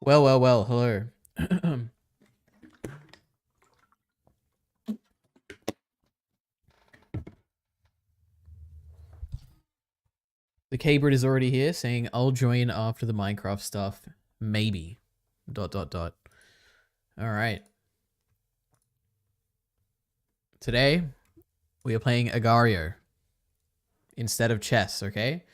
Well, hello. The K-Brit is already here saying, I'll join after the Minecraft stuff. Maybe. ... Alright. Today, we are playing Agario instead of chess, okay?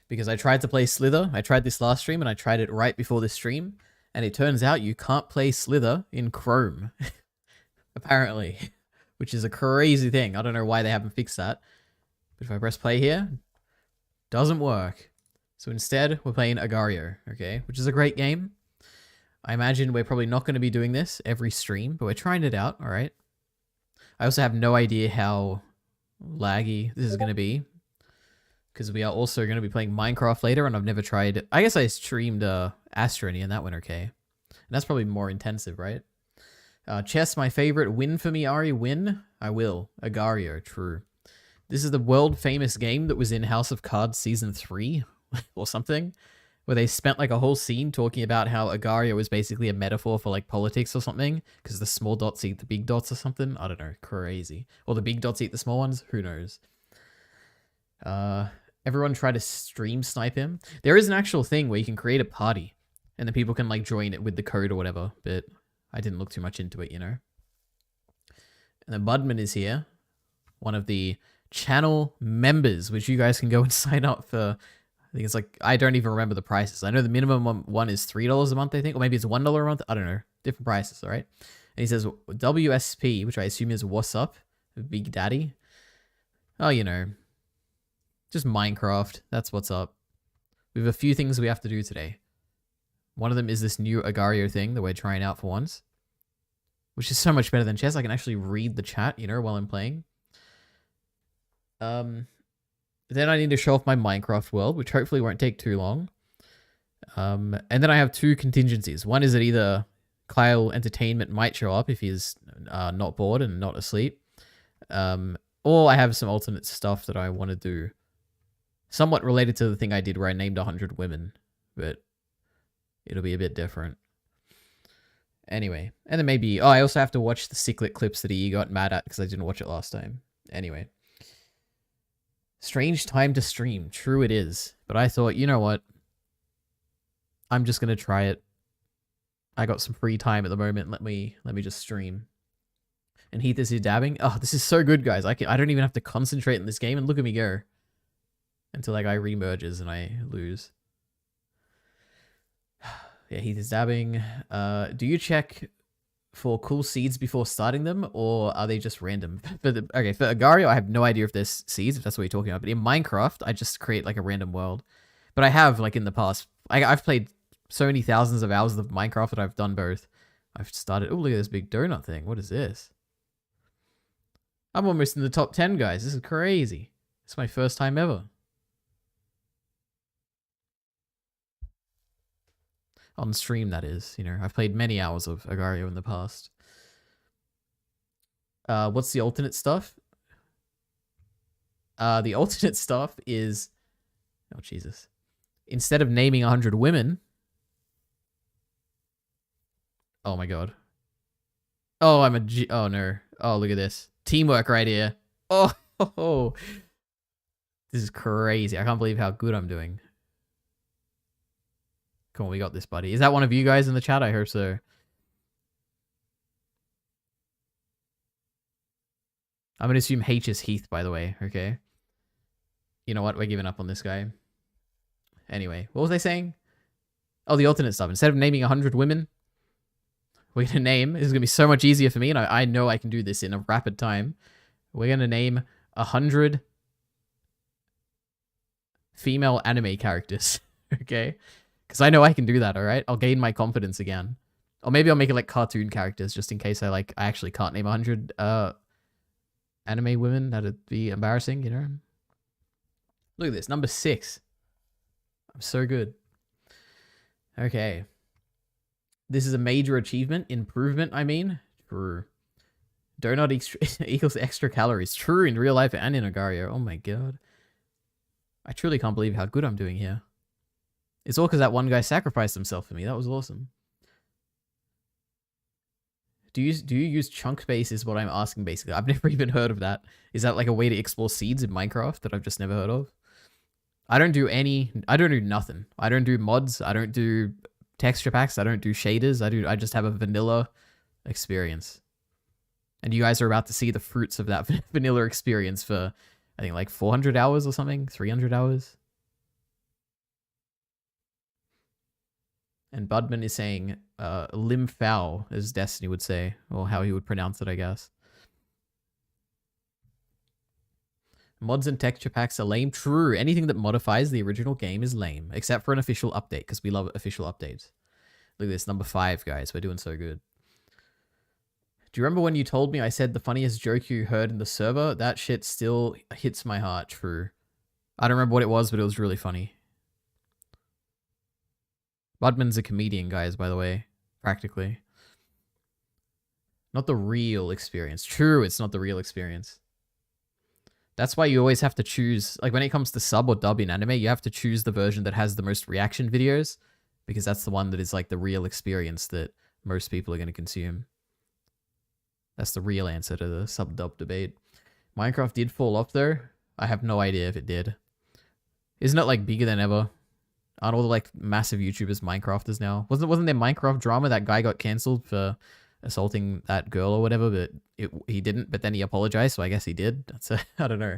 Because I tried to play Slither. I tried this last stream and I tried it right before this stream. And it turns out you can't play Slither in Chrome. Apparently. Which is a crazy thing. I don't know why they haven't fixed that. But if I press play here, doesn't work. So instead, we're playing Agario, okay? Which is a great game. I imagine we're probably not going to be doing this every stream, but we're trying it out, alright? I also have no idea how laggy this is going to be. Because we are also going to be playing Minecraft later, and I've never tried... I guess I streamed Astrony, and that went okay. And that's probably more intensive, right? Chess, my favorite. Win for me, Ari. Win? I will. Agario, true. This is the world-famous game that was in House of Cards Season 3, or something, where they spent like a whole scene talking about how Agario was basically a metaphor for like politics or something, because the small dots eat the big dots or something. I don't know. Crazy. Or the big dots eat the small ones? Who knows? Everyone try to stream snipe him. There is an actual thing where you can create a party, and then people can like join it with the code or whatever, but I didn't look too much into it, you know? And then Budman is here. One of the channel members, which you guys can go and sign up for. I think it's like, I don't even remember the prices. I know the minimum one is $3 a month, I think, or maybe it's $1 a month. I don't know. Different prices, all right? And he says WSP, which I assume is what's up, Big Daddy. Oh, you know, just Minecraft. That's what's up. We have a few things we have to do today. One of them is this new Agario thing that we're trying out for once, which is so much better than chess. I can actually read the chat, you know, while I'm playing. Then I need to show off my Minecraft world, which hopefully won't take too long. And then I have two contingencies. One is that either Kyle Entertainment might show up if he's not bored and not asleep. Or I have some alternate stuff that I want to do. Somewhat related to the thing I did where I named 100 women. But it'll be a bit different. Anyway. And then maybe... Oh, I also have to watch the Ciclet clips that he got mad at because I didn't watch it last time. Anyway. Strange time to stream. True it is. But I thought, you know what? I'm just going to try it. I got some free time at the moment. Let me just stream. And Heath is here dabbing. Oh, this is so good, guys. I don't even have to concentrate in this game. And look at me go. Until that guy remerges and I lose. Yeah, Heath is dabbing. Do you check for cool seeds before starting them, or are they just random? Okay, for Agario, I have no idea if there's seeds, if that's what you're talking about. But in Minecraft, I just create like a random world. But I have, like in the past, I've played so many thousands of hours of Minecraft that I've done both. I've started... Oh, look at this big donut thing. What is this? I'm almost in the top 10, guys. This is crazy. It's my first time ever. On stream, that is. You know, I've played many hours of Agario in the past. What's the alternate stuff? The alternate stuff is... Oh, Jesus. Instead of naming 100 women... Oh, my God. Oh, I'm a G... Oh, no. Oh, look at this. Teamwork right here. Oh, this is crazy. I can't believe how good I'm doing. Come on, we got this, buddy. Is that one of you guys in the chat? I hope so. I'm going to assume H is Heath, by the way, okay? You know what? We're giving up on this guy. Anyway, what was I saying? Oh, the alternate stuff. Instead of naming 100 women, we're going to name... This is going to be so much easier for me, and I know I can do this in a rapid time. We're going to name 100 female anime characters, okay? Because I know I can do that, alright? I'll gain my confidence again. Or maybe I'll make it like cartoon characters, just in case I actually can't name 100 anime women. That'd be embarrassing, you know? Look at this, number 6. I'm so good. Okay. This is a major achievement. Improvement, I mean. True. Donut equals extra calories. True in real life and in Agario. Oh my god. I truly can't believe how good I'm doing here. It's all because that one guy sacrificed himself for me. That was awesome. do you use chunk base is what I'm asking basically. I've never even heard of that. Is that like a way to explore seeds in Minecraft that I've just never heard of? I don't do nothing. I don't do mods. I don't do texture packs. I don't do shaders. I just have a vanilla experience. And you guys are about to see the fruits of that vanilla experience for, I think, like 400 hours or something, 300 hours. And Budman is saying limb foul, as Destiny would say, or how he would pronounce it, I guess. Mods and texture packs are lame. True. Anything that modifies the original game is lame, except for an official update, because we love official updates. Look at this, number 5, guys. We're doing so good. Do you remember when you told me I said the funniest joke you heard in the server? That shit still hits my heart. True. I don't remember what it was, but it was really funny. Budman's a comedian, guys, by the way. Practically. Not the real experience. True, it's not the real experience. That's why you always have to choose, like when it comes to sub or dub in anime, you have to choose the version that has the most reaction videos, because that's the one that is like the real experience that most people are going to consume. That's the real answer to the sub-dub debate. Minecraft did fall off though. I have no idea if it did. Isn't it like bigger than ever? Aren't all the like massive YouTubers Minecrafters now? Wasn't there Minecraft drama? That guy got cancelled for assaulting that girl or whatever, but he didn't, but then he apologized, so I guess he did. That's I don't know.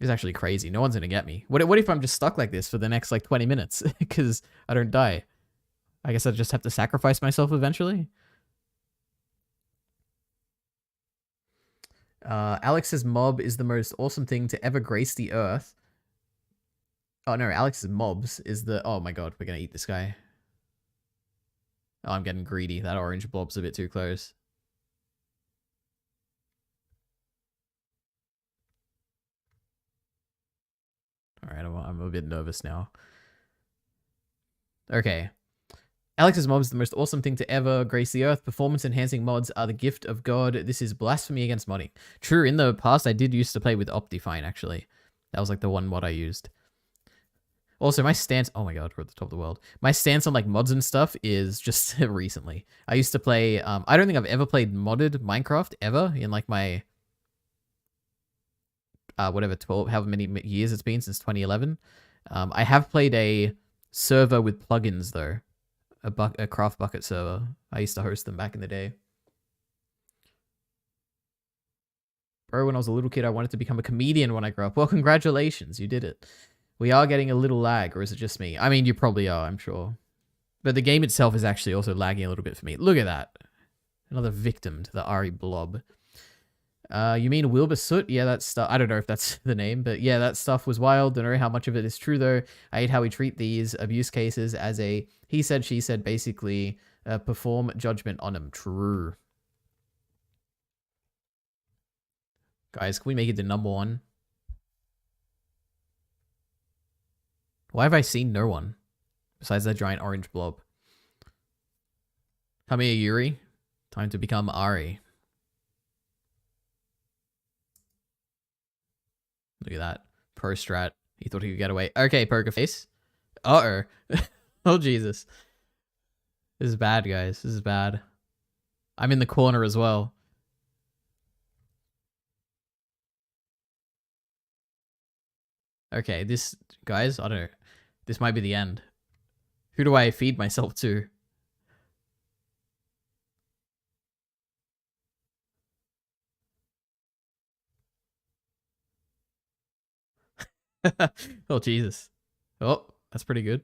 It's actually crazy. No one's gonna get me. What if I'm just stuck like this for the next like 20 minutes because I don't die? I guess I just have to sacrifice myself eventually. Alex's mob is the most awesome thing to ever grace the earth. Oh no, Alex's mobs is the... Oh my god, we're gonna eat this guy. Oh, I'm getting greedy. That orange blob's a bit too close. Alright, I'm a bit nervous now. Okay. Alex's mob is the most awesome thing to ever grace the earth. Performance-enhancing mods are the gift of God. This is blasphemy against modding. True, in the past, I did used to play with Optifine, actually. That was like the one mod I used. Also, my stance... Oh my god, we're at the top of the world. My stance on like mods and stuff is just recently. I used to play... I don't think I've ever played modded Minecraft, ever, in like my... whatever, 12... However many years it's been since 2011. I have played a server with plugins, though. A craft bucket server. I used to host them back in the day. Bro, when I was a little kid, I wanted to become a comedian when I grew up. Well, congratulations, you did it. We are getting a little lag, or is it just me? I mean, you probably are, I'm sure. But the game itself is actually also lagging a little bit for me. Look at that. Another victim to the Ari blob. You mean Wilbur Soot? Yeah, that stuff. I don't know if that's the name, but yeah, that stuff was wild. Don't know how much of it is true, though. I hate how we treat these abuse cases as a he said, she said, basically perform judgment on them. True. Guys, can we make it to number 1? Why have I seen no one besides that giant orange blob? Come here, Yuri. Time to become Ari. Look at that. Pro strat. He thought he could get away. Okay, poker face. Uh-oh. Oh, Jesus. This is bad, guys. This is bad. I'm in the corner as well. Okay, this... Guys, I don't know. This might be the end. Who do I feed myself to? Oh, Jesus. Oh, that's pretty good.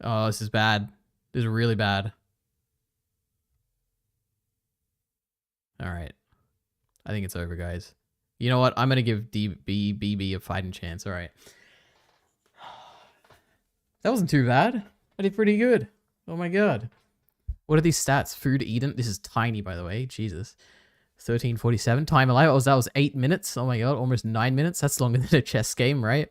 Oh, this is bad. This is really bad. Alright. I think it's over, guys. You know what? I'm going to give BB a fighting chance. Alright. That wasn't too bad. I did pretty good. Oh my god. What are these stats? Food eaten. This is tiny, by the way. Jesus. 13:47. Time alive. Oh, that was 8 minutes. Oh my god. Almost 9 minutes. That's longer than a chess game, right?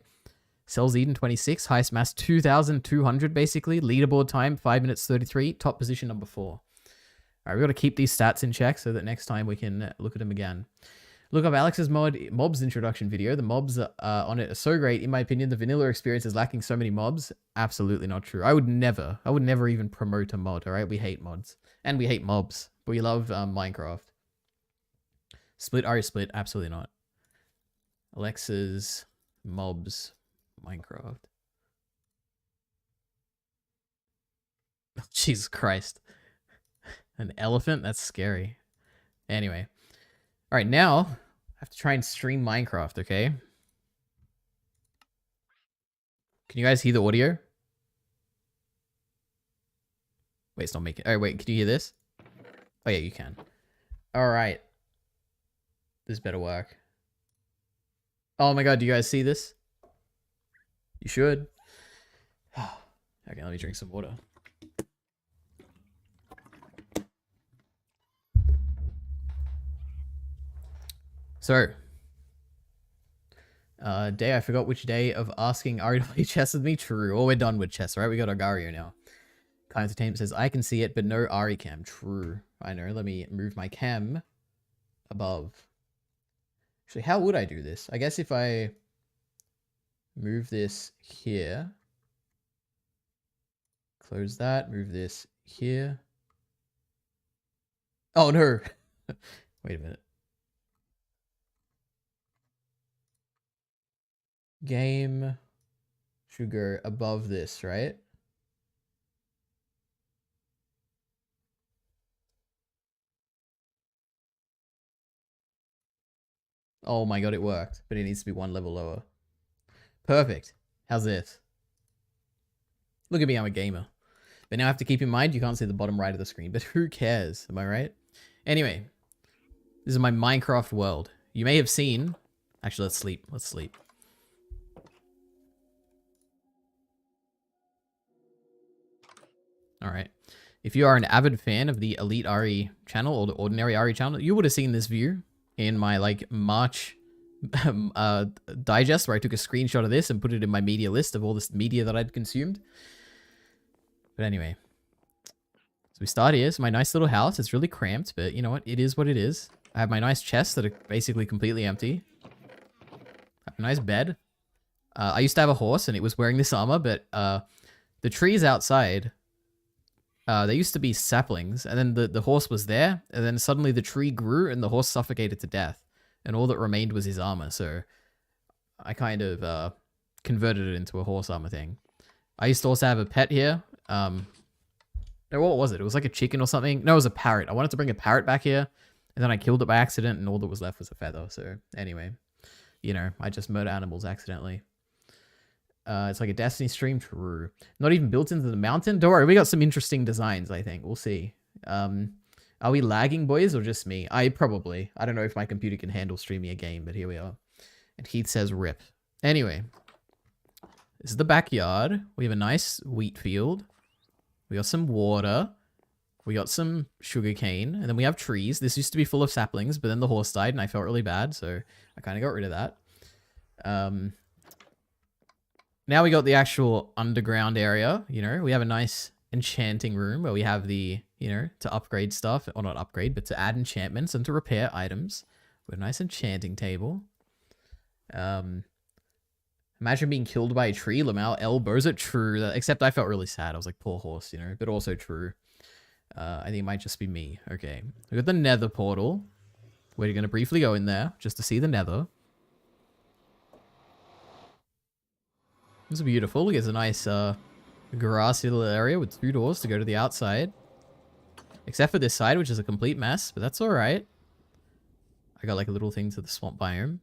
Cells eaten 26. Highest mass 2,200, basically. Leaderboard time 5 minutes 33. Top position number 4. Alright, we got to keep these stats in check so that next time we can look at them again. Look up Alex's mobs introduction video. The mobs on it are so great. In my opinion, the vanilla experience is lacking so many mobs. Absolutely not true. I would never even promote a mod, all right? We hate mods. And we hate mobs. But we love Minecraft. Split, are you split? Absolutely not. Alexa's mobs Minecraft. Oh, Jesus Christ. An elephant? That's scary. Anyway. All right, now I have to try and stream Minecraft, okay? Can you guys hear the audio? Wait, it's not making... Oh, wait, can you hear this? Oh, yeah, you can. All right. This better work. Oh my god, do you guys see this? You should. Okay, let me drink some water. So, day, I forgot which day of asking Ari to play chess with me. True. Oh, we're done with chess, right? We got Agario now. Kind Entertainment says, I can see it, but no Ari cam. True. I know. Let me move my cam above. Actually, how would I do this? I guess if I move this here. Close that. Move this here. Oh, no. Wait a minute. Game should go above this, right? Oh my god, it worked. But it needs to be one level lower. Perfect. How's this? Look at me, I'm a gamer. But now I have to keep in mind, you can't see the bottom right of the screen. But who cares? Am I right? Anyway. This is my Minecraft world. You may have seen... Actually, let's sleep. Let's sleep. Alright. If you are an avid fan of the Elite Ari channel or the Ordinary Ari channel, you would have seen this view in my, like, March digest where I took a screenshot of this and put it in my media list of all this media that I'd consumed. But anyway. So we start here. It's my nice little house. It's really cramped, but you know what? It is what it is. I have my nice chests that are basically completely empty. I have a nice bed. I used to have a horse and it was wearing this armor, but the trees outside... they used to be saplings, and then the horse was there, and then suddenly the tree grew, and the horse suffocated to death, and all that remained was his armor, so I kind of converted it into a horse armor thing. I used to also have a pet here. No, what was it? It was like a chicken or something. No, it was a parrot. I wanted to bring a parrot back here, and then I killed it by accident, and all that was left was a feather, so anyway. You know, I just murder animals accidentally. It's like a Destiny stream. True. Not even built into the mountain. Don't worry, we got some interesting designs, I think. We'll see. Are we lagging, boys, or just me? I don't know if my computer can handle streaming a game, but here we are. And Heath says rip. Anyway. This is the backyard. We have a nice wheat field. We got some water. We got some sugarcane. And then we have trees. This used to be full of saplings, but then the horse died and I felt really bad, so I kind of got rid of that. Now we got the actual underground area, you know, we have a nice enchanting room where we have the, you know, to upgrade stuff, or not upgrade, but to add enchantments and to repair items. We have a nice enchanting table. Imagine being killed by a tree, Lamau elbows it, true, except I felt really sad, I was like, poor horse, you know, but also true. I think it might just be me, okay. We got the nether portal. We're going to briefly go in there, just to see the nether. This is beautiful. It's a nice grassy little area with 2 doors to go to the outside. Except for this side, which is a complete mess, but that's alright. I got like a little thing to the swamp biome.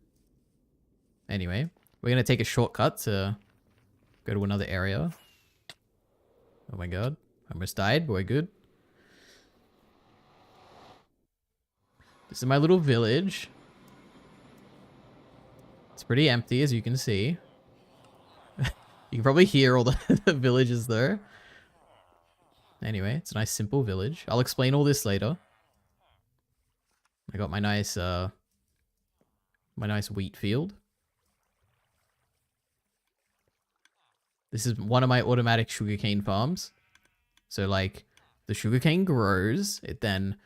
Anyway, we're going to take a shortcut to go to another area. Oh my god. I almost died, but we're good. This is my little village. It's pretty empty, as you can see. You can probably hear all the villages there. Anyway, it's a nice simple village. I'll explain all this later. I got my nice wheat field. This is one of my automatic sugarcane farms. So like the sugarcane grows, it then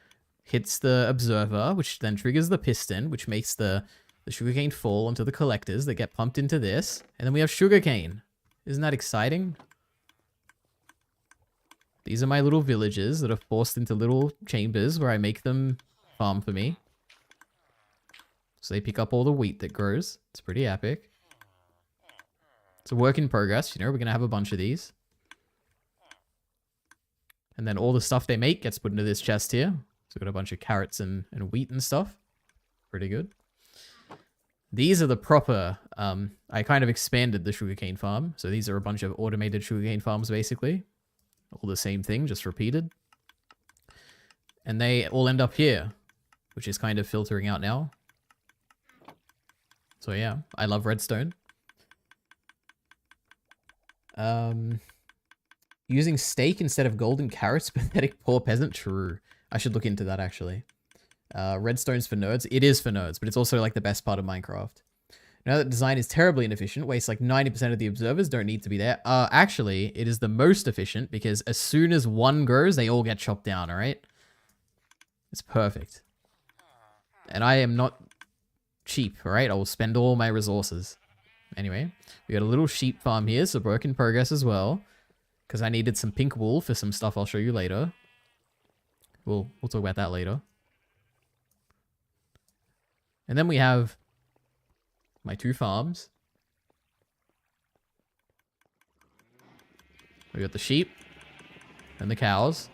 hits the observer, which then triggers the piston, which makes the sugarcane fall onto the collectors that get pumped into this. And then we have sugarcane. Isn't that exciting? These are my little villages that are forced into little chambers where I make them farm for me. So they pick up all the wheat that grows. It's pretty epic. It's a work in progress, you know, we're going to have a bunch of these. And then all the stuff they make gets put into this chest here. So we've got a bunch of carrots and wheat and stuff. Pretty good. These are the proper, I kind of expanded the sugarcane farm. So these are a bunch of automated sugarcane farms, basically. All the same thing, just repeated. And they all end up here, which is kind of filtering out now. So yeah, I love redstone. Using steak instead of golden carrots, pathetic poor peasant. True. I should look into that, actually. Redstone's for nerds. It is for nerds, but it's also like the best part of Minecraft. Now that design is terribly inefficient, wastes like 90% of the observers, don't need to be there. Actually, it is the most efficient because as soon as one grows, they all get chopped down, alright? It's perfect. And I am not cheap, alright? I will spend all my resources. Anyway, we got a little sheep farm here, so work in progress as well. Because I needed some pink wool for some stuff I'll show you later. We'll talk about that later. And then we have my 2 farms. We got the sheep and the cows.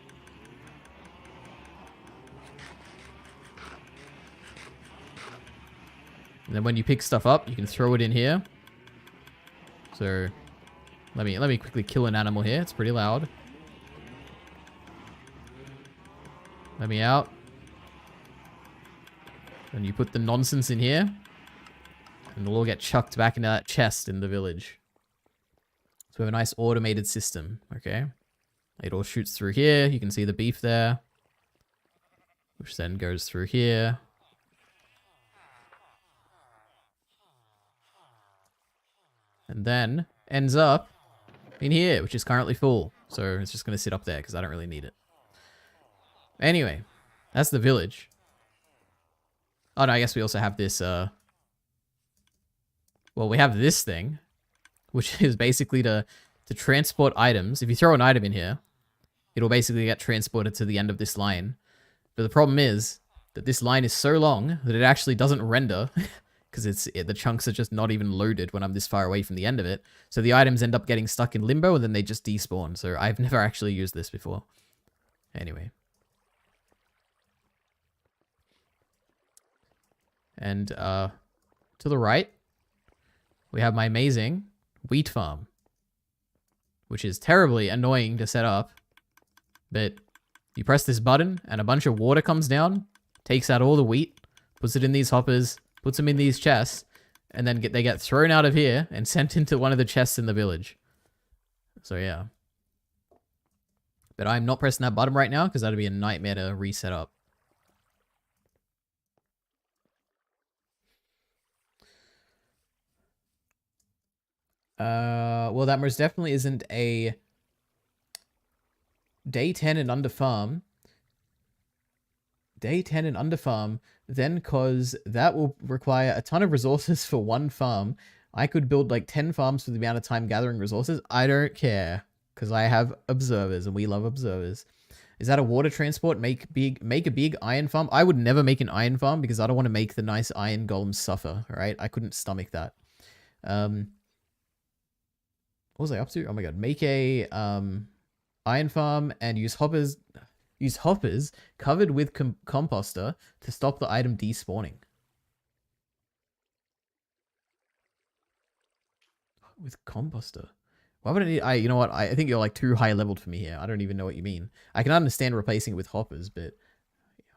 And then when you pick stuff up, you can throw it in here. So let me quickly kill an animal here. It's pretty loud. Let me out. And you put the nonsense in here. And it'll all get chucked back into that chest in the village. So we have a nice automated system, okay? It all shoots through here. You can see the beef there. Which then goes through here. And then ends up in here, which is currently full. So it's just going to sit up there because I don't really need it. Anyway, that's the village. Oh no, I guess we also have this, well, we have this thing, which is basically to transport items. If you throw an item in here, it'll basically get transported to the end of this line. But the problem is that this line is so long that it actually doesn't render because the chunks are just not even loaded when I'm this far away from the end of it. So the items end up getting stuck in limbo and then they just despawn. So I've never actually used this before. Anyway. And to the right, we have my amazing wheat farm, which is terribly annoying to set up. But you press this button and a bunch of water comes down, takes out all the wheat, puts it in these hoppers, puts them in these chests, and then they get thrown out of here and sent into one of the chests in the village. So yeah. But I'm not pressing that button right now because that'd be a nightmare to reset up. Well, that most definitely isn't a day 10 and under farm. Day 10 and under farm, then because that will require a ton of resources for one farm. I could build like 10 farms for the amount of time gathering resources. I don't care because I have observers and we love observers. Is that a water transport? Make a big iron farm? I would never make an iron farm because I don't want to make the nice iron golems suffer, right? I couldn't stomach that. What was I up to? Oh my god. Make a iron farm and use hoppers covered with composter to stop the item despawning. With composter. Why would I need... you know what? I think you're like too high leveled for me here. I don't even know what you mean. I can understand replacing it with hoppers, but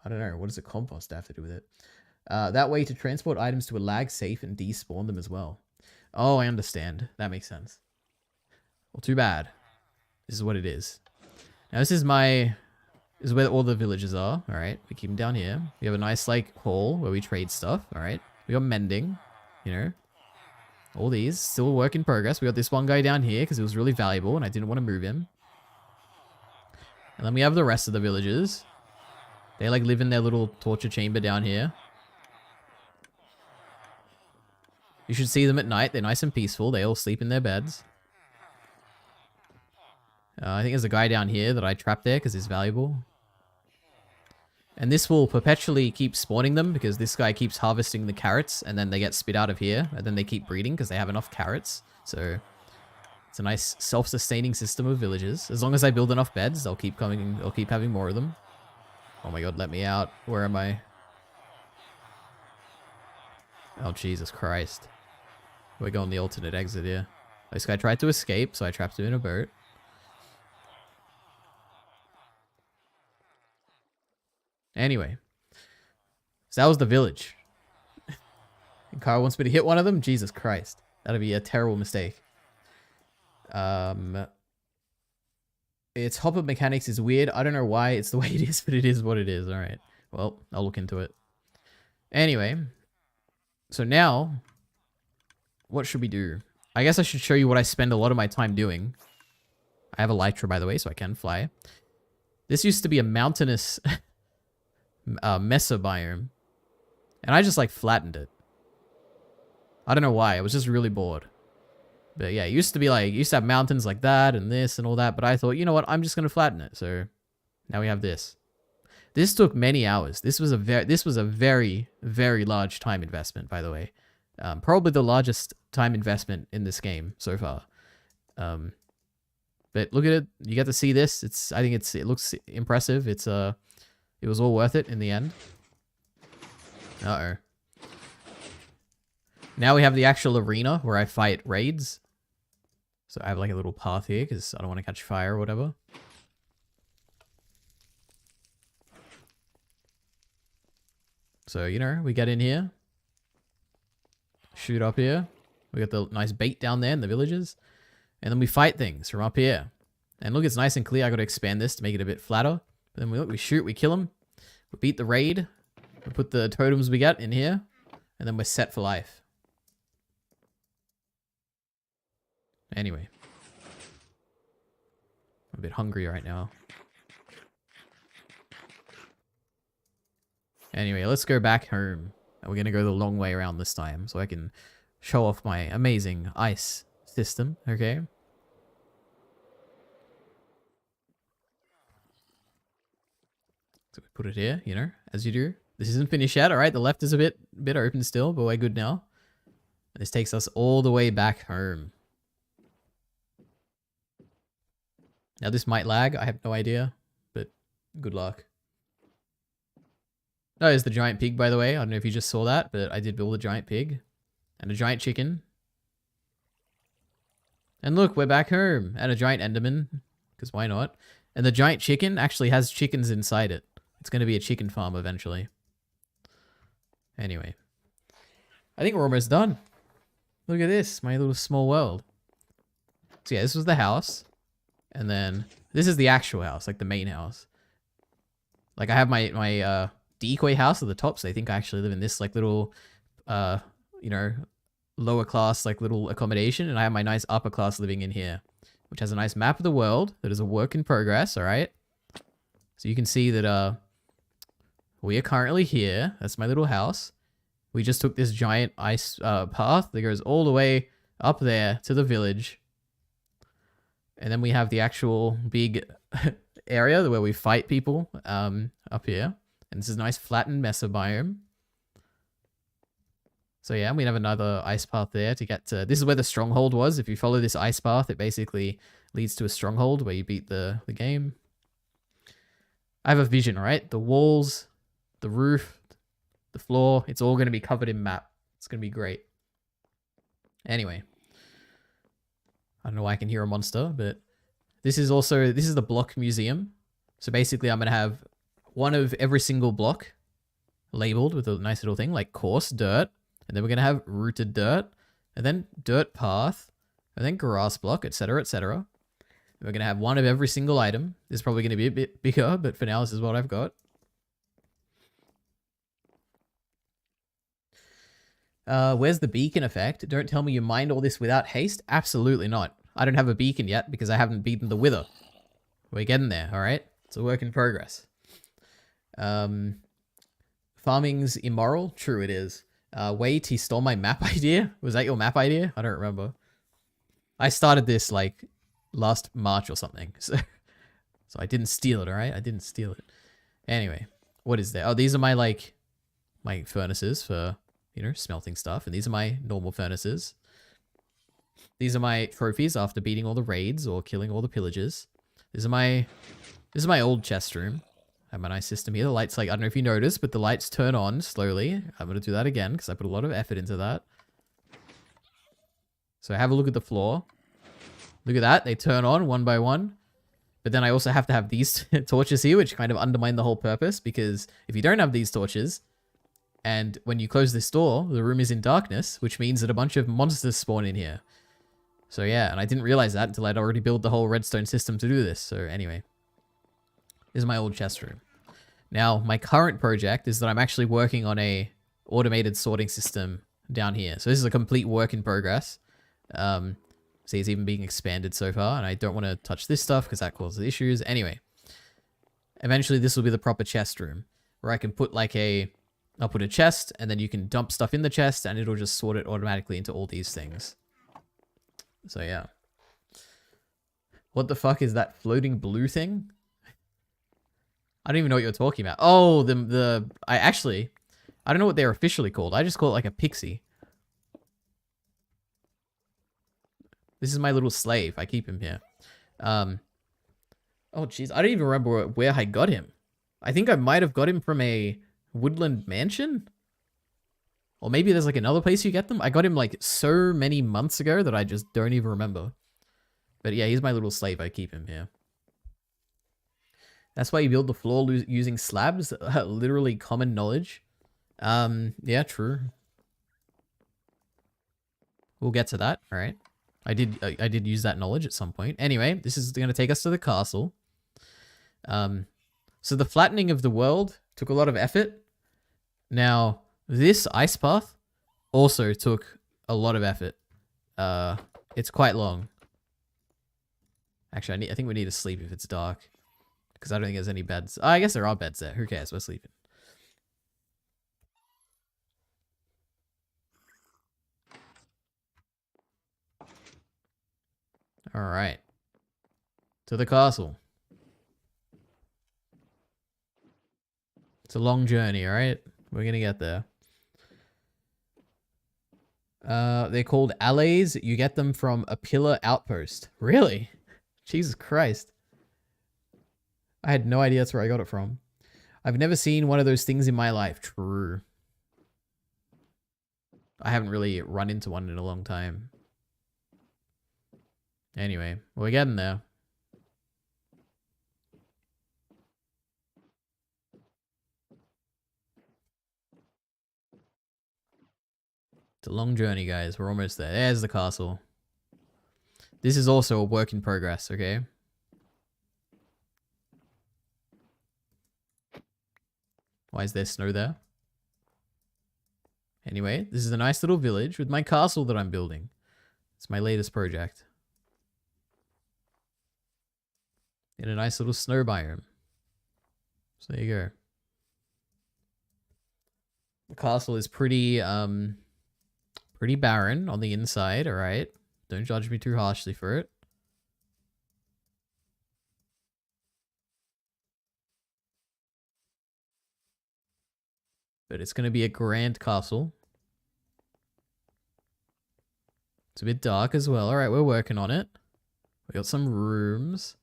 I don't know. What does a compost have to do with it? That way to transport items to a lag safe and despawn them as well. Oh, I understand. That makes sense. Well, too bad. This is what it is. Now, this is where all the villages are. All right. We keep them down here. We have a nice, like, hall where we trade stuff. All right. We got mending, you know. All these. Still a work in progress. We got this one guy down here because it was really valuable and I didn't want to move him. And then we have the rest of the villages. They like live in their little torture chamber down here. You should see them at night. They're nice and peaceful. They all sleep in their beds. I think there's a guy down here that I trapped there because he's valuable. And this will perpetually keep spawning them because this guy keeps harvesting the carrots and then they get spit out of here and then they keep breeding because they have enough carrots. So it's a nice self-sustaining system of villages. As long as I build enough beds, they'll keep coming. I'll keep having more of them. Oh my god, let me out. Where am I? Oh, Jesus Christ. We're going the alternate exit here. This guy tried to escape, so I trapped him in a boat. Anyway. So that was the village. And Kyle wants me to hit one of them? Jesus Christ. That'd be a terrible mistake. Its hop-up mechanics is weird. I don't know why it's the way it is, but it is what it is. Alright. Well, I'll look into it. Anyway. So now, what should we do? I guess I should show you what I spend a lot of my time doing. I have a Lytra, by the way, so I can fly. This used to be a mountainous mesa biome. And I just, like, flattened it. I don't know why. I was just really bored. But yeah, it used to be like, used to have mountains like that and this and all that. But I thought, you know what? I'm just going to flatten it. So now we have this. This took many hours. This was a very, very large time investment, by the way. Probably the largest time investment in this game so far. But look at it. You get to see this. I think it looks impressive. It was all worth it in the end. Uh-oh. Now we have the actual arena where I fight raids. So I have like a little path here because I don't want to catch fire or whatever. So, you know, we get in here. Shoot up here. We got the nice bait down there in the villages. And then we fight things from up here. And look, it's nice and clear. I got to expand this to make it a bit flatter. But then we shoot, we kill them. We beat the raid. We put the totems we get in here. And then we're set for life. Anyway. I'm a bit hungry right now. Anyway, let's go back home. And we're going to go the long way around this time. So I can show off my amazing ice system. Okay. So we put it here, you know, as you do. This isn't finished yet. All right. The left is a bit open still, but we're good now. This takes us all the way back home. Now this might lag. I have no idea, but good luck. Oh, there's the giant pig, by the way. I don't know if you just saw that, but I did build a giant pig and a giant chicken. And look, we're back home. And a giant enderman, because why not? And the giant chicken actually has chickens inside it. It's going to be a chicken farm eventually. Anyway. I think we're almost done. Look at this, my little small world. So yeah, this was the house. And then this is the actual house, like the main house. Like I have my decoy house at the top, so they think I actually live in this like little, you know, lower class like little accommodation. And I have my nice upper class living in here, which has a nice map of the world that is a work in progress, all right? So you can see that we are currently here. That's my little house. We just took this giant ice path that goes all the way up there to the village. And then we have the actual big area where we fight people up here. And this is a nice flattened mesa biome. So yeah, we have another ice path there to get to... This is where the stronghold was. If you follow this ice path, it basically leads to a stronghold where you beat the game. I have a vision, right? The walls, the roof, the floor, it's all going to be covered in map. It's going to be great. Anyway. I don't know why I can hear a monster, but this is the block museum. So basically I'm going to have one of every single block labeled with a nice little thing like coarse dirt. And then we're going to have rooted dirt and then dirt path and then grass block, etc., etc. We're going to have one of every single item. This is probably going to be a bit bigger, but for now, this is what I've got. Where's the beacon effect? Don't tell me you mined all this without haste. Absolutely not. I don't have a beacon yet because I haven't beaten the wither. We're getting there, all right? It's a work in progress. Farming's immoral. True, it is. Wait, he stole my map idea? Was that your map idea? I don't remember. I started this like last March or something. So I didn't steal it, alright? I didn't steal it. Anyway, what is there? Oh, these are my like my furnaces for, you know, smelting stuff, and these are my normal furnaces. These are my trophies after beating all the raids or killing all the pillagers. This is my old chest room. I have my nice system here. The lights, like, I don't know if you noticed, but the lights turn on slowly. I'm going to do that again because I put a lot of effort into that. So have a look at the floor. Look at that. They turn on one by one. But then I also have to have these torches here, which kind of undermine the whole purpose, because if you don't have these torches, and when you close this door, the room is in darkness, which means that a bunch of monsters spawn in here. So yeah, and I didn't realize that until I'd already built the whole redstone system to do this. So anyway, this is my old chest room. Now, my current project is that I'm actually working on a automated sorting system down here. So this is a complete work in progress. See, it's even being expanded so far, and I don't want to touch this stuff because that causes issues. Anyway, eventually this will be the proper chest room where I can put like I'll put a chest, and then you can dump stuff in the chest, and it'll just sort it automatically into all these things. So yeah. What the fuck is that floating blue thing? I don't even know what you're talking about. Oh, I don't know what they're officially called. I just call it like a pixie. This is my little slave. I keep him here. Oh, jeez. I don't even remember where I got him. I think I might have got him from a woodland mansion? Or maybe there's like another place you get them. I got him like so many months ago that I just don't even remember. But yeah, he's my little slave. I keep him here. That's why you build the floor using slabs. Literally common knowledge. Yeah, true. We'll get to that. All right. I did use that knowledge at some point. Anyway, this is going to take us to the castle. So the flattening of the world took a lot of effort. Now, this ice path also took a lot of effort. It's quite long. Actually, I think we need to sleep if it's dark. Because I don't think there's any beds. Oh, I guess there are beds there. Who cares? We're sleeping. Alright. To the castle. It's a long journey, alright? We're gonna get there. They're called allays. You get them from a pillar outpost. Really? Jesus Christ. I had no idea that's where I got it from. I've never seen one of those things in my life. True. I haven't really run into one in a long time. Anyway, we're getting there. It's a long journey, guys. We're almost there. There's the castle. This is also a work in progress, okay? Why is there snow there? Anyway, this is a nice little village with my castle that I'm building. It's my latest project. In a nice little snow biome. So there you go. The castle is pretty barren on the inside, alright? Don't judge me too harshly for it. But it's going to be a grand castle. It's a bit dark as well. Alright, we're working on it. We got some rooms,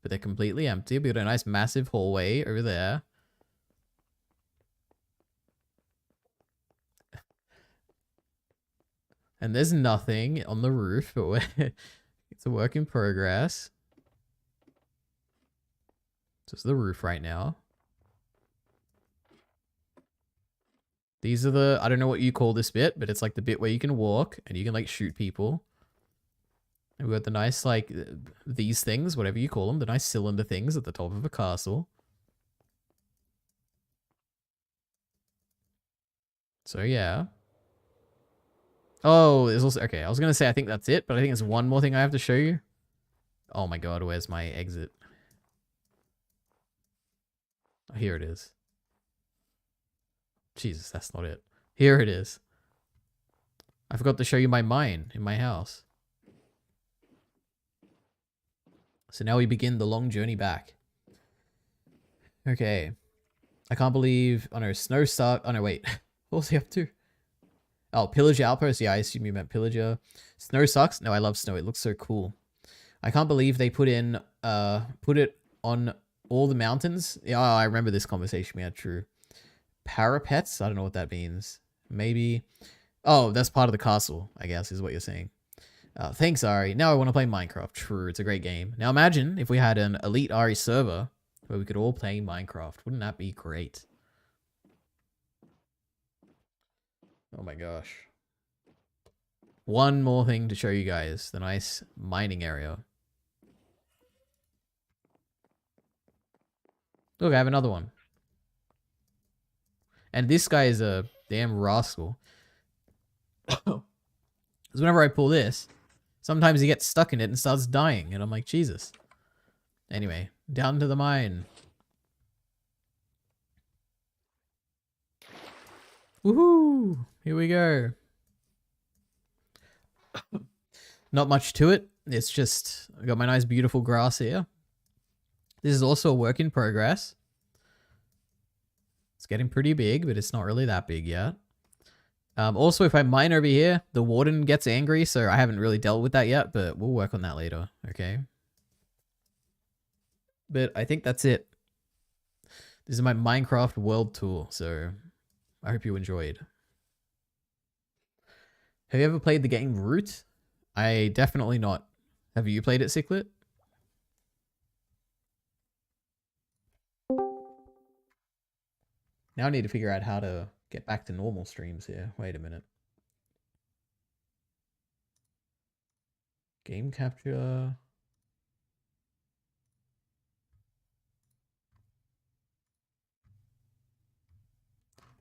but they're completely empty. We got a nice massive hallway over there. And there's nothing on the roof, but it's a work in progress. Just the roof right now. These are the, I don't know what you call this bit, but it's like the bit where you can walk and you can like shoot people. And we got the nice like, these things, whatever you call them, the nice cylinder things at the top of a castle. So yeah. Oh, there's also, okay, I was going to say I think that's it, but I think there's one more thing I have to show you. Oh my god, where's my exit? Oh, here it is. Jesus, that's not it. Here it is. I forgot to show you my mine in my house. So now we begin the long journey back. Okay. I can't believe... Oh no, Snow Star... Oh no, wait. What was he up to? Oh, Pillager Outpost. Yeah, I assume you meant Pillager. Snow sucks. No, I love snow. It looks so cool. I can't believe they put it on all the mountains. Yeah, I remember this conversation we had, true. Parapets? I don't know what that means. Maybe... Oh, that's part of the castle, I guess, is what you're saying. Thanks, Ari. Now I want to play Minecraft. True, it's a great game. Now imagine if we had an Elite Ari server where we could all play Minecraft. Wouldn't that be great? Oh my gosh. One more thing to show you guys. The nice mining area. Look, I have another one. And this guy is a damn rascal. Because whenever I pull this, sometimes he gets stuck in it and starts dying. And I'm like, Jesus. Anyway, down to the mine. Woohoo! Here we go. Not much to it. It's just, I got my nice beautiful grass here. This is also a work in progress. It's getting pretty big, but it's not really that big yet. Also, if I mine over here, the warden gets angry, so I haven't really dealt with that yet, but we'll work on that later, okay? But I think that's it. This is my Minecraft world tour, so I hope you enjoyed. Have you ever played the game Root? I definitely not. Have you played it, Ciclet? Now I need to figure out how to get back to normal streams here. Wait a minute. Game capture.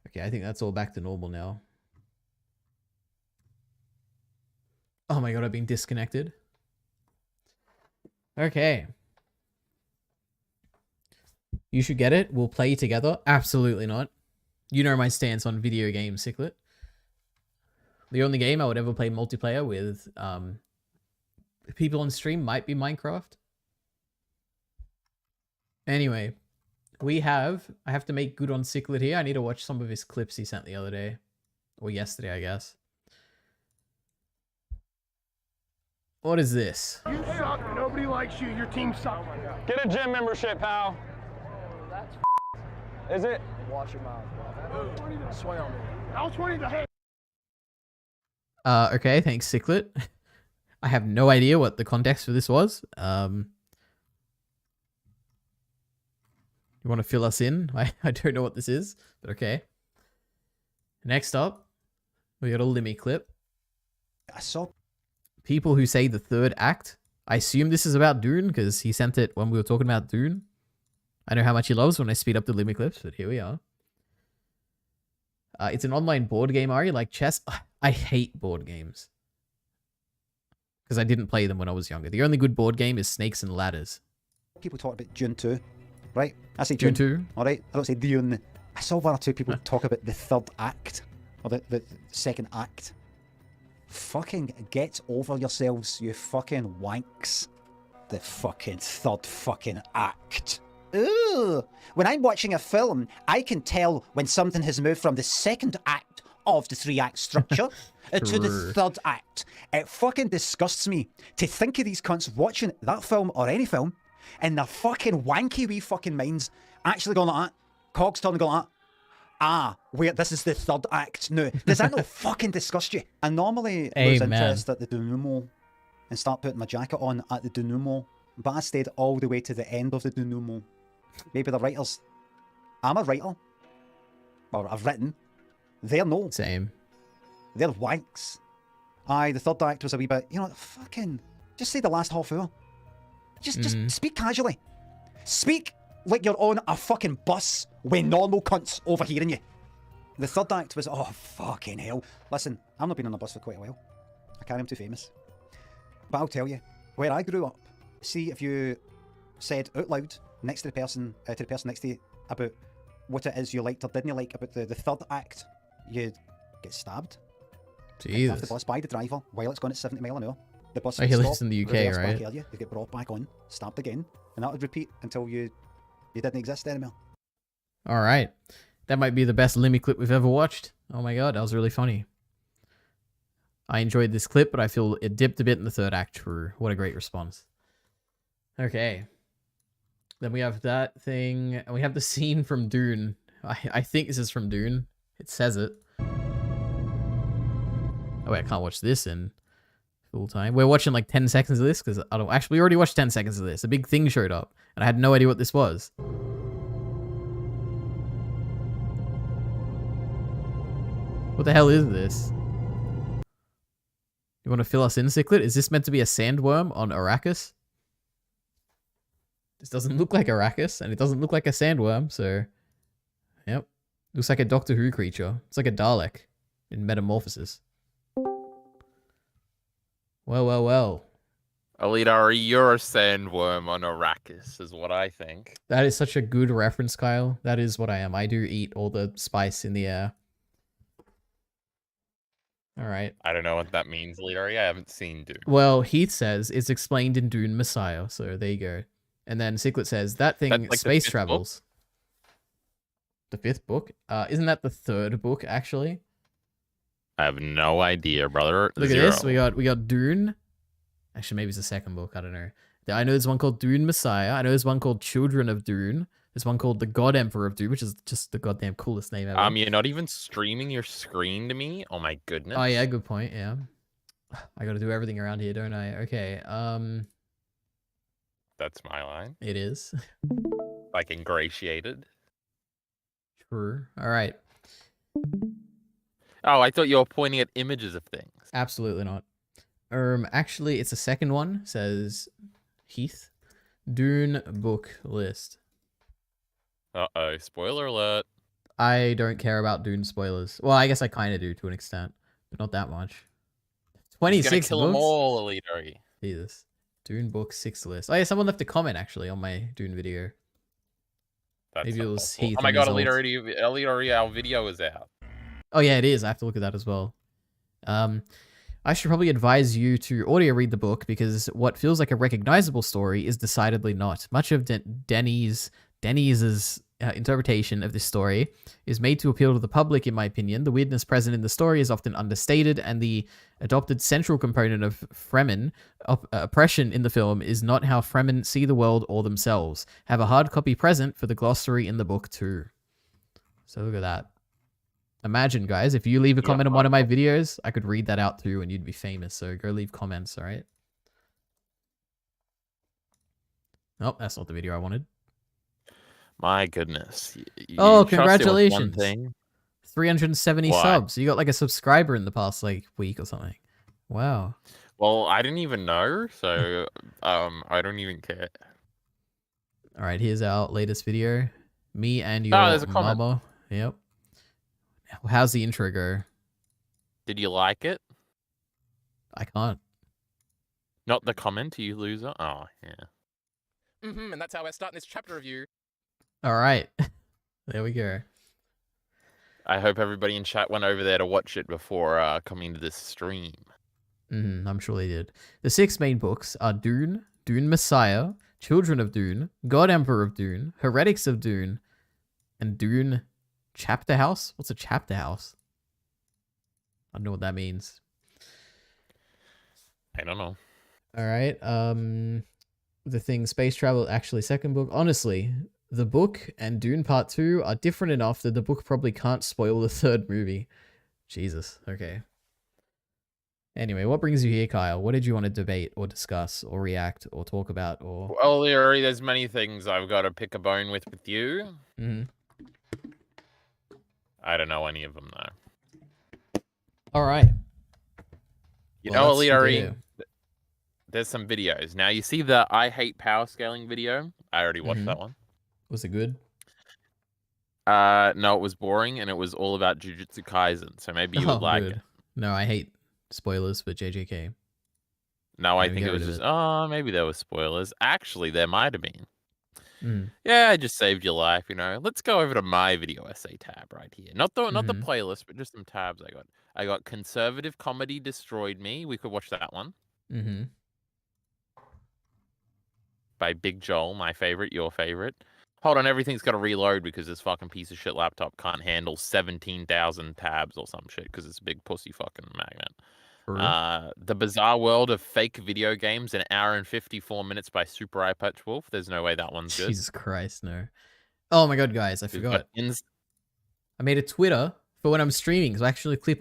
Okay, I think that's all back to normal now. Oh my god, I've been disconnected. Okay. You should get it. We'll play together. Absolutely not. You know my stance on video games, Ciclet. The only game I would ever play multiplayer with people on stream might be Minecraft. Anyway, I have to make good on Ciclet here. I need to watch some of his clips he sent the other day. Or yesterday, I guess. What is this? You suck. Nobody likes you. Your team sucks. Get a gym membership, pal. Is it? Watch your mouth, bro. Sway on me. I'll 20 the head. Okay, thanks, Ciclet. I have no idea what the context for this was. You want to fill us in? I don't know what this is, but okay. Next up, we got a Limmy clip. I saw People who say the third act. I assume this is about Dune because he sent it when we were talking about Dune. I know how much he loves when I speed up the Limmy clips, but here we are. It's an online board game, Ari, like chess. I hate board games. Because I didn't play them when I was younger. The only good board game is Snakes and Ladders. people talk about Dune 2, right? I say Dune 2. All right, I don't say Dune. I saw one or two people talk about the third act, or the second act. Fucking get over yourselves, you fucking wanks. The fucking third fucking act. Ooh. When I'm watching a film, I can tell when something has moved from the second act of the three-act structure to the third act. It fucking disgusts me to think of these cunts watching that film or any film and their fucking wanky wee fucking minds actually going like that. Cogs turning going like that. Ah, wait, this is the third act. No, does that not fucking disgust you? I normally lose interest at the denouement and start putting my jacket on at the denouement, but I stayed all the way to the end of the denouement. Maybe the writers. I'm a writer. Or I've written. They're no. Same. They're wanks. Aye, the third act was a wee bit, you know, fucking, just say the last half hour. Just speak casually. Speak like you're on a fucking bus with normal cunts overhearing you. The third act was, oh, fucking hell. Listen, I've not been on a bus for quite a while. I can't, I'm too famous. But I'll tell you, where I grew up, see if you said out loud next to the person next to you about what it is you liked or didn't like about the third act. You get stabbed. Off the Jesus. bus by the driver while it's going at 70 mile an hour. The bus Oh, would he stop, lives in the UK, reverse right? back at you, you get brought back on, stabbed again, and that would repeat until you didn't exist anymore. All right. That might be the best Lemmy clip we've ever watched. Oh my god, that was really funny. I enjoyed this clip, but I feel it dipped a bit in the third act. True. What a great response. Okay. Then we have that thing, and we have the scene from Dune. I think this is from Dune. It says it. Oh wait, I can't watch this in full time. We're watching like 10 seconds of this because I don't actually. We already watched 10 seconds of this. A big thing showed up, and I had no idea what this was. What the hell is this? You want to fill us in, Ciclet? Is this meant to be a sandworm on Arrakis? This doesn't look like Arrakis, and it doesn't look like a sandworm, so... Yep. Looks like a Doctor Who creature. It's like a Dalek in Metamorphosis. Well, well, well. Alita, you're a sandworm on Arrakis, is what I think. That is such a good reference, Kyle. That is what I am. I do eat all the spice in the air. Alright. I don't know what that means, Alita. I haven't seen Dune. Well, Heath says it's explained in Dune Messiah, so there you go. And then Ciclet says that thing That's like the space fifth travels. The fifth book? Isn't that the third book, actually? I have no idea, brother. Look Zero. at this. We got Dune. Actually, maybe it's the second book. I don't know. I know there's one called Dune Messiah. I know there's one called Children of Dune. There's one called The God Emperor of Dune, which is just the goddamn coolest name ever. You're not even streaming your screen to me? Oh my goodness. Oh yeah, good point. Yeah. I got to do everything around here, don't I? Okay. That's my line. It is. Like ingratiated. True. All right. Oh, I thought you were pointing at images of things. Absolutely not. Actually, it's the second one. It says Heath. Dune book list. Uh-oh, spoiler alert. I don't care about Dune spoilers. Well, I guess I kind of do to an extent, but not that much. He's 26 gonna kill books? them all, Alita. Jesus. Dune book 6 list. Oh yeah, someone left a comment actually on my Dune video. That's Maybe it not was possible. Heath Oh my and god, his alt. Alita, our video is out. Oh yeah, it is. I have to look at that as well. I should probably advise you to audio read the book because what feels like a recognizable story is decidedly not. Much of Denny's interpretation of this story is made to appeal to the public, in my opinion. The weirdness present in the story is often understated, and the adopted central component of Fremen oppression in the film is not how Fremen see the world or themselves. Have a hard copy present for the glossary in the book too. So look at that. Imagine, guys, if you leave a comment on one of my videos, I could read that out too and you'd be famous. So go leave comments, all right? Oh, that's not the video I wanted. My goodness. Oh, trust it with one congratulations. thing. 370 What? subs. You got like a subscriber in the past like week or something. Wow. Well, I didn't even know, so I don't even care. All right, here's our latest video. Me and Oh, your there's a comment. mama. Yep. How's the intro go? Did you like it? I can't. Not the comment, you loser. Oh, yeah. And that's how we're starting this chapter review. All right. There we go. I hope everybody in chat went over there to watch it before coming to this stream. I'm sure they did. The 6 main books are Dune, Dune Messiah, Children of Dune, God Emperor of Dune, Heretics of Dune, and Dune Chapter House? What's a chapter house? I don't know what that means. I don't know. All right. The thing space travel actually second book. Honestly, the book and Dune Part 2 are different enough that the book probably can't spoil the third movie. Jesus. Okay. Anyway, what brings you here, Kyle? What did you want to debate or discuss or react or talk about or? Well, there's many things I've got to pick a bone with you. I don't know any of them though. All right. You Well, know, that's good to Alita, hear. there's some videos. Now, you see the I hate power scaling video? I already watched that one. Was it good? No, it was boring, and it was all about Jujutsu Kaisen, so maybe you would like it. No, I hate spoilers for JJK. No, I Maybe think get it was rid of just, oh, maybe there were spoilers. Actually, there might have been. Mm. Yeah, I just saved your life, you know. Let's go over to my video essay tab right here. Not the Mhm. playlist, but just some tabs I got. I got conservative comedy destroyed me. We could watch that one Mm-hmm. by Big Joel, my favorite, your favorite. Hold on, everything's got to reload because this fucking piece of shit laptop can't handle 17,000 tabs or some shit because it's a big pussy fucking magnet. The Bizarre World of Fake Video Games, an hour and 54 minutes by Super Eye Patch Wolf. There's no way that one's good. Jesus Christ, no. Oh my god, guys, I We've got forgot. I made a Twitter for when I'm streaming, so I actually click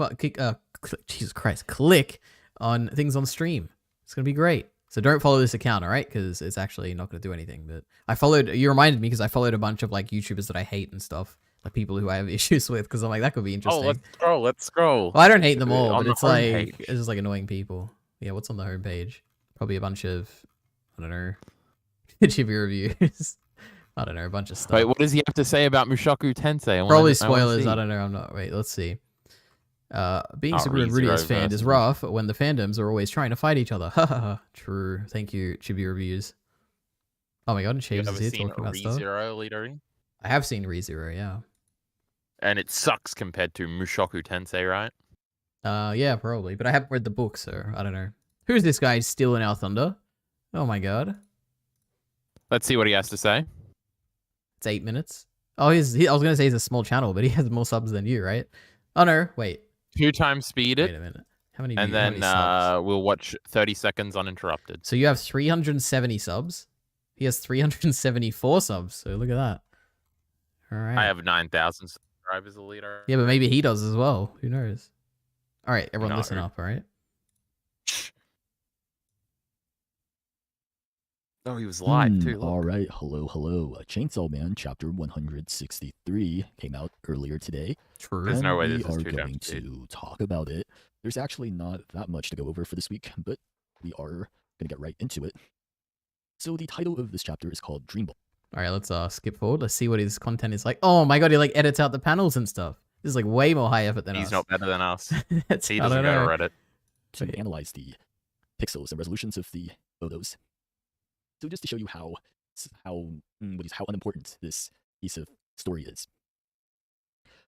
Jesus Christ, click on things on stream. It's gonna be great. So don't follow this account, all right? Because it's actually not gonna do anything. But I followed. You reminded me because I followed a bunch of like YouTubers that I hate and stuff, like people who I have issues with. Because I'm like, that could be Oh, interesting. let's scroll. Let's scroll. Well, I don't hate them all, On but the it's like homepage. it's just like annoying people. Yeah, what's on the homepage? Probably a bunch of I don't know, chibi reviews. I don't know, a bunch of stuff. Wait, what does he have to say about Mushoku Tensei? Probably spoilers. I don't know. I'm not. Wait, let's see. Being Oh, super Rudy as fan is versus- rough when the fandoms are always trying to fight each other. Haha. True. Thank you, Chibi Reviews. Oh my god, and You Shaves is ever here seen talking about stuff. ReZero, Leadery? I have seen ReZero, yeah. And it sucks compared to Mushoku Tensei, right? Yeah, probably. But I haven't read the book, so I don't know. Who's this guy stealing our thunder? Oh my god. Let's see what he has to say. It's 8 minutes. Oh, I was gonna say he's a small channel, but he has more subs than you, right? Oh no, wait. 2 times speed Wait it, a minute. How many? and how then many subs? we'll watch 30 seconds uninterrupted. So you have 370 subs. He has 374 subs. So look at that. All right. I have 9,000 subscribers, a leader. Yeah, but maybe he does as well. Who knows? All right, everyone, No. listen up. All right. Oh, he was live too. All Look. right, hello. Chainsaw Man Chapter 163 came out earlier today. True. There's and no way we this is are 2 going times speed. to talk about it. There's actually not that much to go over for this week, but we are going to get right into it. So the title of this chapter is called Dream Ball. All right, let's skip forward. Let's see what his content is like. Oh my god, he like edits out the panels and stuff. This is like way more high effort than He's us. not better than us. That's, He I doesn't don't go know. to Reddit. To Wait. analyze the pixels and resolutions of the photos. So just to show you how unimportant this piece of story is.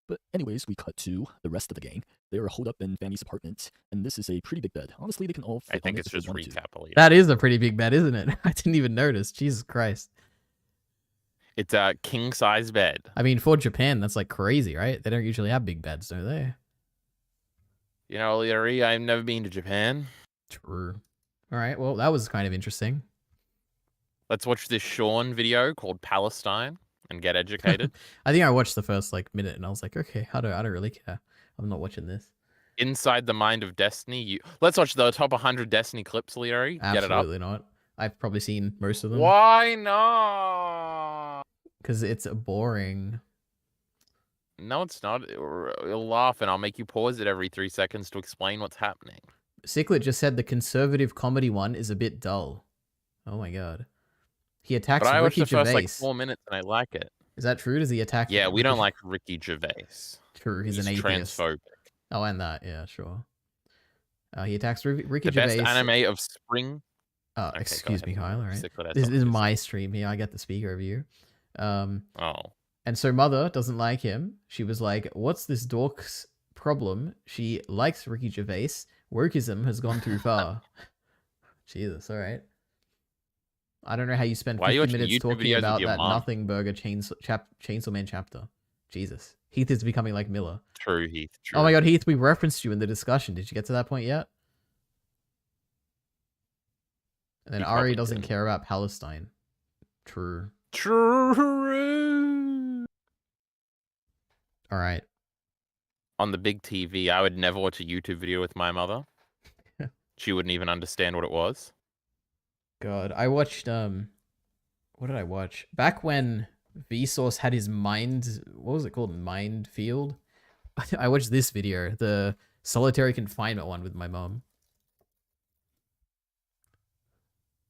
But anyways, we cut to the rest of the gang. They are holed up in Fanny's apartment, and this is a pretty big bed. Honestly, they can all fit I think on it it's if they just wanted to. recap, a leader. That is a pretty big bed, isn't it? I didn't even notice. Jesus Christ. It's a king size bed. I mean, for Japan, that's like crazy, right? They don't usually have big beds, do they? You know, Leadery, I've never been to Japan. True. All right. Well, that was kind of interesting. Let's watch this Sean video called Palestine and get educated. I think I watched the first like minute and I was like, okay, I don't really care. I'm not watching this. Inside the Mind of Destiny. Let's watch the top 100 Destiny clips, Leadery. Get it up. Absolutely not. I've probably seen most of them. Why not? Because it's boring. No, it's not. You'll laugh and I'll make you pause it every 3 seconds to explain what's happening. Ciclet just said the conservative comedy one is a bit dull. Oh my god. He attacks But I watched Ricky the first Gervais. like 4 minutes and I like it. Is that true? Does he attack? Yeah, we don't Ricky- like Ricky Gervais. True, he's an atheist. transphobic. Oh, and that, yeah, sure. He attacks Ricky The Gervais. best anime of spring. Okay, go Excuse me, ahead. Kyle. All right. Ciclet has This something is to my say. stream here. I get the speaker over you. Oh. And so Mother doesn't like him. She was like, what's this dork's problem? She likes Ricky Gervais. Wokeism has gone too far. Jesus, all right. I don't know how you spent Why are you 50 watching minutes YouTube talking videos with about your that mom? Nothing Burger Chainsaw Man chapter. Jesus. Heath is becoming like Miller. True, Heath. True. Oh my god, Heath, we referenced you in the discussion. Did you get to that point yet? And then He Ari probably doesn't didn't. care about Palestine. True. True. All right. On the big TV, I would never watch a YouTube video with my mother. She wouldn't even understand what it was. God, I watched what did I watch? Back when Vsauce had his mind, what was it called? Mind Field? I watched this video, the solitary confinement one with my mom.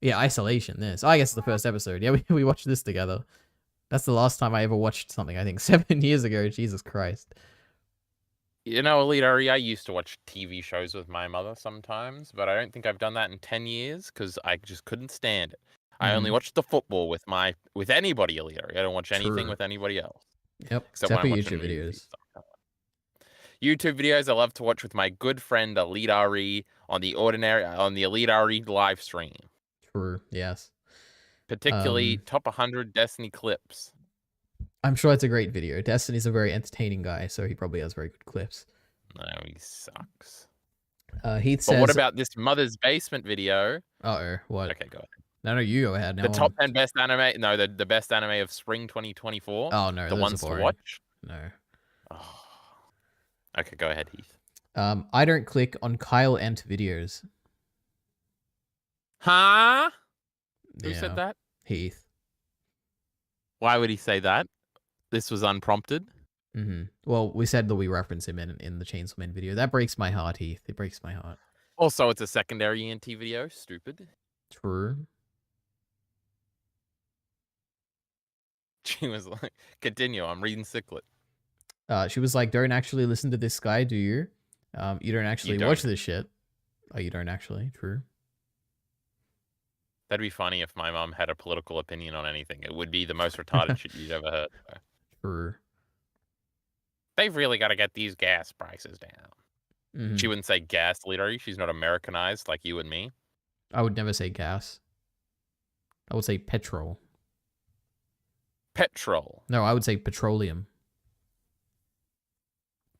Yeah, Isolation, this. Oh, I guess the first episode. Yeah, we watched this together. That's the last time I ever watched something, I think 7 years ago. Jesus Christ. You know, Alita, I used to watch TV shows with my mother sometimes, but I don't think I've done that in 10 years because I just couldn't stand it. I only Mhm. watch the football with anybody, Alita. I don't watch anything True. with anybody else. Yep. Except Except when for I'm watching YouTube movies. videos. YouTube videos I love to watch with my good friend Elite RE on the Elite RE live stream. True. Yes. Particularly top 100 Destiny clips. I'm sure it's a great video. Destiny's a very entertaining guy, so he probably has very good clips. No, he sucks. Heath But says, what about this Mother's Basement video? "Uh-oh, what? Okay, go ahead. No, you go ahead. Now The top 10 best anime. No, the best anime of spring 2024. Oh no, The those ones are to boring. watch. No. Oh. Okay, go ahead, Heath. I don't click on Kyle Ent videos. Huh? Who Yeah, said that? Heath. Why would he say that? This was unprompted. Well, we said that we reference him in the Chainsaw Man video. That breaks my heart, Heath. It breaks my heart. Also, it's a secondary ENT video. Stupid. True. She was like, continue. I'm reading Cyclet. She was like, "Don't actually listen to this guy, do you? You don't actually watch don't. this shit. Oh, you don't actually. True. That'd be funny if my mom had a political opinion on anything. It would be the most retarded shit you'd ever heard. True. They've really got to get these gas prices down. She wouldn't say gas, literally. She's not Americanized like you and me. I would never say gas. I would say petrol. Petrol. No, I would say petroleum.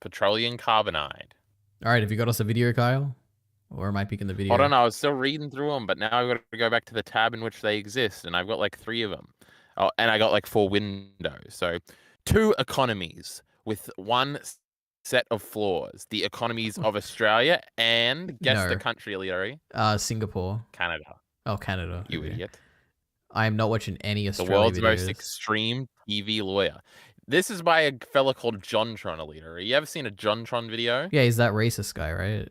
Petroleum carbonide. All right, have you got us a video, Kyle? Or am I picking the video? Hold on, I was still reading through them, but now I've got to go back to the tab in which they exist, and I've got like 3 of them. Oh, and I got like 4 windows. So 2 economies with 1 set of flaws. The economies of Australia and guess the No. country, Leary. Singapore. Canada. Oh, Canada. You okay. idiot. I am not watching any The Australia world's videos. most extreme TV lawyer. This is by a fella called JonTron, Alita. You ever seen a JonTron video? Yeah, he's that racist guy, right?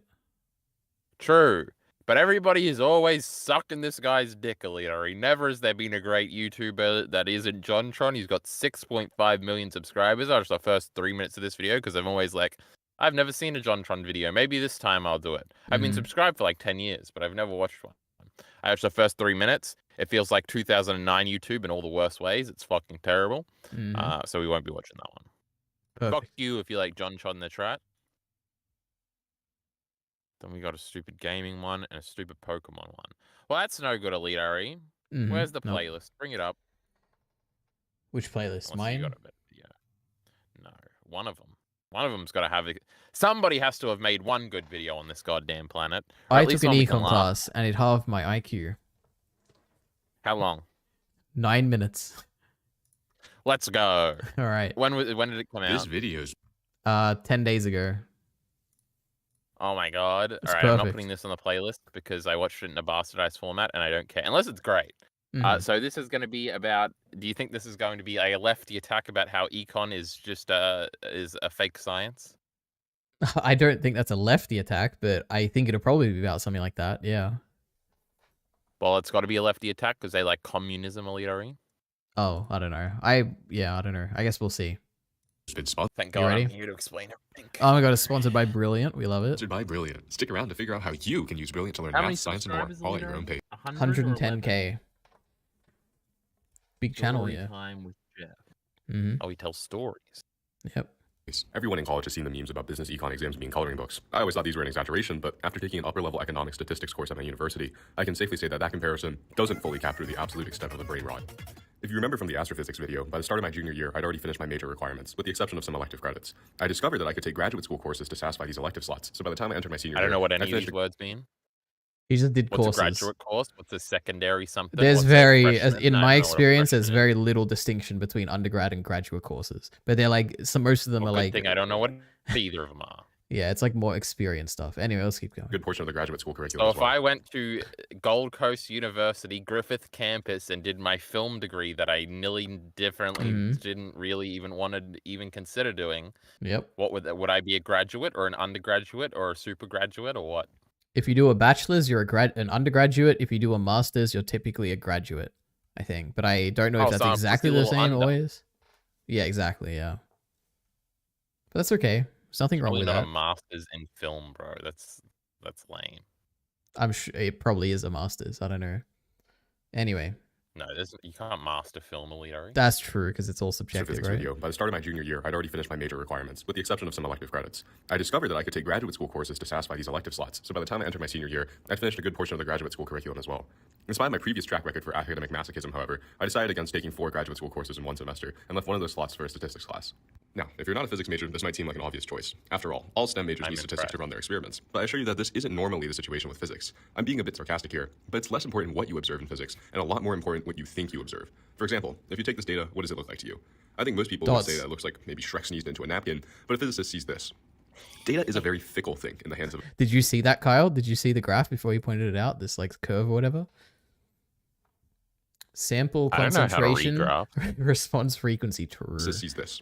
True. But everybody is always sucking this guy's dick, Alita. Never has there been a great YouTuber that isn't JonTron. He's got 6.5 million subscribers. I watched the first 3 minutes of this video because I'm always like, I've never seen a JonTron video. Maybe this time I'll do it. I've been subscribed for like 10 years, but I've never watched one. I watched the first 3 minutes. It feels like 2009 YouTube in all the worst ways. It's fucking terrible. So we won't be watching that one. Perfect. Fuck you if you like JonTron the Chat. Then we got a stupid gaming one and a stupid Pokemon one. Well, that's no good, Elite RE. Where's the Nope. playlist? Bring it up. Which playlist? Unless you Mine? got a better video. No, one of them. One of them's got to have it. Somebody has to have made one good video on this goddamn planet. I took an econ class and it halved my IQ. How long? 9 minutes. Let's go. All right. When did it come out? This video's 10 days ago. Oh my god. It's Alright, I'm not perfect. putting this on the playlist because I watched it in a bastardized format and I don't care. Unless it's great. So this is going to be about, do you think this is going to be a lefty attack about how econ is just is a fake science? I don't think that's a lefty attack, but I think it'll probably be about something like that. Yeah. Well, it's got to be a lefty attack because they like communism, Alita. Oh, I don't know. I don't know. I guess we'll see. been sponsored Thank You God ready? I'm here to explain everything. Oh my god, it's sponsored by Brilliant. We love it. by Brilliant. Stick around to figure out how you can use Brilliant to learn How many math, science, and more, subscribers, all at your Alita? own pace. 110k. Big channel, Story yeah. time with Jeff. Mm-hmm. He tells stories. Yep. Everyone in college has seen the memes about business econ exams being coloring books. I always thought these were an exaggeration, but after taking an upper-level economic statistics course at my university, I can safely say that that comparison doesn't fully capture the absolute extent of the brain rot. If you remember from the astrophysics video, by the start of my junior year, I'd already finished my major requirements, with the exception of some elective credits. I discovered that I could take graduate school courses to satisfy these elective slots, so by the time I entered my senior I year, don't know what any I'd of these finished words mean. He just did What's courses. a graduate course? What's a secondary something? There's What's a very, freshman? in I my don't know what a experience, there's freshman very is. little distinction between undergrad and graduate courses. But they're like, most of them Well, are good like, thing I don't know what either of them are. yeah, it's like more experience stuff. Anyway, let's keep going. a good portion of the graduate school curriculum So as if well. I went to Gold Coast University, Griffith campus, and did my film degree that I nearly differently didn't really even want to even consider doing, Yep. what would I be a graduate or an undergraduate or a super graduate or what? If you do a bachelor's, you're an undergraduate. If you do a master's, you're typically a graduate, I think. But I don't know if Oh, that's so I'm exactly pussy the little same under. always. Yeah, exactly, yeah. But that's okay. There's nothing wrong Probably with not that. a master's in film, bro. That's lame. I'm sure it probably is a master's. I don't know. Anyway, No, you can't master film, Elitari. That's true, because it's all subjective, Physics right? video. By the start of my junior year, I'd already finished my major requirements, with the exception of some elective credits. I discovered that I could take graduate school courses to satisfy these elective slots, so by the time I entered my senior year, I'd finished a good portion of the graduate school curriculum as well. In spite of my previous track record for academic masochism, however, I decided against taking 4 graduate school courses in one semester, and left one of those slots for a statistics class. Now, if you're not a physics major, this might seem like an obvious choice. After all STEM majors I'm use statistics impressed. to run their experiments. But I assure you that this isn't normally the situation with physics. I'm being a bit sarcastic here, but it's less important what you observe in physics, and a lot more important what you think you observe. For example, if you take this data, what does it look like to you? I think most people Dots. would say that it looks like maybe Shrek sneezed into a napkin, but a physicist sees this. Data is a very fickle thing in the hands of... Did you see that, Kyle? Did you see the graph before you pointed it out? This like curve or whatever? Sample I don't know how to read concentration, graphs. response frequency. True. physicist sees this.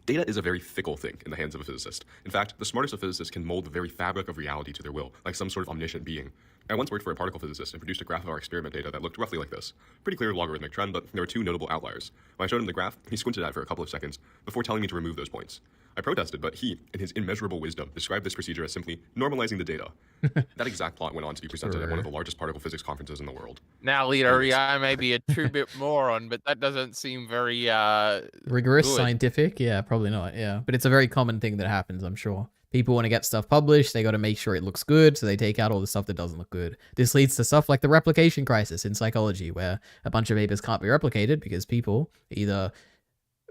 Data is a very fickle thing in the hands of a physicist. In fact, the smartest of physicists can mold the very fabric of reality to their will, like some sort of omniscient being. I once worked for a particle physicist and produced a graph of our experiment data that looked roughly like this. Pretty clear logarithmic trend, but there were 2 notable outliers. When I showed him the graph, he squinted at it for a couple of seconds before telling me to remove those points. I protested, but he, in his immeasurable wisdom, described this procedure as simply normalizing the data. That exact plot went on to be presented at one of the largest particle physics conferences in the world. Now, Elitari, I may be a two-bit moron, but that doesn't seem very Rigorous, good. scientific? Yeah, probably not. Yeah, but it's a very common thing that happens, I'm sure. People want to get stuff published, they got to make sure it looks good, so they take out all the stuff that doesn't look good. This leads to stuff like the replication crisis in psychology, where a bunch of papers can't be replicated because people either...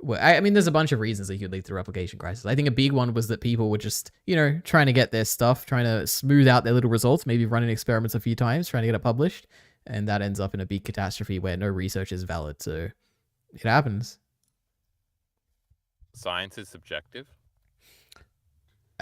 Well, I mean, there's a bunch of reasons that could lead to replication crisis. I think a big one was that people were just, trying to get their stuff, trying to smooth out their little results, maybe running experiments a few times, trying to get it published, and that ends up in a big catastrophe where no research is valid, so it happens. Science is subjective.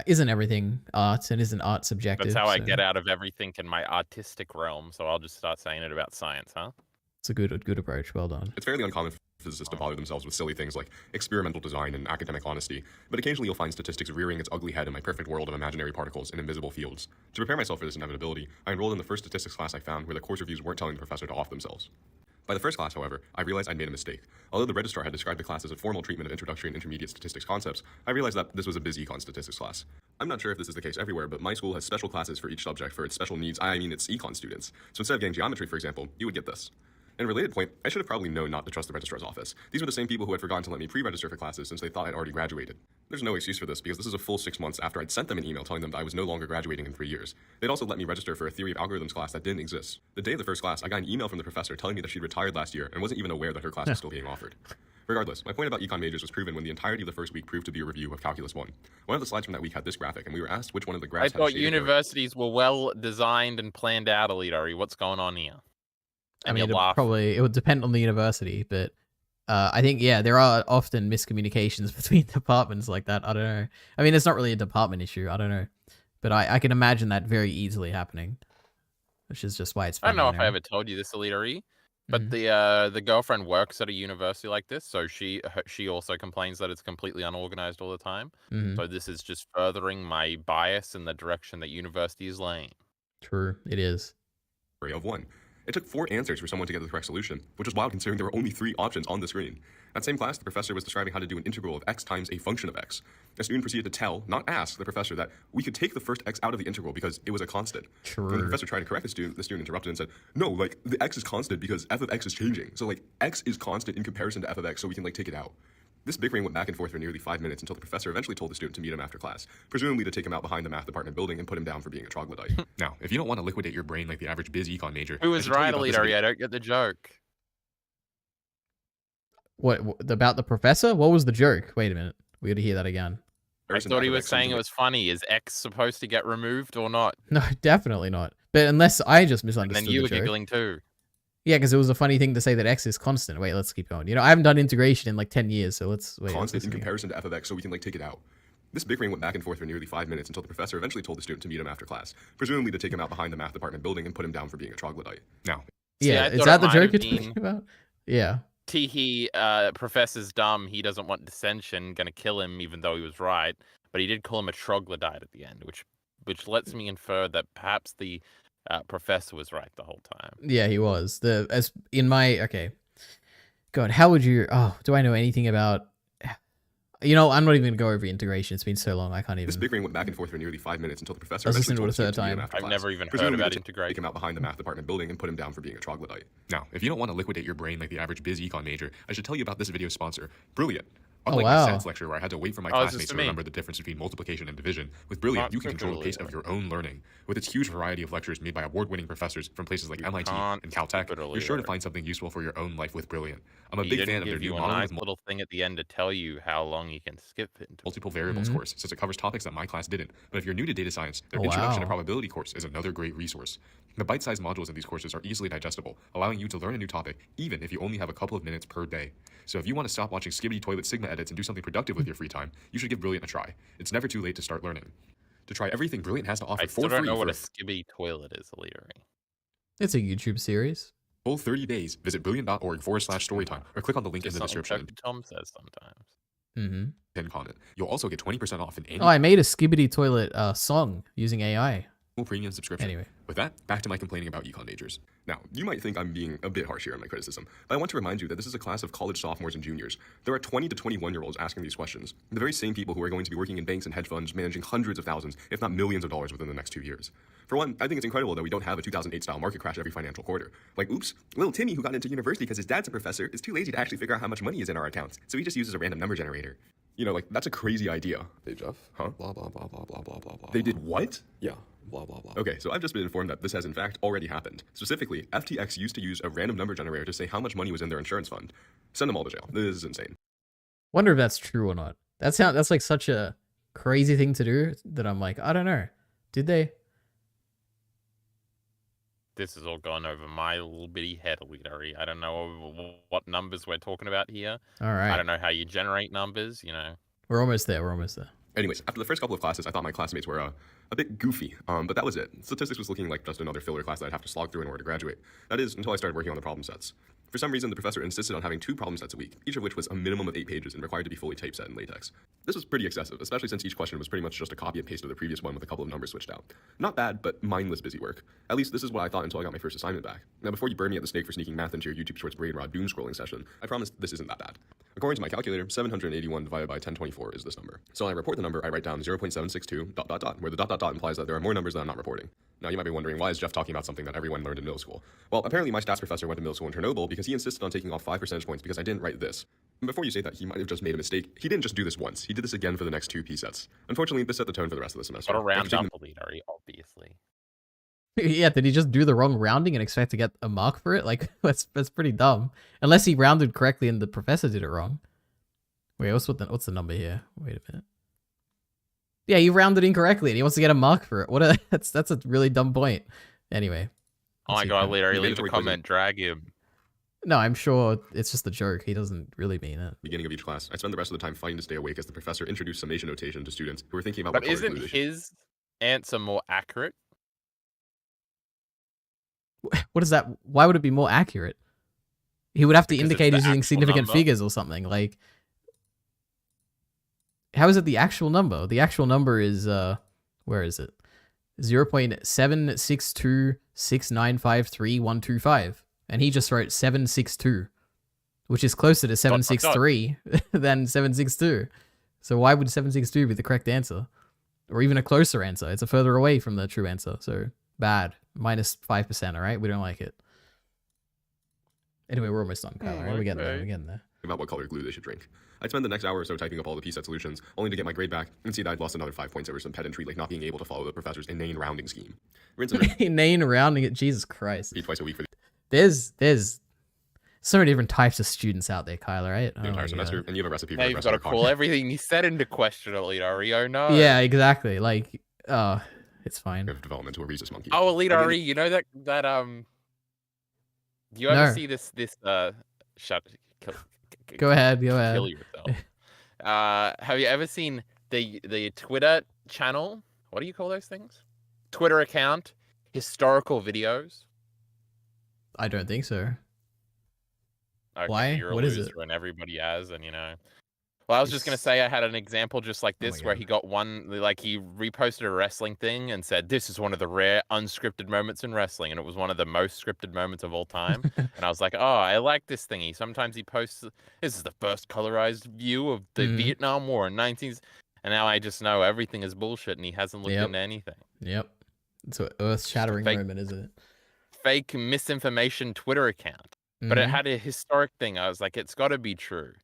Isn't everything art, and isn't art subjective? That's how I so get out of everything in my artistic realm, so I'll just start saying it about science, huh? It's a good approach. Well done. It's fairly uncommon for physicists to bother themselves with silly things like experimental design and academic honesty, but occasionally you'll find statistics rearing its ugly head in my perfect world of imaginary particles in invisible fields. To prepare myself for this inevitability, I enrolled in the first statistics class I found where the course reviews weren't telling the professor to off themselves. By the first class, however, I realized I'd made a mistake. Although the registrar had described the class as a formal treatment of introductory and intermediate statistics concepts, I realized that this was a biz econ statistics class. I'm not sure if this is the case everywhere, but my school has special classes for each subject for its special needs, I mean its econ students. So instead of getting geometry, for example, you would get this. And a related point, I should have probably known not to trust the registrar's office. These were the same people who had forgotten to let me pre-register for classes since they thought I'd already graduated. There's no excuse for this because this is a full 6 months after I'd sent them an email telling them that I was no longer graduating in 3 years. They'd also let me register for a theory of algorithms class that didn't exist. The day of the first class, I got an email from the professor telling me that she'd retired last year and wasn't even aware that her class was still being offered. Regardless, my point about econ majors was proven when the entirety of the first week proved to be a review of Calculus 1. One of the slides from that week had this graphic, and we were asked which one of the I graphs had a thought shaded area. universities were well designed and planned out, Elitari. What's going on here? I And mean, you laugh. it would depend on the university, but I think, yeah, there are often miscommunications between departments like that. I don't know. I mean, it's not really a department issue. I don't know. But I can imagine that very easily happening, which is just why it's I funny. don't know if I ever told you this, Elitari, but Mhm. the girlfriend works at a university like this, so she also complains that it's completely unorganized all the time. Mhm. So this is just furthering my bias in the direction that university is laying. True, it is. Of 1. It took 4 answers for someone to get the correct solution, which was wild considering there were only 3 options on the screen. That same class, the professor was describing how to do an integral of x times a function of x. A student proceeded to tell, not ask, the professor that we could take the first x out of the integral because it was a constant. When the True. professor tried to correct the student interrupted and said, no, like, the x is constant because f of x is changing. So, like, x is constant in comparison to f of x, so we can, like, take it out. This bickering went back and forth for nearly 5 minutes until the professor eventually told the student to meet him after class, presumably to take him out behind the math department building and put him down for being a troglodyte. Now, if you don't want to liquidate your brain like the average biz econ major, Who I was should tell you right, about this Elitari? video. I don't get the joke. What about the professor? What was the joke? Wait a minute. We got to hear that again. I thought he was saying it was funny. Is X supposed to get removed or not? No, definitely not. But unless I just And misunderstood then you the were joke. giggling too. Yeah, because it was a funny thing to say that x is constant. Wait, let's keep going. I haven't done integration in like 10 years, so let's wait. Constant in comparison to f of x, so we can like take it out. This bickering went back and forth for nearly 5 minutes until the professor eventually told the student to meet him after class, presumably to take him out behind the math department building and put him down for being a troglodyte. Now, Yeah, I is thought that it the might joke have you're talking been- about? Yeah. Teehee, professor's dumb. He doesn't want dissension. Gonna kill him, even though he was right. But he did call him a troglodyte at the end, which lets me infer that perhaps the professor was right the whole time. Yeah, he was. Okay. God, how would you... Oh, do I know anything about... You know, I'm not even gonna go over integration. It's been so long, I can't even. This bickering went back and forth for nearly 5 minutes until the professor I was eventually listening to told it a the students third to meet him time. after I've class. never even heard Presumably about to integration. take him out behind the math department building and put him down for being a troglodyte. Now, if you don't want to liquidate your brain like the average biz econ major, I should tell you about this video's sponsor, Brilliant. Unlike wow. my stats lecture where I had to wait for my Oh, this is classmates to to me. remember the difference between multiplication and division, with Brilliant, you can control the pace of your own learning. With its huge variety of lectures made by award-winning professors from places like MIT and Caltech, you're sure to find something useful for your own life with Brilliant. I'm a big fan of their new model with little thing at the end to tell you how long you can skip it into. multiple variables course, since it covers topics that my class didn't. But if you're new to data science, their Oh, Introduction to wow. Probability course is another great resource. The bite-sized modules in these courses are easily digestible, allowing you to learn a new topic, even if you only have a couple of minutes per day. So if you want to stop watching Skibbity Toilet Sigma edits and do something productive with your free time, you should give Brilliant a try. It's never too late to start learning. To try everything Brilliant has to offer I still for don't free know what for a skibby toilet is, Leary. It's a YouTube series. full 30 days, visit brilliant.org/storytime or click on the link in Just the something description Chuck Tom says sometimes. Mm-hmm. and on it. You'll also get 20% off in any Oh, I made a Skibbity Toilet song using AI. premium subscription. Anyway. With that, back to my complaining about econ majors. Now, you might think I'm being a bit harsh here in my criticism, but I want to remind you that this is a class of college sophomores and juniors. There are 20 to 21-year-olds asking these questions. The very same people who are going to be working in banks and hedge funds, managing hundreds of thousands, if not millions of dollars within the next 2 years. For one, I think it's incredible that we don't have a 2008-style market crash every financial quarter. Like, oops, little Timmy who got into university because his dad's a professor is too lazy to actually figure out how much money is in our accounts, so he just uses a random number generator. You know, like, that's a crazy idea. Hey, Jeff? Huh? Blah, blah, blah, blah, blah, blah, blah, blah. They did what? Yeah. Blah, blah, blah. Okay, so I've just been informed that this has in fact already happened. Specifically, FTX used to use a random number generator to say how much money was in their insurance fund. Send them all to jail. This is insane. Wonder if that's true or not. That's like such a crazy thing to do that I'm like, I don't know. Did they? This has all gone over my little bitty head, Leary. I don't know what numbers we're talking about here. All right. I don't know how you generate numbers, you know. We're almost there. We're almost there. Anyways, after the first couple of classes, I thought my classmates were a bit goofy, but that was it. Statistics was looking like just another filler class that I'd have to slog through in order to graduate. That is, until I started working on the problem sets. For some reason, the professor insisted on having 2 problem sets a week, each of which was a minimum of 8 pages and required to be fully typeset in LaTeX. This was pretty excessive, especially since each question was pretty much just a copy and paste of the previous one with a couple of numbers switched out. Not bad, but mindless busy work. At least this is what I thought until I got my first assignment back. Now, before you burn me at the stake for sneaking math into your YouTube Shorts brain rot doom scrolling session, I promise this isn't that bad. According to my calculator, 781 divided by 1024 is this number. So when I report the number, I write down 0.762 ... where the ... implies that there are more numbers that I'm not reporting. Now, you might be wondering, why is Jeff talking about something that everyone learned in middle school? Well, apparently my stats professor went to middle school in Chernobyl because he insisted on taking off 5 percentage points because I didn't write this. And before you say that he might have just made a mistake, he didn't just do this once. He did this again for the next 2 P sets. Unfortunately, this set the tone for the rest of the semester. Got to round After taking up, Leary, obviously. Yeah, did he just do the wrong rounding and expect to get a mark for it? Like, that's pretty dumb. Unless he rounded correctly and the professor did it wrong. Wait, what's the number here? Wait a minute. Yeah, he rounded incorrectly and he wants to get a mark for it. That's a really dumb point. Anyway. Oh my let's god, see. Leary, leave a mandatory comment, drag him. No, I'm sure it's just a joke. He doesn't really mean it. beginning of each class, I spend the rest of the time fighting to stay awake as the professor introduced summation notation to students who were thinking about But what color isn't glue they should. his answer more accurate? What is that? Why would it be more accurate? He would have to Because it's indicate the he's using actual significant number. figures or something. Like, how is it the actual number? The actual number is, where is it? 0.7626953.125. And he just wrote 762, which is closer to 763 than 762. So why would 762 be the correct answer? Or even a closer answer? It's a further away from the true answer. So bad. Minus 5%, all right? We don't like it. Anyway, we're almost done, Kyle. All right? We're getting there. okay. We're getting there. About what color glue they should drink. I'd spend the next hour or so typing up all the P-set solutions, only to get my grade back and see that I'd lost another 5 points over some pedantry like not being able to follow the professor's inane rounding scheme. Rinse and repeat Inane rounding it. Jesus Christ. twice a week for There's so many different types of students out there, Kyle, right? the entire semester, and you have a recipe for Now the you've rest got of to the call content. everything you said into question, Leary. Oh no. Yeah, exactly. Like, it's fine. Of development to a rhesus monkey. Oh, I mean, Leary, you know that do you ever No. see this shut kill, Go ahead. kill yourself. Have you ever seen the Twitter channel? What do you call those things? Twitter account, historical videos. I don't think so. Okay, Why? You're a What is loser it? And everybody has, and you know. Well, I was just gonna say I had an example just like Oh my this where God. he got one, like he reposted a wrestling thing and said, "This is one of the rare unscripted moments in wrestling," and it was one of the most scripted moments of all time. And I was like, "Oh, I like this thingy." Sometimes he posts, "This is the first colorized view of the Mhm. Vietnam War in 19s," and now I just know everything is bullshit, and he hasn't looked Yep. into anything. Yep. It's an earth-shattering fake- moment, isn't it? Fake misinformation Twitter account, but it Mhm. had a historic thing. I was like, it's got to be true.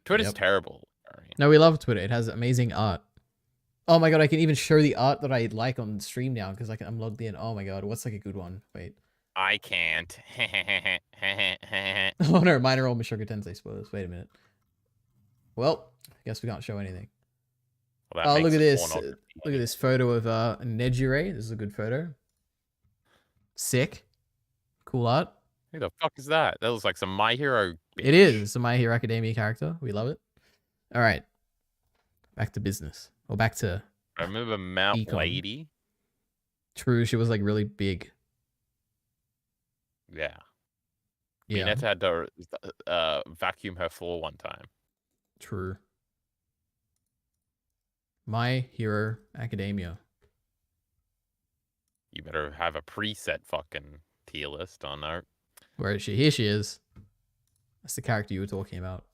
Twitter's Yep. terrible. No, we love Twitter. It has amazing art. Oh my God, I can even show the art that I like on stream now because I'm logged in. Oh my God, what's like a good one? Wait. I can't. Oh no, mine are all Mushoku Tensei spoilers. Wait a minute. Well, I guess we can't show anything. Well, Oh, that look makes at it this. pornography. Look at this photo of Nejire. This is a good photo. Sick. Cool art. Who the fuck is that? That looks like some My Hero. It is. It's a My Hero Academia character. We love it. All right. Back to business. Or back to Remember Mount Econ. Lady? True. She was like really big. Yeah. Yeah. Mineta had to vacuum her floor one time. True. My Hero Academia. You better have a preset fucking tier list on there. Where is she? Here she is. That's the character you were talking about.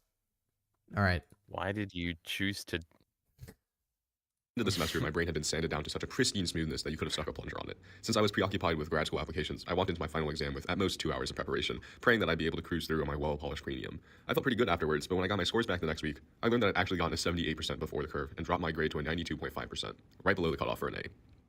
All right. Why did you choose to? End of the semester, my brain had been sanded down to such a pristine smoothness that you could have stuck a plunger on it. Since I was preoccupied with grad school applications, I walked into my final exam with at most 2 hours of preparation, praying that I'd be able to cruise through on my well-polished cranium. I felt pretty good afterwards, but when I got my scores back the next week, I learned that I'd actually gotten a 78% before the curve and dropped my grade to a 92.5%, right below the cutoff for an A.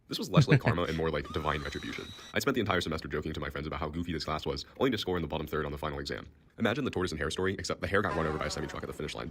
This was less like karma and more like divine retribution. I spent the entire semester joking to my friends about how goofy this class was, only to score in the bottom third on the final exam. Imagine the tortoise and hare story, except the hare got run over by a semi-truck at the finish line.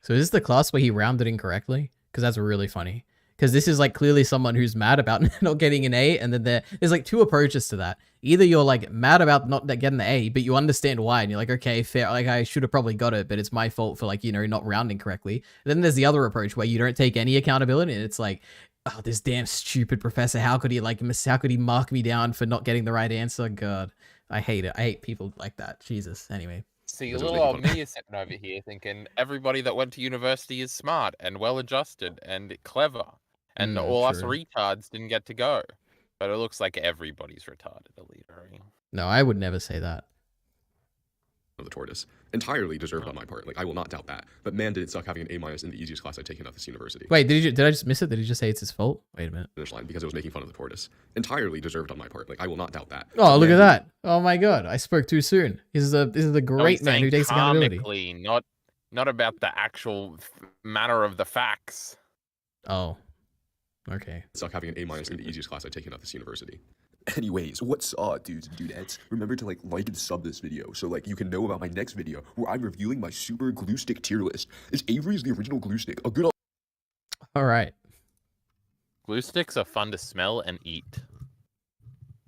So is this the class where he rounded incorrectly? Because that's really funny. Because this is like clearly someone who's mad about not getting an A, and then there's like two approaches to that. Either you're like mad about not getting the A, but you understand why, and you're like, okay, fair, like I should have probably got it, but it's my fault for like, you know, not rounding correctly. And then there's the other approach where you don't take any accountability, and it's like, oh, this damn stupid professor, how could he mark me down for not getting the right answer? God, I hate it. I hate people like that. Jesus. Anyway. See, This was little making old me is sitting over here thinking everybody that went to university is smart and well-adjusted and clever. And all us True. retards didn't get to go. But it looks like everybody's retarded, Alita. No, I would never say that. Of the tortoise. Entirely deserved on my part. Like, I will not doubt that. But man, did it suck having an A- in the easiest class I'd taken at this university. Wait, did I just miss it? Did he just say it's his fault? Wait a minute. Finish line because it was making fun of the tortoise. Entirely deserved on my part. Like, I will not doubt that. Oh, But look man, at that. Oh my God. I spoke too soon. This is the great man who takes accountability. Karmically, not about the actual matter of the facts. Oh. Okay. It suck having an A- in the easiest class I'd taken at this university. Anyways, what's up, dudes and dudettes? Remember to like and sub this video so like you can know about my next video where I'm reviewing my super glue stick tier list. Is Avery's the original glue stick a good All right. Glue sticks are fun to smell and eat.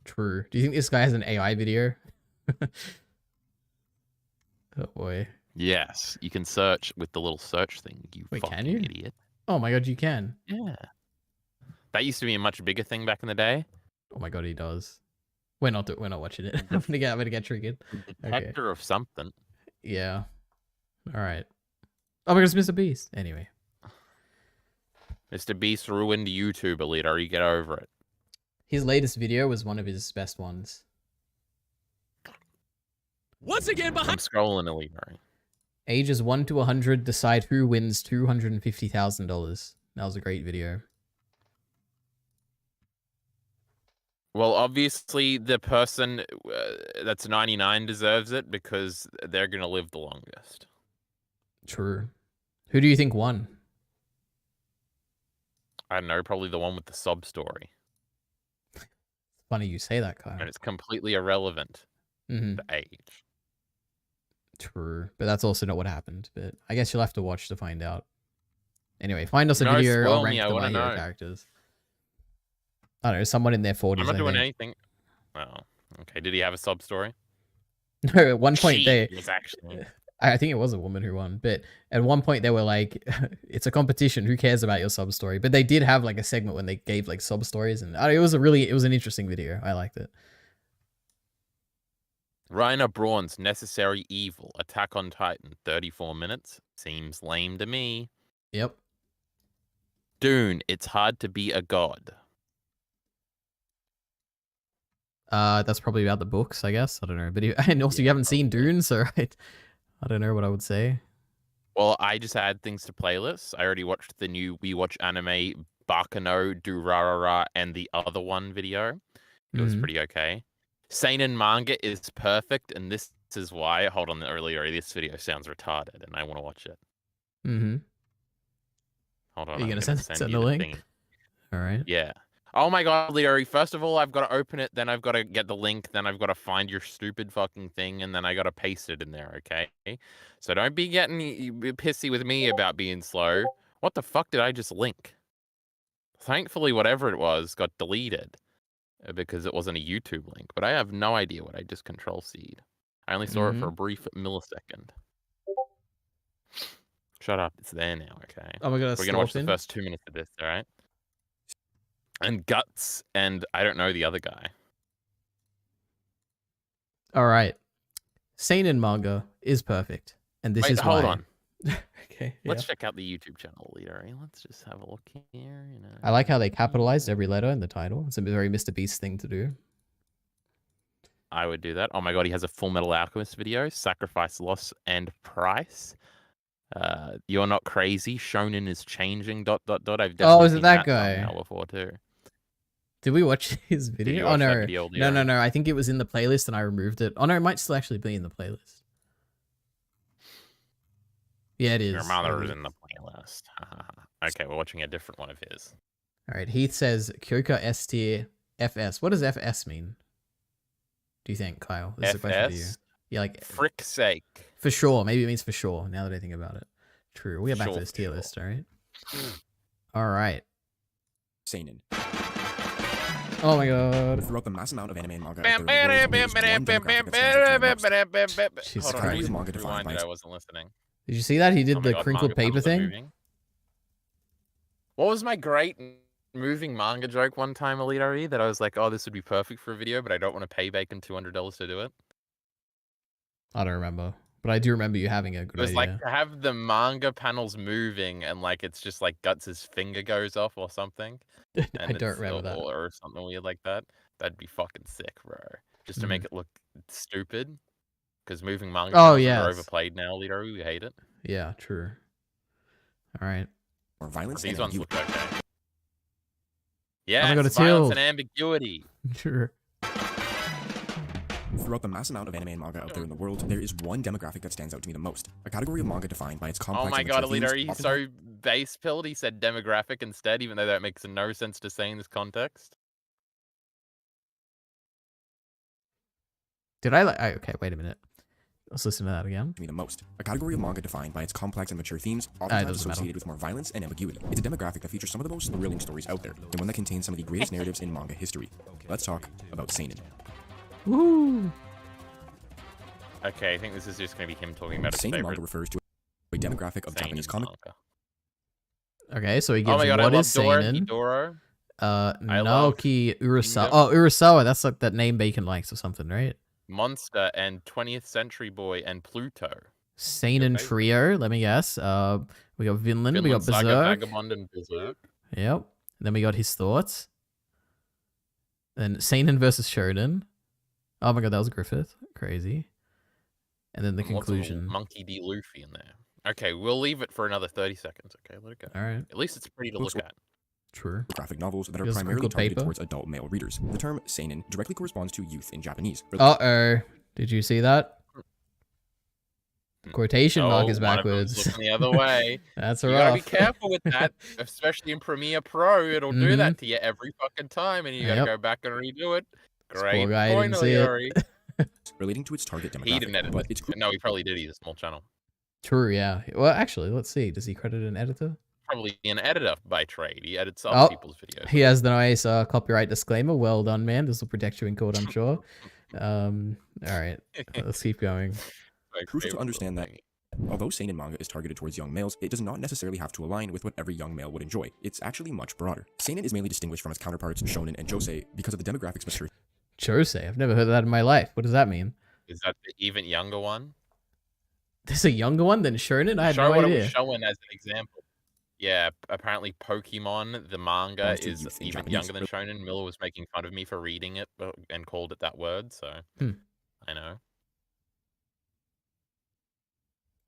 True. Do you think this guy has an AI video? Oh boy. Yes, you can search with the little search thing. You Wait, fucking can you? idiot. Oh my God, you can. Yeah. That used to be a much bigger thing back in the day. Oh my God, he does. We're not watching it. I'm gonna get triggered. Detector of something. Yeah. All right. Oh my God, it's Mr. Beast. Anyway. Mr. Beast ruined YouTube, Alita. You get over it. His latest video was one of his best ones. Once again, I'm scrolling, Alita. Ages 1 to 100 decide who wins $250,000. That was a great video. Well, obviously, the person that's 99 deserves it because they're going to live the longest. True. Who do you think won? I don't know, probably the one with the sob story. Funny you say that, Kyle. And it's completely irrelevant Mm-hmm. to age. True. But that's also not what happened. But I guess you'll have to watch to find out. Anyway, find us a No, video. spoil I'll rank me, I the My wanna Hero know. characters. I don't know, someone in their 40s. I'm not I doing think. anything. Oh, okay. Did he have a sob story? No, at one point She was actually. I think it was a woman who won, but at one point they were like, it's a competition. Who cares about your sub story? But they did have like a segment when they gave like sub stories, and it was an interesting video. I liked it. Reiner Braun's Necessary Evil, Attack on Titan, 34 minutes. Seems lame to me. Yep. Dune, It's Hard to Be a God. That's probably about the books, I guess. I don't know. But and also, you haven't seen Dune, so I don't know what I would say. Well, I just add things to playlists. I already watched the new We Watch Anime, Bakano, Durarara, and the other one video. It was pretty okay. Seinen manga is perfect, and this is why. Hold on, earlier, this video sounds retarded, and I want to watch it. Mm-hmm. Hold on, Are you I'm gonna gonna send the link? All right. Yeah. Oh my god, Leary, first of all, I've got to open it, then I've got to get the link, then I've got to find your stupid fucking thing, and then I got to paste it in there, okay? So don't be getting pissy with me about being slow. What the fuck did I just link? Thankfully, whatever it was got deleted because it wasn't a YouTube link, but I have no idea what I just Control-C'd. I only saw it for a brief millisecond. Shut up, it's there now, okay? Oh my god, We're gonna watch the first 2 minutes of this, alright? And Guts, and I don't know the other guy. All right. Seinen manga is perfect, and this is hold why. on. Okay. Let's check out the YouTube channel, Leader. Let's just have a look here. I like how they capitalized every letter in the title. It's a very Mr. Beast thing to do. I would do that. Oh my god, he has a Full Metal Alchemist video. Sacrifice, Loss, and Price. You're Not Crazy. Shonen is Changing. ... I've definitely is it seen that guy? thumbnail before too. Did we watch his video? you Oh watch that no. video, No, Leroy? I think it was in the playlist and I removed it. Oh no, it might still actually be in the playlist. Yeah, it is. Your mother is in the playlist. Okay, we're watching a different one of his. All right. Heath says Kyoka S tier FS. What does FS mean? Do you think, Kyle? This is a question for you. FS? Yeah, like Frick's sake. for sure. Maybe it means for sure. Now that I think about it. True. We are back to Sure, this tier sure. list. All right. All right. Seinen. Oh my god. Throughout the mass amount of anime and manga, Bam, there bam, is bam, one bam, demographic bam, that stands out to me bam, the most. bam, bam, bam. Jesus Hold on, Christ. I just Manga defined by rewind it, I wasn't listening. Did you see that? He did Oh my the God, crinkled manga paper panels are thing. moving. What was my great moving manga joke one time, Alito, that I was like, oh, this would be perfect for a video, but I don't want to pay Bacon $200 to do it? I don't remember. But I do remember you having a good It was idea. like to have the manga panels moving and like it's just like Guts' finger goes off or something. I And don't it's, remember that. or something weird like that. That'd be fucking sick, bro. Just to make it look stupid. Because moving manga Oh, panels yes. are overplayed now, Alito. We hate it. Yeah, true. All right. Or violence These and ones ambiguity. look okay. Yeah, my God, it's it's violence Hill. and ambiguity. True. Throughout the mass amount of anime and manga out there in the world, there is one demographic that stands out to me the most. A category of manga defined by its complex Oh my and god, mature Alito, themes, he's often so base-pilled. He said demographic instead, even though that makes no sense to say in this context. Did I like? Okay, wait a minute. Let's listen to that again. to me the most. A category of manga defined by its complex and mature themes, it oftentimes doesn't matter. associated with more violence and ambiguity. It's a demographic that features some of the most thrilling stories out there, and one that contains some of the greatest narratives in manga history. Let's talk about seinen. Woo! Okay, I think this is just going to be him talking about his Seinen favorite manga refers to a demographic of seinen Japanese comic manga. Okay, so he gives Oh my god, I what love is Dora seinen. Hidoro. I love Naoki Urasawa. Kingdom. Oh, Urasawa. That's like that name Bacon likes or something, right? Monster and 20th Century Boy and Pluto. Seinen Okay. trio. Let me guess. We got Vinland. We got Vinland Saga, Berserk. Vagabond, and Berserk. Yep. Then we got his thoughts. Then Seinen versus Shonen. Oh my god, that was Griffith. Crazy. And then the And lots of conclusion. Monkey D. Luffy in there. Okay, we'll leave it for another 30 seconds. Okay, let it go. All right. At least it's pretty to Looks look at. True. graphic novels that are Here's primarily crinkled targeted paper. towards adult male readers. The term seinen directly corresponds to youth in Japanese. Uh-oh. Did you see that? Quotation mark is one of them's backwards. looking the other way. That's You gotta be rough. careful with that, especially in Premiere Pro. It'll do Mhm. that to you every fucking time, and you gotta Yep. go back and redo it. This Great poor guy point, didn't see it. Leori. relating to its target He didn't demographic, edit but it. it's No, he probably did. He's a small channel. True, yeah. Well, actually, let's see. Does he credit an editor? Probably an editor by trade. He edits other Oh, people's videos. He has the nice copyright disclaimer. Well done, man. This will protect you in court, I'm sure. All right. Let's keep going. My crucial to favorite understand little that thing. although seinen manga is targeted towards young males, it does not necessarily have to align with what every young male would enjoy. It's actually much broader. Seinen is mainly distinguished from its counterparts shonen and josei because of the demographics mature Josei. I've never heard of that in my life. What does that mean? Is that the even younger one? There's a younger one than Shonen? I had Show no what it was idea. showing as an example. Yeah, apparently Pokemon, the manga, Belongs to is youth in even Japanese. younger than Shonen. Miller was making fun of me for reading it and called it that word, so Hmm. I know.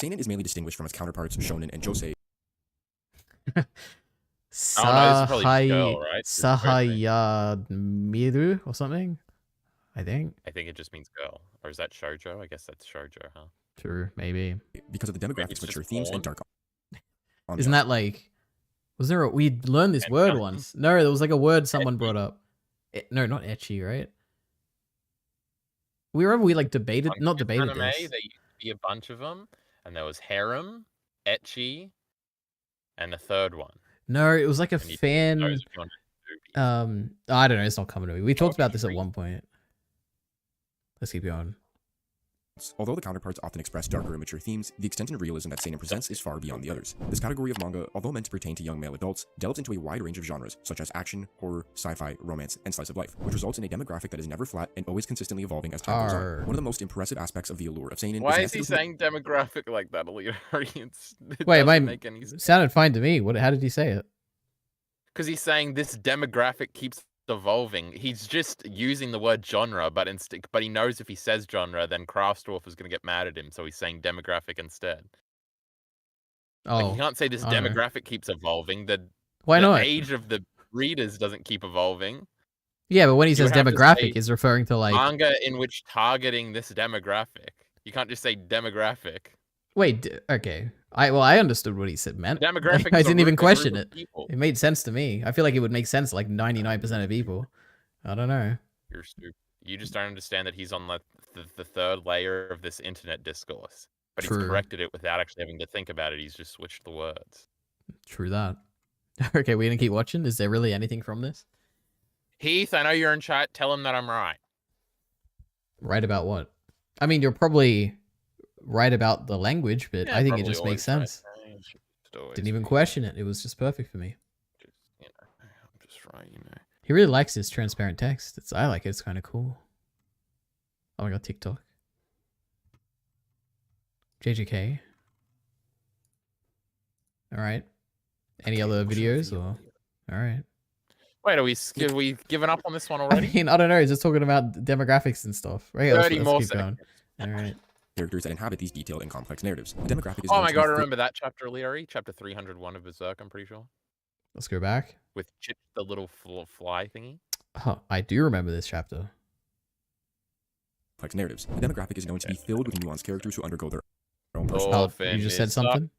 Seinen is mainly distinguished from its counterparts shonen and josei. Oh, no, this is probably just girl, right? This is josei. Sahayamiru or something? I think. I think it just means girl. Or is that shoujo? I guess that's shoujo, huh? True, maybe. Because of the it's demographics, just mature themes, porn. and dark. Isn't that like... Was there a... We learned this And word anime. once. No, there was like a word someone brought up. No, not ecchi, right? We remember we like debated... On Not Kids debated anime, this. there used to be a bunch of them, and there was harem, ecchi, and a third one. No, it was like a And you fan... those if you wanted to do these. I don't know, it's not coming to me. We talked about this at Street. one point. Let's keep going. Although the counterparts often express darker and mature themes, the extent and realism that seinen presents is far beyond the others. This category of manga, although meant to pertain to young male adults, delves into a wide range of genres, such as action, horror, sci-fi, romance, and slice of life, which results in a demographic that is never flat and always consistently evolving as time goes on. One of the most impressive aspects of the allure of seinen Why is is he saying demographic like that, Alita? It Wait, doesn't mine make any sense. sounded fine to me. How did he say it? Because he's saying this demographic keeps evolving. He's just using the word genre, but he knows if he says genre, then Kraftsdorf is going to get mad at him, so he's saying demographic instead. Like, Oh, you can't say this I don't know. demographic keeps evolving. Why the not? age of the readers doesn't keep evolving. Yeah, but when he You says would have to demographic, say he's referring to like... Manga in which targeting this demographic. You can't just say demographic. Wait, okay. I understood what he said meant. Demographic I is a didn't even group question of it. people. It made sense to me. I feel like it would make sense to like 99% of people. I don't know. You're stupid. You just don't understand that he's on the third layer of this internet discourse. But True. he's corrected it without actually having to think about it. He's just switched the words. True that. Okay, we're gonna keep watching. Is there really anything from this? Heath, I know you're in chat. Tell him that I'm right. Right about what? I mean, you're probably right about the language, but Yeah, I think it probably just makes always right. sense. It should always Didn't even be. question it. It was just perfect for me. Just, I'm just right, He really likes this transparent text. I like it. It's kind of cool. Oh my god, TikTok. JJK. All right. Any other videos or? All right. Wait, are we giving up on this one I already? mean, I don't know. He's just talking about demographics and stuff. Right. Let's 30 keep more going. seconds. All right. characters that inhabit these detailed and complex narratives. The demographic is Oh known my to be god, I thick- remember that chapter, Leary? Chapter 301 of Berserk, I'm pretty sure. Let's go back. With Chip, the little fly thingy. Oh, I do remember this chapter. complex narratives. The demographic is known to be filled with nuanced characters who undergo their own Oh, personal Oh, you just said something?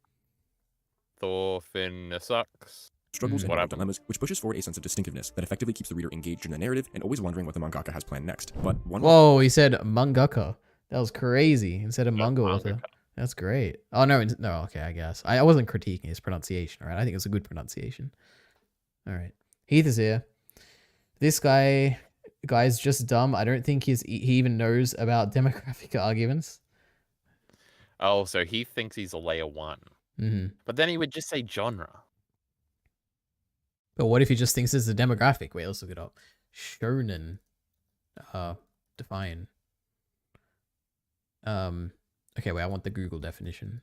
Thorfinn sucks. struggles and What moral happened? dilemmas, which pushes forward a sense of distinctiveness that effectively keeps the reader engaged in the narrative and always wondering what the mangaka has planned next. But one Whoa, he said mangaka. That was crazy. Instead of Yeah, manga author. mangaka. That's great. Oh, no. No, okay, I guess. I wasn't critiquing his pronunciation, all right? I think it's a good pronunciation. All right. Heath is here. This guy's just dumb. I don't think he even knows about demographic arguments. Oh, so he thinks he's a layer 1. Mm-hmm. But then he would just say genre. But what if he just thinks it's a demographic? Wait, let's look it up. Shonen. Define. Okay, wait, I want the Google definition.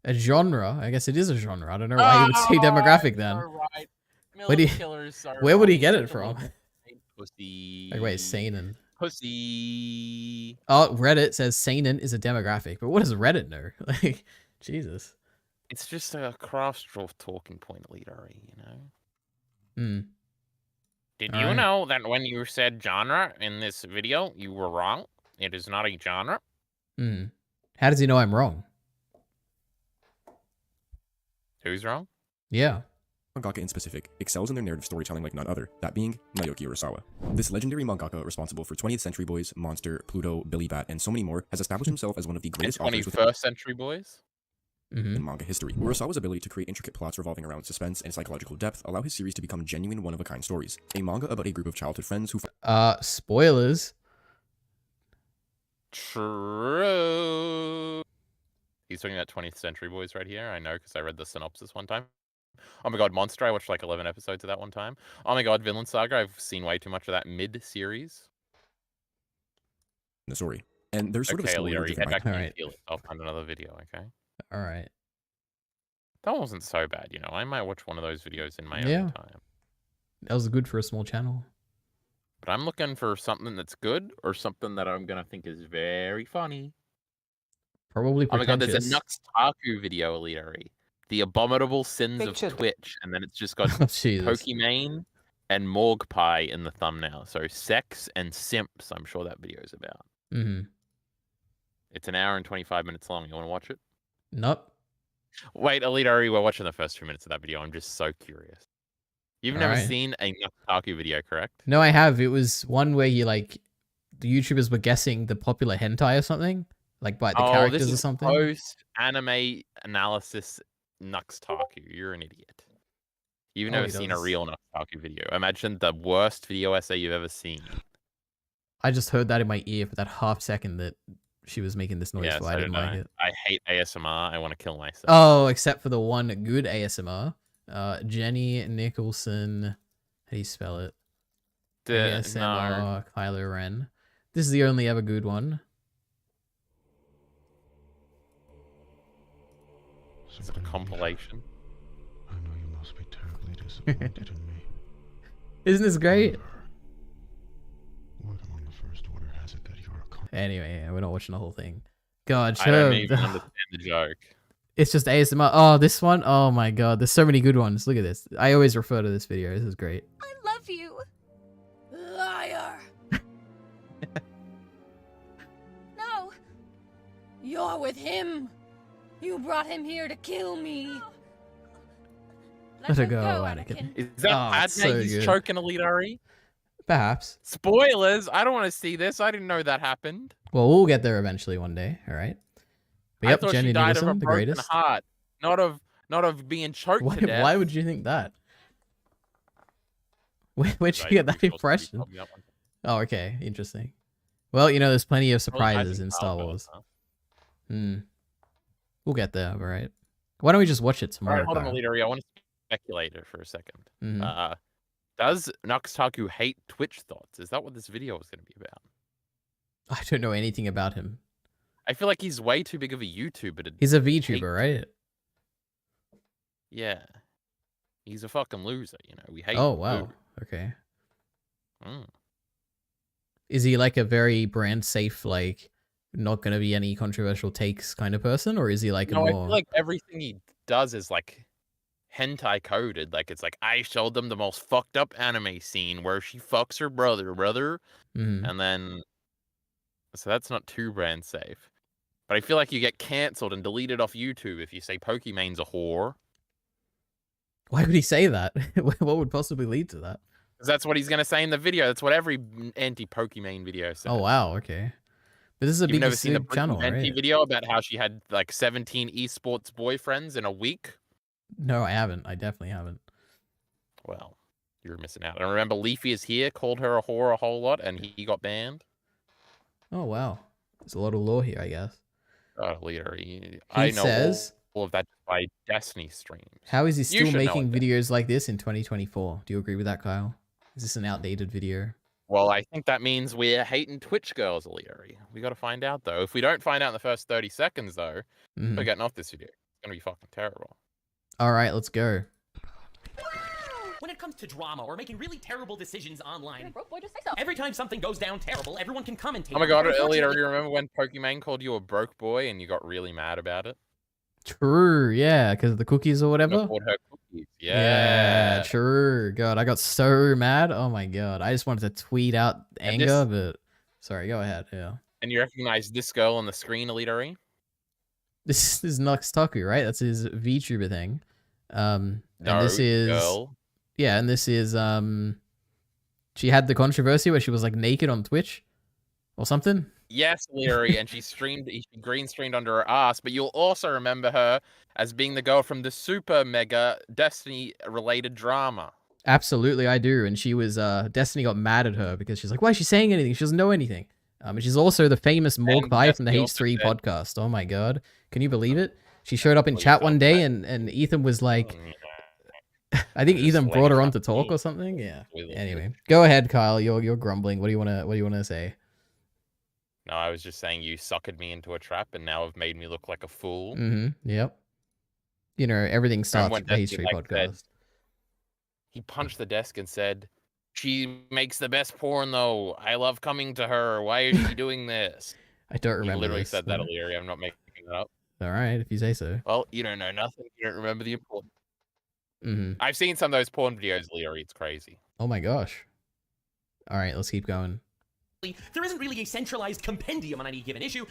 A genre? I guess it is a genre. I don't know why he would say demographic then. Where do you- where would he get it from? Pussy. Like, wait, seinen. Pussy. Oh, Reddit says seinen is a demographic. But what does Reddit know? Like, Jesus. It's just a Kraftsdorf talking point leader, you know? Hmm. Did All you right. know that when you said genre in this video, you were wrong? It is not a genre. Hmm. How does he know I'm wrong? Who's wrong? Yeah. mangaka in specific excels in their narrative storytelling like none other, that being Naoki Urasawa. This legendary mangaka, responsible for 20th Century Boys, Monster, Pluto, Billy Bat, and so many more, has established himself as one of the And greatest authors within 21st Century Boys? in manga history. Urasawa's ability to create intricate plots revolving around suspense and psychological depth allow his series to become genuine one-of-a-kind stories. A manga about a group of childhood friends who Spoilers. True. He's talking about 20th Century Boys right here. I know because I read the synopsis one time. Oh my god, Monster. I watched like 11 episodes of that one time. Oh my god, Vinland Saga. I've seen way too much of that mid-series. the story. And there's sort of a Okay, story Alita, arc you you can head find. back to New Alright. Zealand. I'll find another video, okay? All right. That wasn't so bad, you know. I might watch one of those videos in my Yeah. own time. That was good for a small channel. But I'm looking for something that's good or something that I'm gonna think is very funny. Probably Oh my god, there's pretentious. a Nux Taku video, Alita. The abominable sins Picture. of Twitch, and then it's just got Oh, Jesus. Pokimane and Morgpie in the thumbnail. So sex and simps, I'm sure that video is about. Mm-hmm. It's an hour and 25 minutes long. You want to watch it? Nope. Wait, Alita, we're watching the first 2 minutes of that video. I'm just so curious. You've never Alright. seen a Nux Taku video, correct? No, I have. It was one where you like the YouTubers were guessing the popular hentai or something, like by the characters this or is something. post-anime analysis Nux Taku. You're an idiot. You've Oh, never he seen a does. real Nux Taku video. Imagine the worst video essay you've ever seen. I just heard that in my ear for that half second that she was making this noise, Yes, so I didn't like know. it. I hate ASMR. I want to kill myself. Oh, except for the one good ASMR. Jenny Nicholson. How do you spell it? No. ASMR Kylo Ren. This is the only ever good one. Is it a compilation? I know you must be terribly disappointed in me. Isn't this great? Word among the First Order has it that you're a Anyway, yeah, we're not watching the whole thing. God, I don't Sherv, even understand the joke. it's just ASMR. Oh, this one? Oh my god, there's so many good ones. Look at this. I always refer to this video. This is great. I love you. Liar. No. You're with him. You brought him here to kill me. Let her go, Anakin. Is that Oh, Padme it's so he's good. choking Alita? Perhaps. Spoilers! I don't want to see this. I didn't know that happened. Well, we'll get there eventually one day, alright? But I yep, thought Jenny she died Nicholson, of a the broken greatest. heart, not of being choked Why, to death. why would you think that? Where'd you Right, get that you're supposed to be impression? telling me that one. Oh, okay, interesting. Well, you know, there's plenty of Well, I surprises think in Star I'll go, Wars. huh? We'll get there, alright? Why don't we just watch it All right, tomorrow? hold on, Kyle? Alita. I want to speculate it for a second. Mhm. Does Noxtaku hate Twitch thoughts? Is that what this video is going to be about? I don't know anything about him. I feel like he's way too big of a YouTuber to. He's a VTuber, right? Yeah, he's a fucking loser. You know, we hate. Oh, him. wow. Ooh. Okay. Mm. Is he like a very brand safe, like, not going to be any controversial takes kind of person? Or is he like No, a I more... feel like everything he does is like hentai coded. Like it's like I showed them the most fucked up anime scene where she fucks her brother, Mhm. and then so that's not too brand safe. But I feel like you get cancelled and deleted off YouTube if you say Pokemon's a whore. Why would he say that? What would possibly lead to that? 'Cause that's what he's gonna say in the video. That's what every anti-Pokemon video says. Oh, wow. Okay. But this is a You've big never seen the channel, anti right? video about how she had like 17 esports boyfriends in a week? No, I haven't. I definitely haven't. Well, you're missing out. And remember, Leafy is here, called her a whore a whole lot, and he got banned. Oh, wow. There's a lot of lore here, I guess. Oh, Leader, I know says- all of that by Destiny streams. How is he You still should know making it. videos like this in 2024? Do you agree with that, Kyle? Is this an outdated video? Well, I think that means we're hating Twitch girls, Leader. We got to find out, though. If we don't find out in the first 30 seconds, though, Mhm. we're getting off this video. It's going to be fucking terrible. All right, let's go. When it comes to drama or making really terrible decisions online, Broke boy, just say so. every time something goes down terrible, everyone can commentate. Oh my god, Leader, Unfortunately- do you remember when Pokemon called you a broke boy and you got really mad about it? True, yeah, because of the cookies or You whatever. called her cookies. Yeah, Yeah. true. God, I got so mad. Oh my god, I just wanted to tweet out And anger, but sorry, go ahead. Yeah, And you recognize this girl on the screen, Leader? this is Nux Taku, right? That's his VTuber thing. And No, this is girl. yeah, and this is she had the controversy where she was like naked on Twitch or something. Yes, Leary, and she green streamed under her ass, but you'll also remember her as being the girl from the super mega Destiny related drama. Absolutely, I do. And she was Destiny got mad at her because she's like, why is she saying anything? She doesn't know anything. And she's also the famous Morgpie from the Destiny also H3 said- podcast. Oh my god. Can you believe it? She showed up in Please chat don't one day say- and Ethan was like, Mm, I think Just Ethan let brought her it on to up. talk or something. Yeah. Really. Anyway, go ahead, Kyle. You're grumbling. What do you wanna say? No, I was just saying you suckered me into a trap and now have made me look like a fool. Yep. You know, everything Remember starts when with the Destiny, history like, said, podcast. he punched the desk and said, "She makes the best porn, though. I love coming to her. Why is she doing this?" I don't He remember literally this. said that, No. Illyria. I'm not making it up. All right, if you say so. Well, you don't know nothing. You don't remember the important. Mm-hmm. I've seen some of those porn videos, Illyria. It's crazy. Oh my gosh. All right, let's keep going. There isn't really a centralized compendium on any given issue.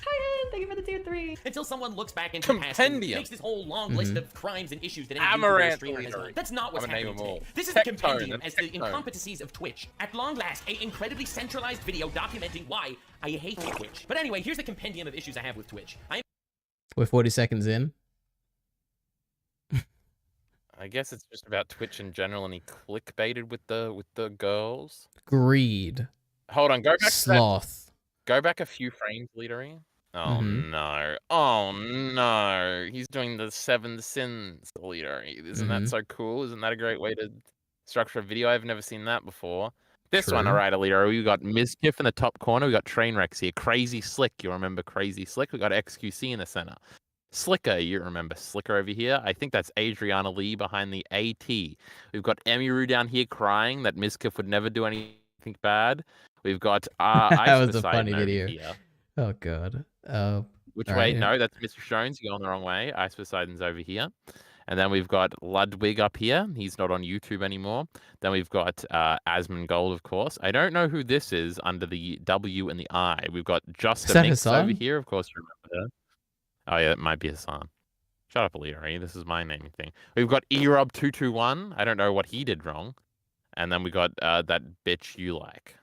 Thank you for the tier 3. Until someone looks back into the past and Compendium. makes this whole long list of crimes and issues that any Amaranth YouTuber or streamer has leader. done. That's not what's I'm gonna name happening them today. all. This is the Tectone, compendium that's as the Tectone. incompetencies of Twitch. At long last, a incredibly centralized video documenting why I hate Twitch. But anyway, here's the compendium of issues I have with Twitch. We're 40 seconds in. I guess it's just about Twitch in general, and he clickbaited with the girls. Greed. Hold on, go back to that. Sloth. Go back a few frames, Leadery. Oh no. Oh no. He's doing the 7 sins, Leadery. Isn't that so cool? Isn't that a great way to structure a video? I've never seen that before. This one, True. alright, Leadery. We got Mizkif in the top corner. We got Trainwrecks here. Crazy Slick. You remember Crazy Slick? We got XQC in the center. Slicker, you remember Slicker over here? I think that's Adriana Lee behind the AT. We've got Emiru down here crying that Mizkif would never do anything bad. We've got That was a Poseidon funny over video. here. Oh god. Which all way? right, No, that's Mr. Jones. You're going the wrong way. Ice Poseidon's over here. And then we've got Ludwig up here. He's not on YouTube anymore. Then we've got Asmongold, of course. I don't know who this is under the W and the I. We've got Just Is a that Mix over Hassan? here. Of course, you remember her. Oh, yeah, it might be Hassan. Shut up, Leary. This is my naming thing. We've got Erob221. I don't know what he did wrong. And then we got that bitch you like.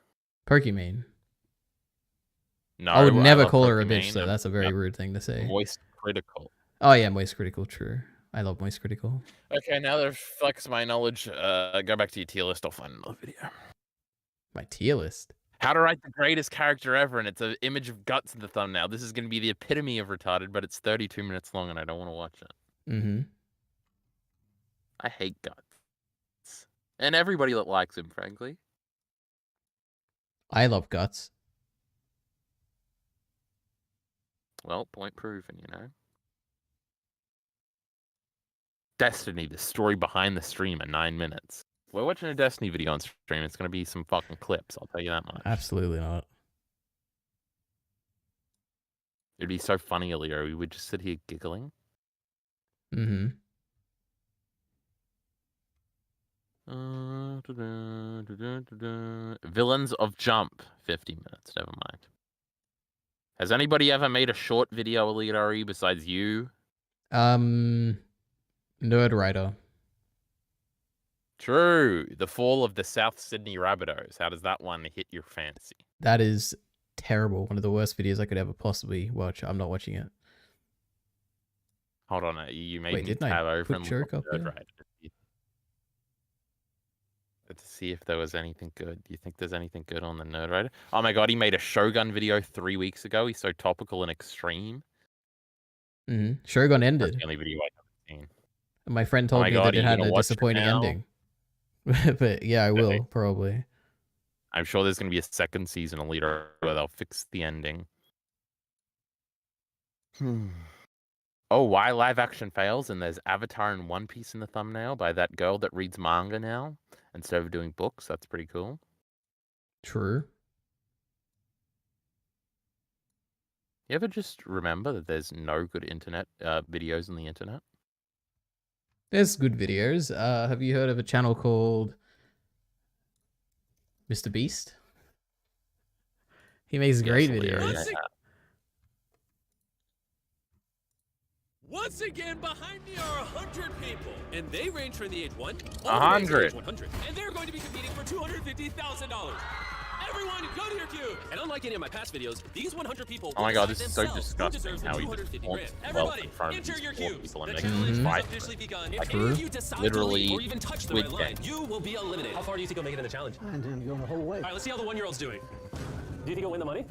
Pokimane. No, I would never love call her a Pokimane. bitch, though. That's a very rude thing to say. Moist Critical. Oh yeah, Moist Critical, true. I love Moist Critical. Okay, now that I've flexed my knowledge, go back to your tier list. I'll find another video. My tier list. How to write the greatest character ever, and it's an image of Guts in the thumbnail. This is going to be the epitome of retarded, but it's 32 minutes long, and I don't want to watch it. Mm-hmm. I hate Guts. And everybody that likes him, frankly. I love Guts. Well, point proven, you know. Destiny, the story behind the stream in 9 minutes. We're watching a Destiny video on stream. It's going to be some fucking clips, I'll tell you that much. Absolutely not. It'd be so funny, Elio. We would just sit here giggling. Mm-hmm. Villains of Jump, 50 minutes, never mind. Has anybody ever made a short video, Elite besides you? Nerd Writer. True. The Fall of the South Sydney Rabbitohs. How does that one hit your fancy? That is terrible. One of the worst videos I could ever possibly watch. I'm not watching it. Hold on, you made Wait, me didn't I tab over put and look Jerk up up Nerd there? Writer to see if there was anything good. Do you think there's anything good on the Nerd Writer? Oh my god, he made a Shogun video 3 weeks ago. He's so topical and extreme. Mm-hmm. Shogun That's ended. the only video I haven't seen. And my friend told my me God, that are it you had gonna a watch it disappointing now? ending. But yeah, I will, probably. I'm sure there's going to be a second season of Leader where they'll fix the ending. Oh, why live action fails? And there's Avatar in One Piece in the thumbnail by that girl that reads manga now instead of doing books. That's pretty cool. True. You ever just remember that there's no good internet videos on the internet? There's good videos. Have you heard of a channel called Mr. Beast? He makes great videos. Once again, behind me are 100 people, and they range from the age 1 all the way to 100. age 100, and they're going to be competing for $250,000. Everyone, go to your queue! And unlike any of my past videos, these 100 people Oh my will god, decide this is so themselves who disgusting deserves the how he 250 just grand. well Everybody, in front of enter these your poor queue. people The and make challenge them has fight. officially begun. True. If any of you decide to Literally leave or even touch the Squid red line, Game. you will be eliminated. How far do you think you'll make it in the challenge? I intend to go the whole way. All right, let's see how the 1-year-old's doing. Do you think you'll win the money?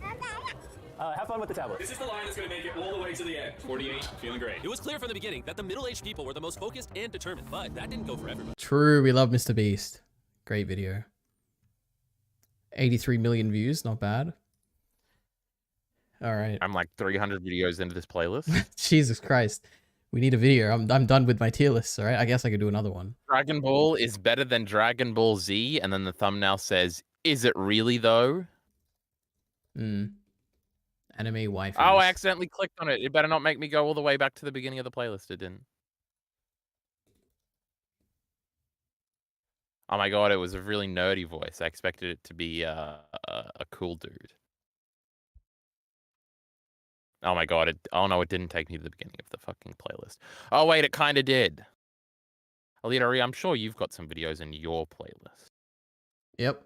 Have fun with the tablet. This is the line that's going to make it all the way to the end. 48, feeling great. It was clear from the beginning that the middle-aged people were the most focused and determined, but that didn't go for everybody. True, we love Mr. Beast. Great video. 83 million views, not bad. All right. I'm like 300 videos into this playlist. Jesus Christ. We need a video. I'm done with my tier lists, all right? I guess I could do another one. Dragon Ball is better than Dragon Ball Z, and then the thumbnail says, "Is it really though?" Anime waifus. Oh, I accidentally clicked on it. It better not make me go all the way back to the beginning of the playlist. It didn't. Oh my god, it was a really nerdy voice. I expected it to be a cool dude. Oh my god, oh no, it didn't take me to the beginning of the fucking playlist. Oh wait, it kind of did. Alita, I'm sure you've got some videos in your playlist. Yep.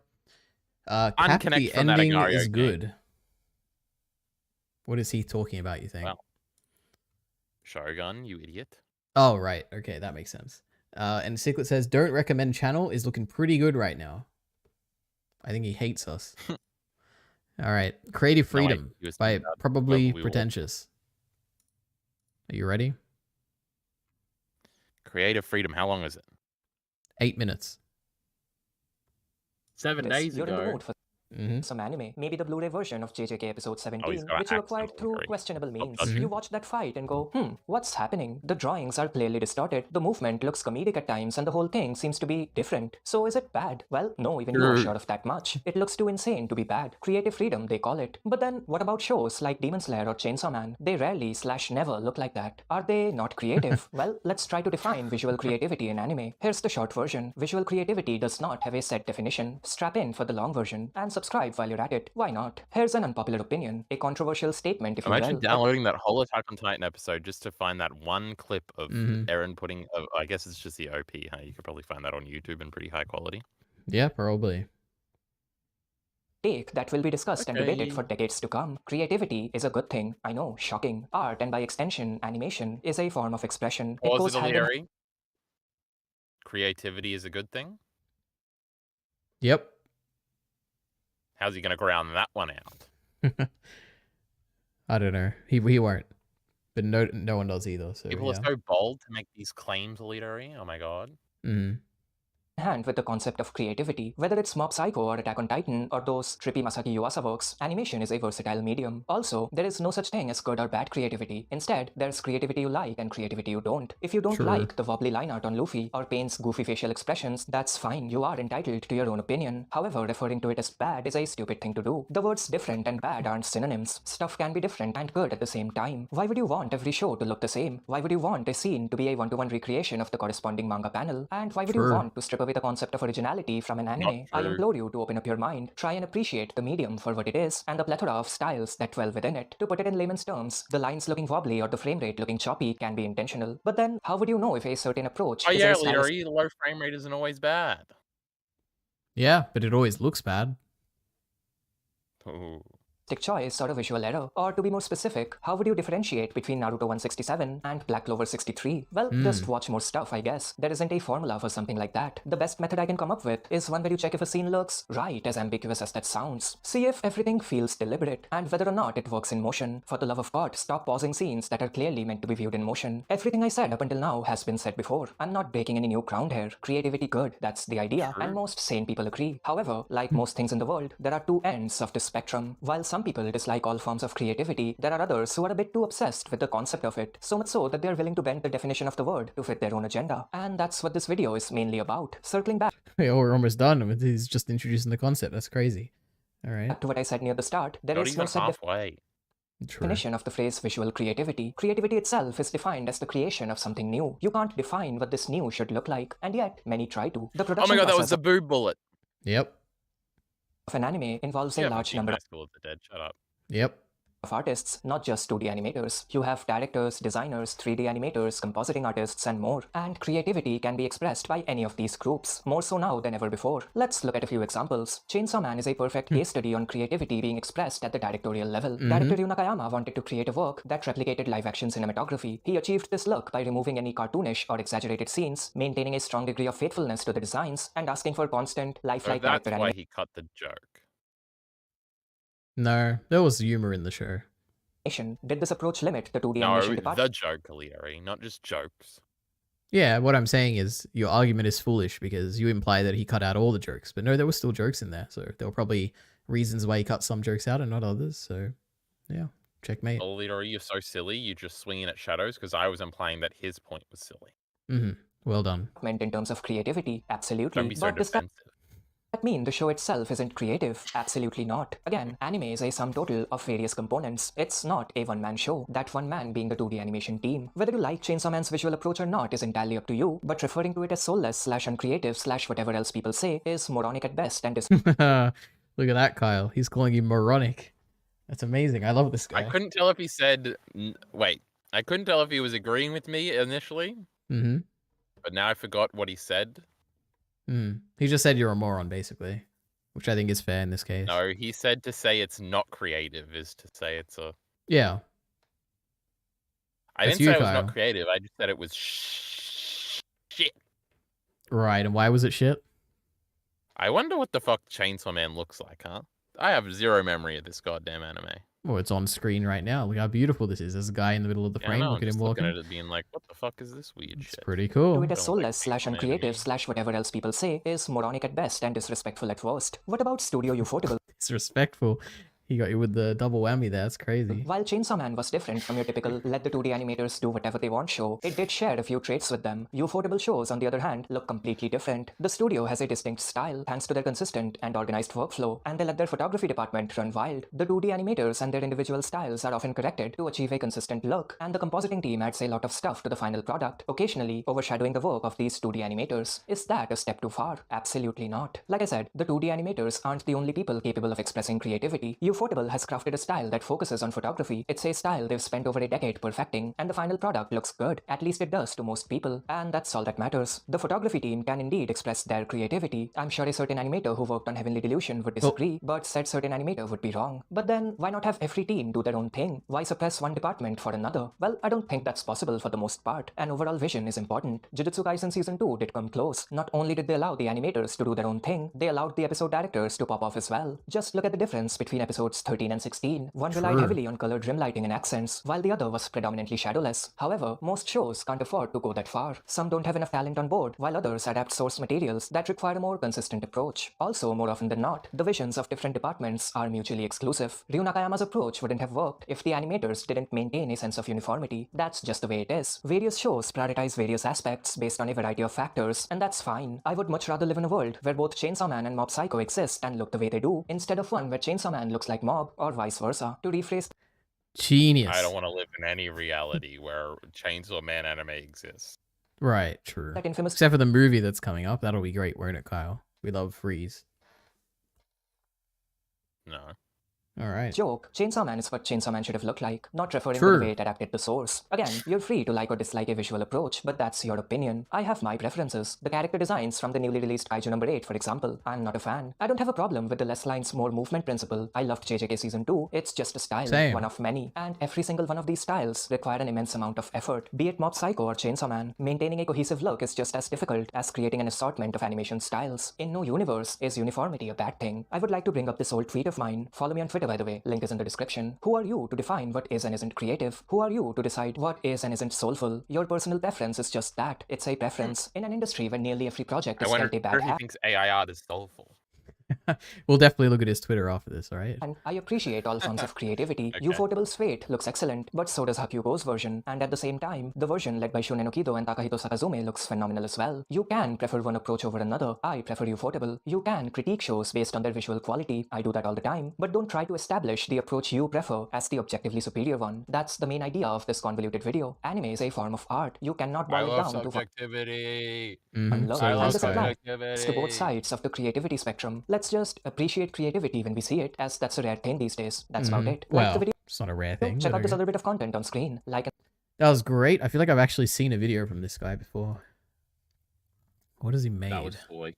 Cap, the from that ending Agario is game. good. What is he talking about, you think? Well, Shogun, you idiot. Oh, right. Okay, that makes sense. And Ciclet says, don't recommend channel is looking pretty good right now. I think he hates us. All right. Creative Freedom by Probably Pretentious. Are you ready? Creative Freedom, how long is it? 8 minutes. 7 days You're in the ago. mood for some anime. Maybe the Blu-ray version of JJK episode 17, he's got which you an acquired accent, through great. questionable means. touch it. You watch that fight and go, what's happening? The drawings are clearly distorted, the movement looks comedic at times, and the whole thing seems to be different. So is it bad? Well, no, even you're sure of that much. It looks too insane to be bad. Creative freedom, they call it. But then, what about shows like Demon Slayer or Chainsaw Man? They rarely / never look like that. Are they not creative? Well, let's try to define visual creativity in anime. Here's the short version. Visual creativity does not have a set definition. Strap in for the long version and subscribe while you're at it. Why not? Here's an unpopular opinion, a controversial statement if you Imagine will. downloading that whole Attack on Titan episode just to find that one clip of Mhm. Eren putting. I guess it's just the OP. Huh? You could probably find that on YouTube in pretty high quality. Yeah, probably. Take that will be discussed and debated Okay. for decades to come. Creativity is a good thing. I know, shocking. Art, and by extension, animation, is a form of expression. It Pause goes it, hand in O'Leary. Creativity is a good thing. Yep. How's he going to ground that one out? I don't know. He won't. But no one does either. So People yeah. are so bold to make these claims, Alita. Oh my god. Mhm. hand with the concept of creativity. Whether it's Mob Psycho or Attack on Titan or those trippy Masaki Yuasa works, animation is a versatile medium. Also, there is no such thing as good or bad creativity. Instead, there's creativity you like and creativity you don't. If you don't True. like the wobbly line art on Luffy or Pain's goofy facial expressions, that's fine. You are entitled to your own opinion. However, referring to it as bad is a stupid thing to do. The words different and bad aren't synonyms. Stuff can be different and good at the same time. Why would you want every show to look the same? Why would you want a scene to be a one-to-one recreation of the corresponding manga panel? And why would you True. want to strip away the concept of originality from an anime? I true. implore you to open up your mind, try and appreciate the medium for what it is, and the plethora of styles that dwell within it. To put it in layman's terms, the lines looking wobbly or the frame rate looking choppy can be intentional. But then, how would you know if a certain approach Oh is yeah, a stylistic Leary, the low frame rate isn't always bad. Yeah, but it always looks bad. Ooh. choice or a visual error? Or to be more specific, how would you differentiate between Naruto 167 and Black Clover 63? Well, just watch more stuff, I guess. There isn't a formula for something like that. The best method I can come up with is one where you check if a scene looks right, as ambiguous as that sounds. See if everything feels deliberate, and whether or not it works in motion. For the love of God, stop pausing scenes that are clearly meant to be viewed in motion. Everything I said up until now has been said before. I'm not breaking any new ground here. Creativity good, that's the idea, and most sane people agree. However, like most things in the world, there are two ends of the spectrum. While some people dislike all forms of creativity, there are others who are a bit too obsessed with the concept of it, so much so that they are willing to bend the definition of the word to fit their own agenda. And that's what this video is mainly about. Circling back Yeah, we're almost done. He's just introducing the concept. That's crazy. All right. to what I said near the start, there Not is no even set halfway. True. definition of the phrase visual creativity. Creativity itself is defined as the creation of something new. You can't define what this new should look like, and yet many try to. The Oh production my god, that was process the boob bullet. Yep. of an anime involves You a haven't large seen number High School of the Dead. Shut up. Yep. of artists, not just 2D animators. You have directors, designers, 3D animators, compositing artists, and more. And creativity can be expressed by any of these groups, more so now than ever before. Let's look at a few examples. Chainsaw Man is a perfect case study on creativity being expressed at the directorial level. Director Ryu Nakayama wanted to create a work that replicated live-action cinematography. He achieved this look by removing any cartoonish or exaggerated scenes, maintaining a strong degree of faithfulness to the designs, and asking for constant, So lifelike that's character why he cut the joke. No, there was humor in the show. animation. Did this approach limit the 2D No, animation department? the joke, Leary, not just jokes. Yeah, what I'm saying is your argument is foolish because you imply that he cut out all the jokes, but no, there were still jokes in there. So there were probably reasons why he cut some jokes out and not others. So, yeah. Checkmate. Literally, you're so silly. You're just swinging at shadows because I was implying that his point was silly. Well done. Meant in terms of creativity, absolutely. Don't be so But does defensive. that mean the show itself isn't creative? Absolutely not. Again, anime is a sum total of various components. It's not a one-man show, that one man being the 2D animation team. Whether you like Chainsaw Man's visual approach or not is entirely up to you, but referring to it as soulless / uncreative / whatever else people say is moronic at best and Look at that, Kyle. He's calling you moronic. That's amazing. I love this guy. I couldn't tell if he said... Wait. I couldn't tell if he was agreeing with me initially. Mm-hmm. But now I forgot what he said. He just said you're a moron, basically. Which I think is fair in this case. No, he said to say it's not creative is to say it's a... Yeah. I That's didn't say you, it was Kyle. not creative. I just said it was shit. Right, and why was it shit? I wonder what the fuck Chainsaw Man looks like, huh? I have zero memory of this goddamn anime. Well, it's on screen right now. Look how beautiful this is. There's a guy in the middle of the Yeah, frame. I know, Look I'm at him just walking. looking at it being like, what the fuck is this weird It's shit? pretty cool. Do it as soulless / uncreative / whatever else people say is moronic at best and disrespectful at worst. What about Studio Ufotable? Disrespectful. He got you with the double whammy there. That's crazy. While Chainsaw Man was different from your typical let the 2D animators do whatever they want show, it did share a few traits with them. Ufotable shows, on the other hand, look completely different. The studio has a distinct style, thanks to their consistent and organized workflow, and they let their photography department run wild. The 2D animators and their individual styles are often corrected to achieve a consistent look, and the compositing team adds a lot of stuff to the final product, occasionally overshadowing the work of these 2D animators. Is that a step too far? Absolutely not. Like I said, the 2D animators aren't the only people capable of expressing creativity. Ufotable has crafted a style that focuses on photography. It's a style they've spent over a decade perfecting, and the final product looks good. At least it does to most people, and that's all that matters. The photography team can indeed express their creativity. I'm sure a certain animator who worked on Heavenly Delusion would disagree, but said certain animator would be wrong. But then, why not have every team do their own thing? Why suppress one department for another? Well, I don't think that's possible for the most part. An overall vision is important. Jujutsu Kaisen Season 2 did come close. Not only did they allow the animators to do their own thing, they allowed the episode directors to pop off as well. Just look at the difference between episodes 13 and 16. One relied heavily on colored rim lighting and accents, while the other was predominantly shadowless. However, most shows can't afford to go that far. Some don't have enough talent on board, while others adapt source materials that require a more consistent approach. Also, more often than not, the visions of different departments are mutually exclusive. Ryu Nakayama's approach wouldn't have worked if the animators didn't maintain a sense of uniformity. That's just the way it is. Various shows prioritize various aspects based on a variety of factors, and that's fine. I would much rather live in a world where both Chainsaw Man and Mob Psycho exist and look the way they do, instead of one where Chainsaw Man looks like Mob, or vice versa. To rephrase, Genius. I don't want to live in any reality where Chainsaw Man anime exists. Right, true. that infamous Except for the movie that's coming up. That'll be great, won't it, Kyle? We love Freeze. No. Alright. joke, Chainsaw Man is what Chainsaw Man should have looked like, not referring to True. the way it adapted the source. Again, you're free to like or dislike a visual approach, but that's your opinion. I have my preferences. The character designs from the newly released Kaiju number 8, for example, I'm not a fan. I don't have a problem with the less lines, more movement principle. I loved JJK Season 2. It's just a style, Same. one of many, and every single one of these styles require an immense amount of effort. Be it Mob Psycho or Chainsaw Man, maintaining a cohesive look is just as difficult as creating an assortment of animation styles. In no universe is uniformity a bad thing. I would like to bring up this old tweet of mine. Follow me on Twitter, by the way. Link is in the description. Who are you to define what is and isn't creative? Who are you to decide what is and isn't soulful? Your personal preference is just that. It's a preference. In an industry where nearly every project I is wonder felt a if bad he habit. thinks AI art is soulful. We'll definitely look at his Twitter after this, alright? And I appreciate all forms of creativity. Okay. Ufotable's Fate looks excellent, but so does Hakugo's version. And at the same time, the version led by Shun Enokido and Takahito Sakazume looks phenomenal as well. You can prefer one approach over another. I prefer Ufotable. You can critique shows based on their visual quality. I do that all the time. But don't try to establish the approach you prefer as the objectively superior one. That's the main idea of this convoluted video. Anime is a form of art. You cannot I boil it love down to subjectivity. love. So I And love this applies subjectivity. to both sides of the creativity spectrum. Let's just appreciate creativity when we see it, as that's a rare thing these days. That's about it. Like Well, the video, it's not a rare thing. check but out this okay. other bit of content on screen. Like That was great. I feel like I've actually seen a video from this guy before. What has he made? That was boy.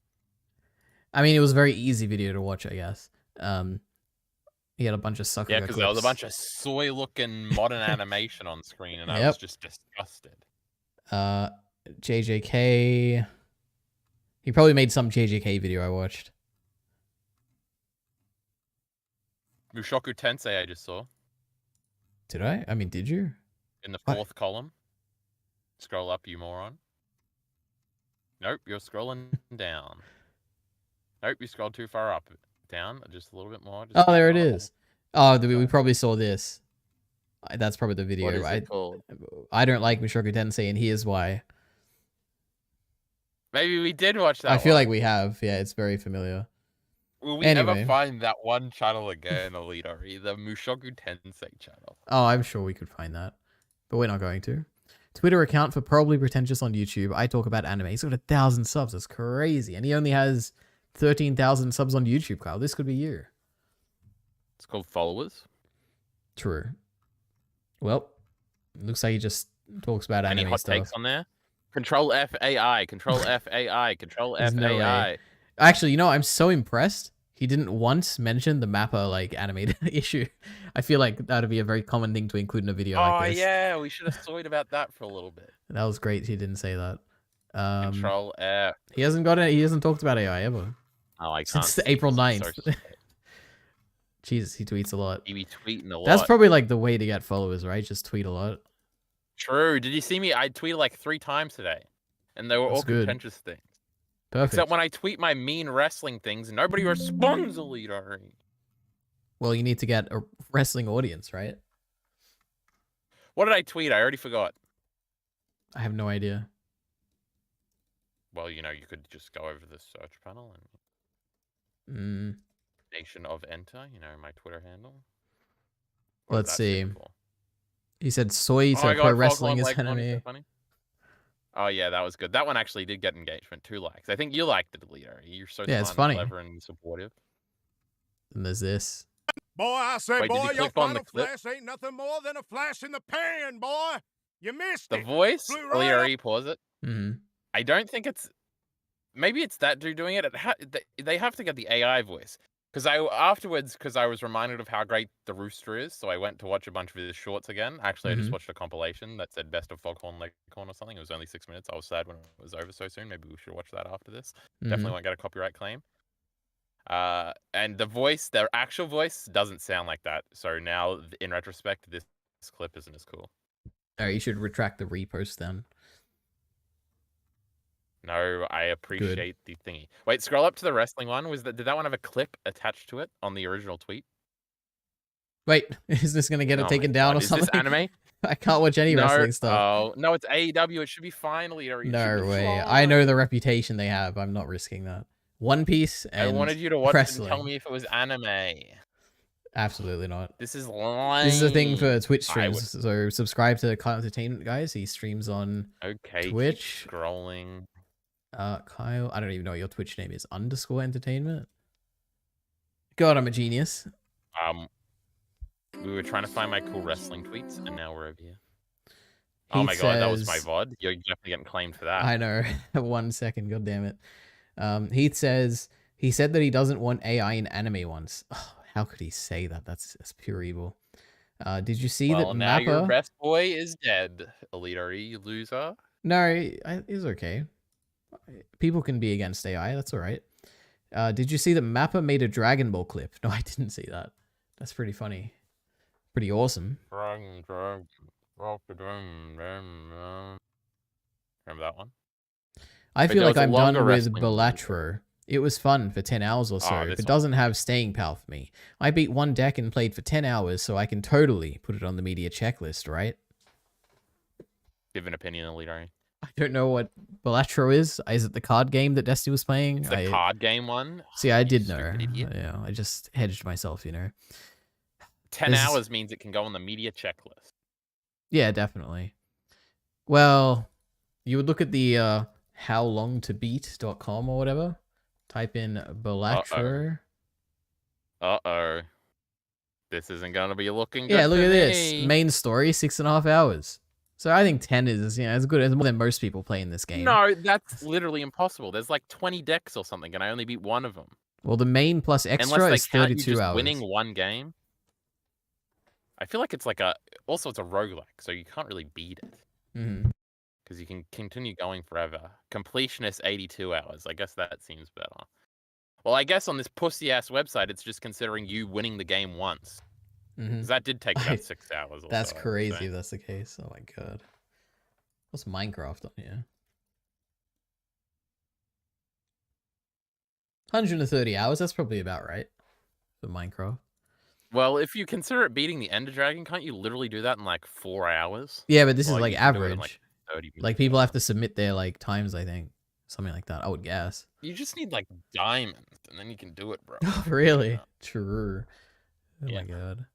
I mean, it was a very easy video to watch, I guess. He had a bunch of sucker Yeah, because there was a clips. bunch of soy-looking modern animation on screen, and I Yep. was just disgusted. JJK. He probably made some JJK video I watched. Mushoku Tensei I just saw Did I? I mean, did you? in the What? 4th column. Scroll up, you moron. Nope, you're scrolling down. Nope, you scrolled too far up. Down, just a little bit more. Just Oh, there it scroll. is. Oh, we probably saw this. That's probably the video. What is it called? I don't like Mushoku Tensei, and here's why. Maybe we did watch that I feel one. like we have. Yeah, it's very familiar. Will we Anyway. ever find that one channel again, Alidori? The Mushoku Tensei channel. Oh, I'm sure we could find that. But we're not going to. Twitter account for Probably Pretentious on YouTube. I talk about anime. He's got 1,000 subs. That's crazy. And he only has 13,000 subs on YouTube, Kyle. This could be you. It's called Followers. True. Well, looks like he just talks about anime Any hot stuff. takes on there? Control F AI. Control F AI. Control There's F no AI. way. Actually, you know, I'm so impressed. He didn't once mention the Mappa like animated issue. I feel like that'd be a very common thing to include in a video like this. Oh yeah, we should have talked about that for a little bit. That was great. He didn't say that. Control F. He hasn't got it. He hasn't talked about AI ever. Oh, I can't. Since April 9th. Jesus, he tweets a lot. He be tweeting a lot. That's probably like the way to get followers, right? Just tweet a lot. True. Did you see me? I tweeted like 3 times today, and they were all good. contentious things. Perfect. Except when I tweet my mean wrestling things, nobody responds, Alidori. Well, you need to get a wrestling audience, right? What did I tweet? I already forgot. I have no idea. Well, you know, you could just go over to the search panel and Nation of Enter, you know, my Twitter handle. What Let's does that see. stand for? He said soy Oh to my pro God, wrestling Falcon is like one, anime. so funny. Oh yeah, that was good. That one actually did get engagement, 2 likes. I think you liked it, Alidori. You're so Yeah, it's smart funny. and clever and supportive. And there's this. Boy, I say, Wait, did boy, you your click on the final clip? flash ain't nothing more than a flash in the pan, boy. You missed The it. voice? Flew right Alidori, pause it. Mm-hmm. I don't think it's. Maybe it's that dude doing it. They have to get the AI voice. Because I was reminded of how great the Rooster is, so I went to watch a bunch of his shorts again. Actually, I just watched a compilation that said Best of Foghorn Leghorn or something. It was only 6 minutes. I was sad when it was over so soon. Maybe we should watch that after this. Definitely won't get a copyright claim. And the voice, their actual voice, doesn't sound like that. So now, in retrospect, this clip isn't as cool. Alright, you should retract the repost then. No, I appreciate the thingy. Wait, scroll up to the wrestling one. Did that one have a clip attached to it on the original tweet? Wait, is this gonna get it Oh taken my down God, or is something? this anime? I can't watch any wrestling stuff. Oh, no, it's AEW. It should be fine, Leader. No way. I know the reputation they have. I'm not risking that. One Piece and I wanted you to watch wrestling. it and tell me if it was anime. Absolutely not. This is lame. This is a thing for Twitch streams. So subscribe to Kyle Entertainment, guys. He streams on Twitch. Keep scrolling. Kyle, I don't even know what your Twitch name is. _entertainment. God, I'm a genius. We were trying to find my cool wrestling tweets, and now we're over here. He Oh my God, that was my says- VOD. You're definitely getting claimed for that. I know. 1 second. God damn it. Heath says he said that he doesn't want AI in anime once. Oh, how could he say that? That's pure evil. Did you see that now your Mappa? best boy is dead, Elite, you loser. No, it's okay. People can be against AI. That's all right. Did you see that Mappa made a Dragon Ball clip? No, I didn't see that. That's pretty funny. Pretty awesome. Remember that one? I But feel there like was a I'm done longer with wrestling one. Balatro. It was fun for 10 hours or so, this but one. doesn't have staying power for me. I beat one deck and played for 10 hours, so I can totally put it on the media checklist, right? Give an opinion, Elite. I don't know what Balatro is. Is it the card game that Destiny was playing? It's the card game one. See, I You did know. stupid idiot. Yeah, I just hedged myself, you know. 10 This- hours means it can go on the media checklist. Yeah, definitely. Well, you would look at the howlongtobeat.com or whatever. Type in Balatro. Uh-oh. This isn't going to be looking good Yeah, look for at this. me. Main story, 6.5 hours. So I think 10 is, as good as more than most people play in this game. No, that's literally impossible. There's like 20 decks or something, and I only beat one of them. Well, the main plus extra Unless is they count you 32 just hours. winning one game. I feel like it's like a... Also, it's a roguelike, so you can't really beat it. Mhm. Because you can continue going forever. Completionist 82 hours. I guess that seems better. Well, I guess on this pussy-ass website, it's just considering you winning the game once. Mhm. Because that did take about 6 hours or That's so, I would crazy say. if that's the case. Oh my god. What's Minecraft on here? 130 hours, that's probably about right for Minecraft. Well, if you consider it beating the Ender Dragon, can't you literally do that in like 4 hours? Yeah, but this is Like, like you can do it in, average. 30 minutes. Like people have to submit their like times, I think. Something like that, I would guess. You just need like diamonds, and then you can do it, bro. Really? True. Oh Yeah. my god.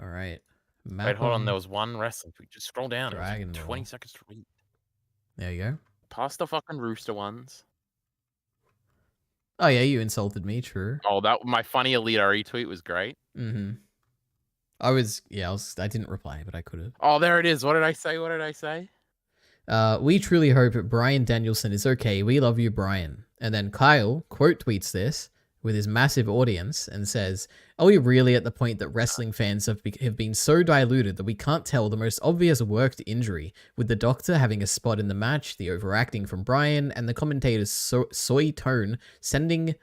All right. Wait, hold on. There was one wrestling tweet. Just scroll down. It was Dragon like Ball. 20 seconds to read. There you go. Past the fucking rooster ones. Oh yeah, you insulted me. True. Oh, that my funny Elite retweet was great. Mm-hmm. I didn't reply, but I could have. Oh, there it is. What did I say? What did I say? We truly hope Brian Danielson is okay. We love you, Brian. And then Kyle quote tweets this with his massive audience and says, "Are we really at the point that wrestling fans have been so diluted that we can't tell the most obvious worked injury, with the doctor having a spot in the match, the overacting from Brian, and the commentator's soy tone sending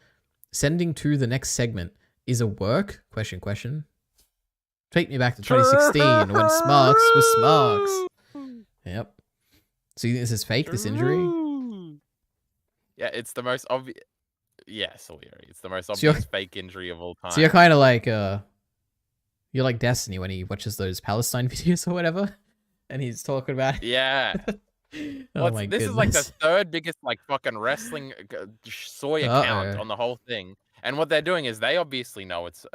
to the next segment is a work? Question. Take me back to 2016 when Smarks was Smarks." Yep. So you think this is fake, this injury? Yeah, it's the most obvious. Yes, it's the most So you're- obvious fake injury of all time. So you're kind of like, you're like Destiny when he watches those Palestine videos or whatever, and he's talking about it. Yeah. Oh my This is like the goodness. third biggest like fucking wrestling soy account on the whole thing. And what they're doing is they obviously know it's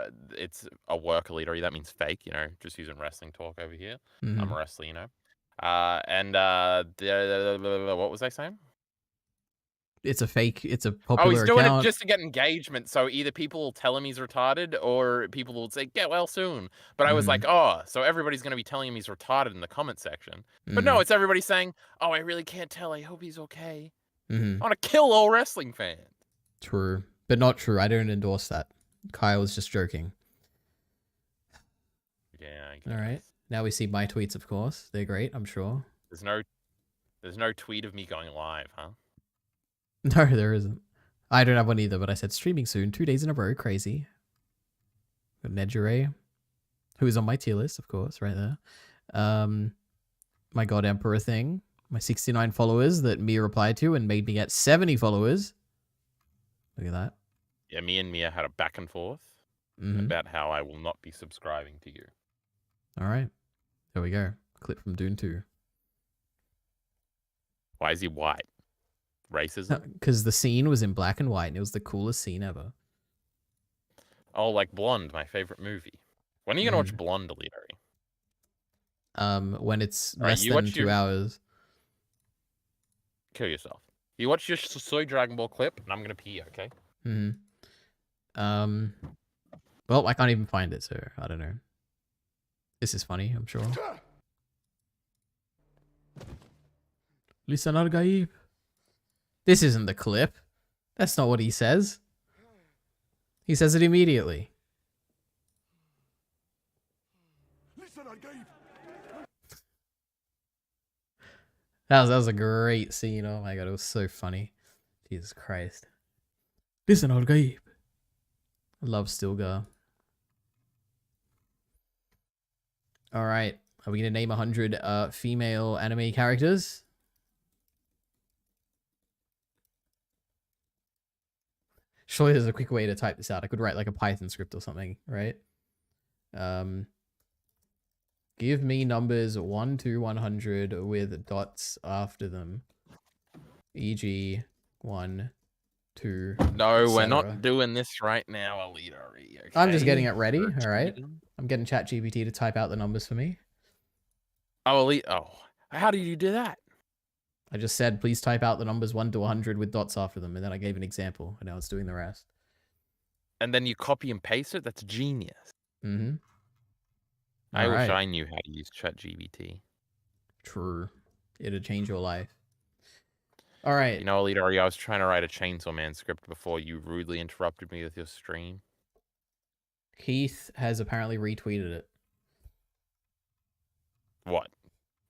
a work Elite. That means fake, just using wrestling talk over here. I'm a wrestler, what was I saying? It's a fake. It's a popular Oh, he's doing account. it just to get engagement. So either people will tell him he's retarded, or people will say, "Get well soon." But I was like, "Oh, so everybody's going to be telling him he's retarded in the comment section." But no, it's everybody saying, "Oh, I really can't tell. I hope he's okay." I want to kill all wrestling fans. True, but not true. I don't endorse that. Kyle was just joking. Yeah. All right. Now we see my tweets, of course. They're great, I'm sure. There's no tweet of me going live, huh? No, there isn't. I don't have one either, but I said streaming soon. 2 days in a row. Crazy. Got Nejire, who is on my tier list, of course, right there. My God Emperor thing. My 69 followers that Mia replied to and made me get 70 followers. Look at that. Yeah, me and Mia had a back and forth about how I will not be subscribing to you. All right. There we go. Clip from Dune 2. Why is he white? Racism? Because the scene was in black and white and it was the coolest scene ever. Oh, like Blonde, my favorite movie. When are you going to watch Blonde, Elite? When it's less than 2 hours. Kill yourself. You watch your Soy Dragon Ball clip, and I'm going to pee, okay? Well, I can't even find it, so I don't know. This is funny, I'm sure. Listen, Al-Gaib. This isn't the clip. That's not what he says. He says it immediately. That was a great scene. Oh my god, it was so funny. Jesus Christ. Listen, Al-Gaib. I love Stilgar. Alright. Are we going to name 100 female anime characters? Surely there's a quick way to type this out. I could write like a Python script or something, right? Give me numbers 1 to 100 with dots after them. E.g. 1, 2. No, we're not doing this right now, Elite. Okay? I'm just getting it ready, alright? I'm getting ChatGPT to type out the numbers for me. Oh, Elite. Oh, how did you do that? I just said, please type out the numbers 1 to 100 with dots after them, and then I gave an example, and now it's doing the rest. And then you copy and paste it? That's genius. I wish I knew how to use ChatGPT. True. It'd change your life. All right. You know, Elite, I was trying to write a Chainsaw Man script before you rudely interrupted me with your stream. Keith has apparently retweeted it. What?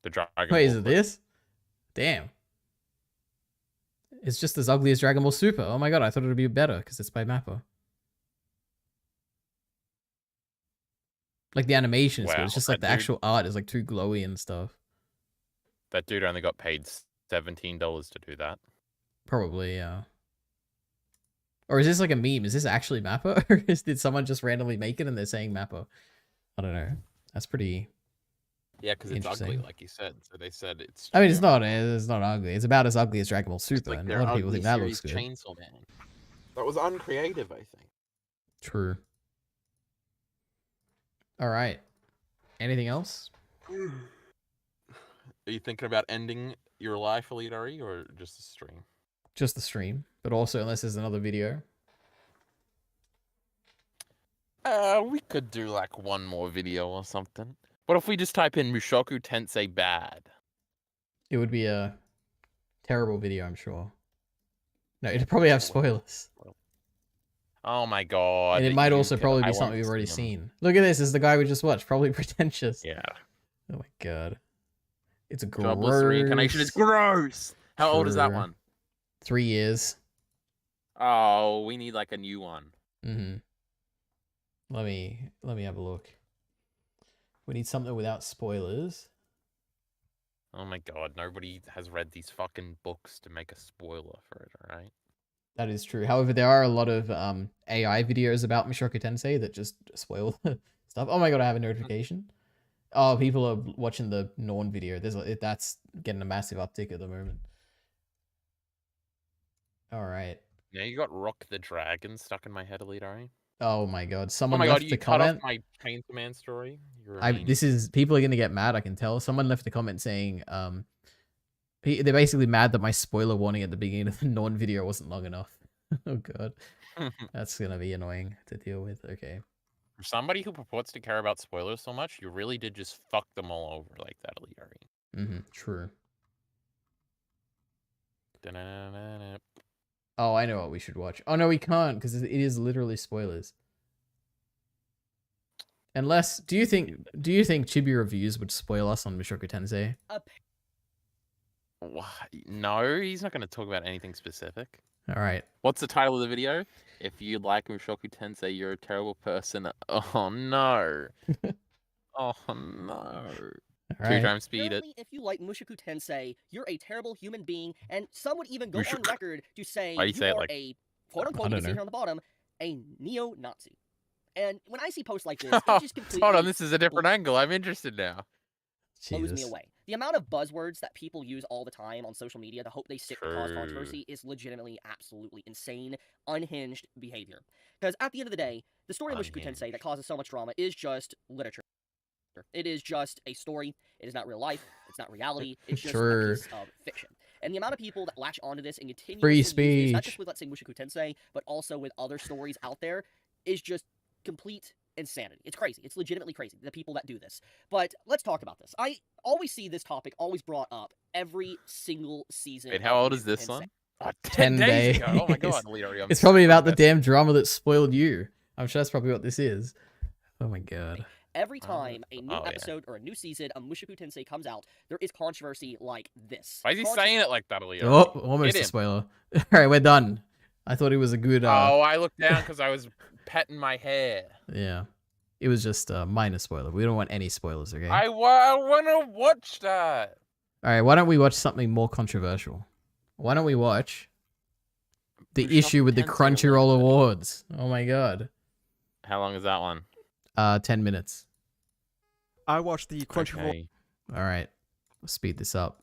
The Dragon Ball. Wait, is it this? Damn. It's just as ugly as Dragon Ball Super. Oh my god, I thought it would be better because it's by Mappa. Like the animation is good. It's just like the actual art is like too glowy and stuff. That dude only got paid $17 to do that. Probably, yeah. Or is this like a meme? Is this actually Mappa? Or did someone just randomly make it and they're saying Mappa? I don't know. That's pretty... Yeah, because it's ugly, Interesting. like you said. So they said it's. I mean, it's not ugly. It's about as ugly as Dragon Ball Super, like and a their lot of people ugly think that series looks good. Chainsaw Man. That was uncreative, I think. True. All right. Anything else? Are you thinking about ending your life, Elitari, or just the stream? Just the stream, but also unless there's another video. We could do like one more video or something. What if we just type in Mushoku Tensei bad? It would be a terrible video, I'm sure. No, it'd probably have spoilers. Oh my god. And it might you also can- probably I be won't something we've already see 'em. seen. Look at this. This is the guy we just watched. Probably pretentious. Yeah. Oh my god. It's a Jobless gross. reincarnation is gross. How old is that True. one? 3 years. Oh, we need like a new one. Mm-hmm. Let me have a look. We need something without spoilers. Oh my god, nobody has read these fucking books to make a spoiler for it, alright? That is true. However, there are a lot of AI videos about Mushoku Tensei that just spoil stuff. Oh my god, I have a notification. Oh, people are watching the Norn video. That's getting a massive uptick at the moment. All right. Now you got Rock the Dragon stuck in my head, Elitari. Oh my god, Oh someone my left god, the you cut comment. off my Chainsaw Man story? You're a This is people are gonna get mad. I can tell. Someone left a comment saying, they're basically mad that my spoiler warning at the beginning of the Norn video wasn't long enough. Oh god, that's gonna be annoying to deal with. Okay. For somebody who purports to care about spoilers so much, you really did just fuck them all over like that, Elitari. Mm-hmm. True. Da-na-na-na-na. Oh, I know what we should watch. Oh no, we can't because it is literally spoilers. Unless, do you think Chibi Reviews would spoil us on Mushoku Tensei? What? No, he's not going to talk about anything specific. All right. What's the title of the video? If you like Mushoku Tensei, you're a terrible person. Oh no. Oh no. All right. 2 times speed it. Apparently, if you like Mushoku Tensei, you're a terrible human being, and some would even go on Mushoku- record to say Why do you you say it are like- a quote-unquote, I you don't can see know. here on the bottom, a neo-Nazi. And when I see posts like this, it just completely Hold on, this is a different angle. I'm interested now. blows me Jesus. away. The amount of buzzwords that people use all the time on social media to hope they stick to cause True. controversy is legitimately absolutely insane, unhinged behavior. Because at the end of the day, the story of Mushoku Tensei that causes so much drama is just literature. It is just a story. It is not real life. It's not reality. It's just Sure. a piece of fiction. And the amount of people that latch onto this and continue Free to use this, not speech. just with, let's say, Mushoku Tensei, but also with other stories out there, is just complete insanity. It's crazy. It's legitimately crazy, the people that do this. But let's talk about this. I always see this topic always brought up every single season. Wait, how of old is Mushoku this Tensei. one? Oh, 10 days. ago. Oh my god, Leary, I'm It's probably so about the mad. damn drama that spoiled you. I'm sure that's probably what this is. Oh my god. Every time a new oh, yeah. episode or a new season of Mushoku Tensei comes out, there is controversy like this. Why is he saying it like that, Leary? Oh, almost Hit a him. spoiler. All right, we're done. I thought it was a good. Oh, I looked down because I was petting my hair. Yeah, it was just a minor spoiler. We don't want any spoilers, okay? I want to watch that. All right, why don't we watch something more controversial? Why don't we watch the Mushoku issue with the Tensei Crunchyroll Awards? Oh my god. How long is that one? 10 minutes. I watched the Crunchyroll Okay. All right, let's speed this up.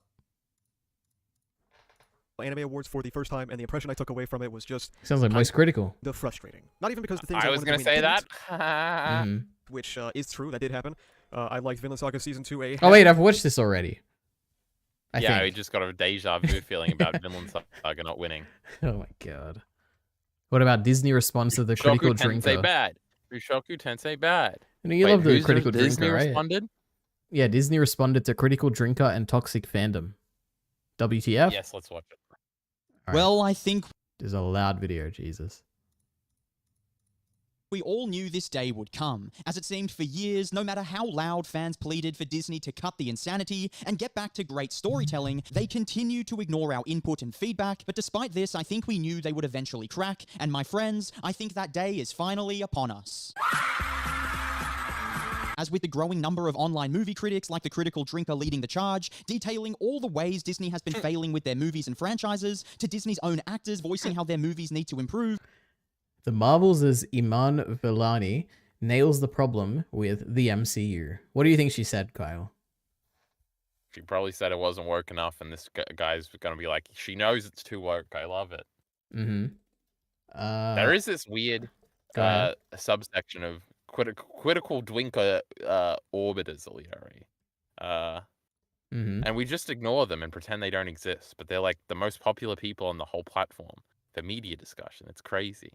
Anime Awards for the first time, and the impression I took away from it was just Sounds like kind most of critical. the frustrating. Not even because the things I was wanted gonna win say didn't, that. Mhm. which is true. That did happen. I liked Vinland Saga Season 2. Oh wait, I've watched this already. I Yeah, we think. just got a deja vu feeling about Vinland Saga not winning. Oh my god. What about Disney response to the critical Mushoku Tensei drinker? bad. Mushoku Tensei bad. You know, you Wait, love the who's critical Disney drinker, right? responded? Yeah, Disney responded to critical drinker and toxic fandom. WTF? Yes, let's watch it. All right. Well, I think There's a loud video, Jesus. we all knew this day would come, as it seemed for years, no matter how loud fans pleaded for Disney to cut the insanity and get back to great storytelling, they continued to ignore our input and feedback, but despite this, I think we knew they would eventually crack, and my friends, I think that day is finally upon us. As with the growing number of online movie critics like the critical drinker leading the charge, detailing all the ways Disney has been failing with their movies and franchises, to Disney's own actors voicing how their movies need to improve. The Marvels' Iman Vellani nails the problem with the MCU. What do you think she said, Kyle? She probably said it wasn't woke enough, and this guy's gonna be like, she knows it's too woke. I love it. Mm-hmm. There is this weird subsection of critical dwinker orbiters, Leary. And we just ignore them and pretend they don't exist, but they're like the most popular people on the whole platform for media discussion. It's crazy.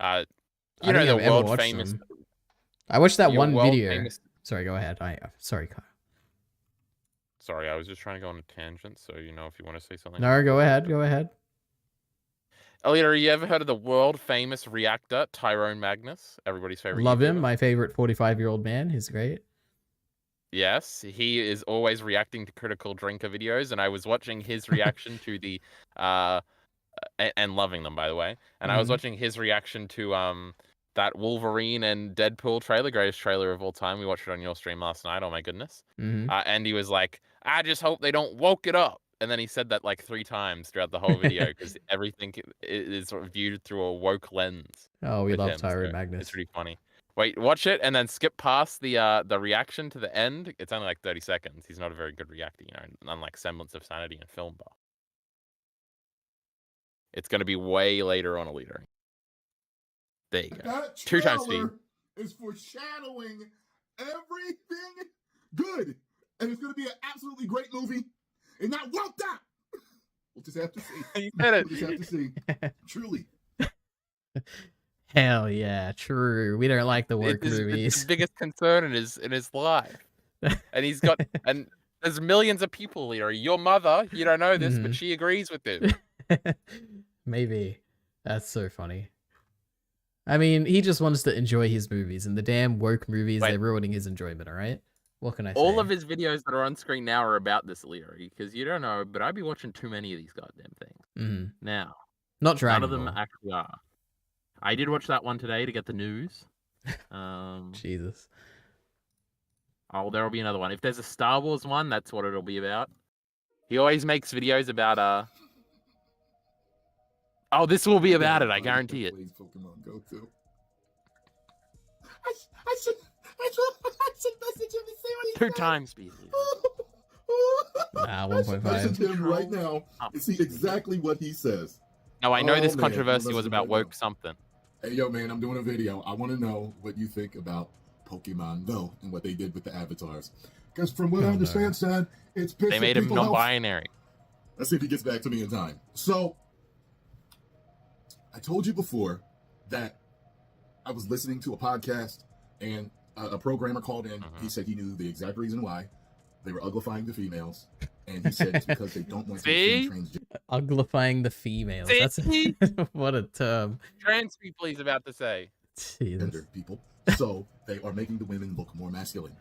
You know, the world famous. Them. I watched that one video. Famous... Sorry, go ahead. Sorry, Kyle. Sorry, I was just trying to go on a tangent, so you know if you want to say something. No, go ahead. Go ahead. Elliot, you ever heard of the world famous reactor, Tyrone Magnus? Everybody's favorite. Love YouTuber? him. My favorite 45-year-old man. He's great. Yes, he is always reacting to critical drinker videos, and I was watching his reaction to the and loving them, by the way. And I was watching his reaction to that Wolverine and Deadpool trailer, greatest trailer of all time. We watched it on your stream last night. Oh my goodness! And he was like, "I just hope they don't woke it up." And then he said that like 3 times throughout the whole video because everything is sort of viewed through a woke lens. Oh, we love Tyrone Magnus. It's pretty funny. Wait, watch it and then skip past the reaction to the end. It's only like 30 seconds. He's not a very good reactor, you know, unlike Semblance of Sanity and Film Buff. It's going to be way later on a leader. There you go. That 2 times speed. is foreshadowing everything good. And it's going to be an absolutely great movie. And not woke up. We'll just have to see. You said it. We'll just have to see. Truly. Hell yeah, true. We don't like the work movies. It's his biggest concern in his life. And he's got and there's millions of people here. Your mother, you don't know this, but she agrees with him. Maybe. That's so funny. I mean, he just wants to enjoy his movies, and the damn woke movies, they're ruining his enjoyment, all right? What can I say? All of his videos that are on screen now are about this, Leary, because you don't know, but I'd be watching too many of these goddamn things. Now. Not Dragon None of them Ball. actually are. I did watch that one today to get the news. Jesus. Oh, there'll be another one. If there's a Star Wars one, that's what it'll be about. He always makes videos about Oh, this will be about it, I guarantee it. Pokemon Go to. I should message him and see what he 2 times speed. Nah, I should 1.5. message him right now and see exactly what he says. No, I know this man, controversy I'm was about right now. woke something. Hey, yo, man, I'm doing a video. I want to know what you think about Pokemon Go and what they did with the avatars. Because from what I understand, son, it's pissing They made him people off. non-binary. Let's see if he gets back to me in time. So, I told you before that I was listening to a podcast and a programmer called in. He said he knew the exact reason why they were uglifying the females. And he said it's because they don't want to be transgender. Uglifying the females. That's what a term. Trans people he's about to say. Jesus. People. So they are making the women look more masculine.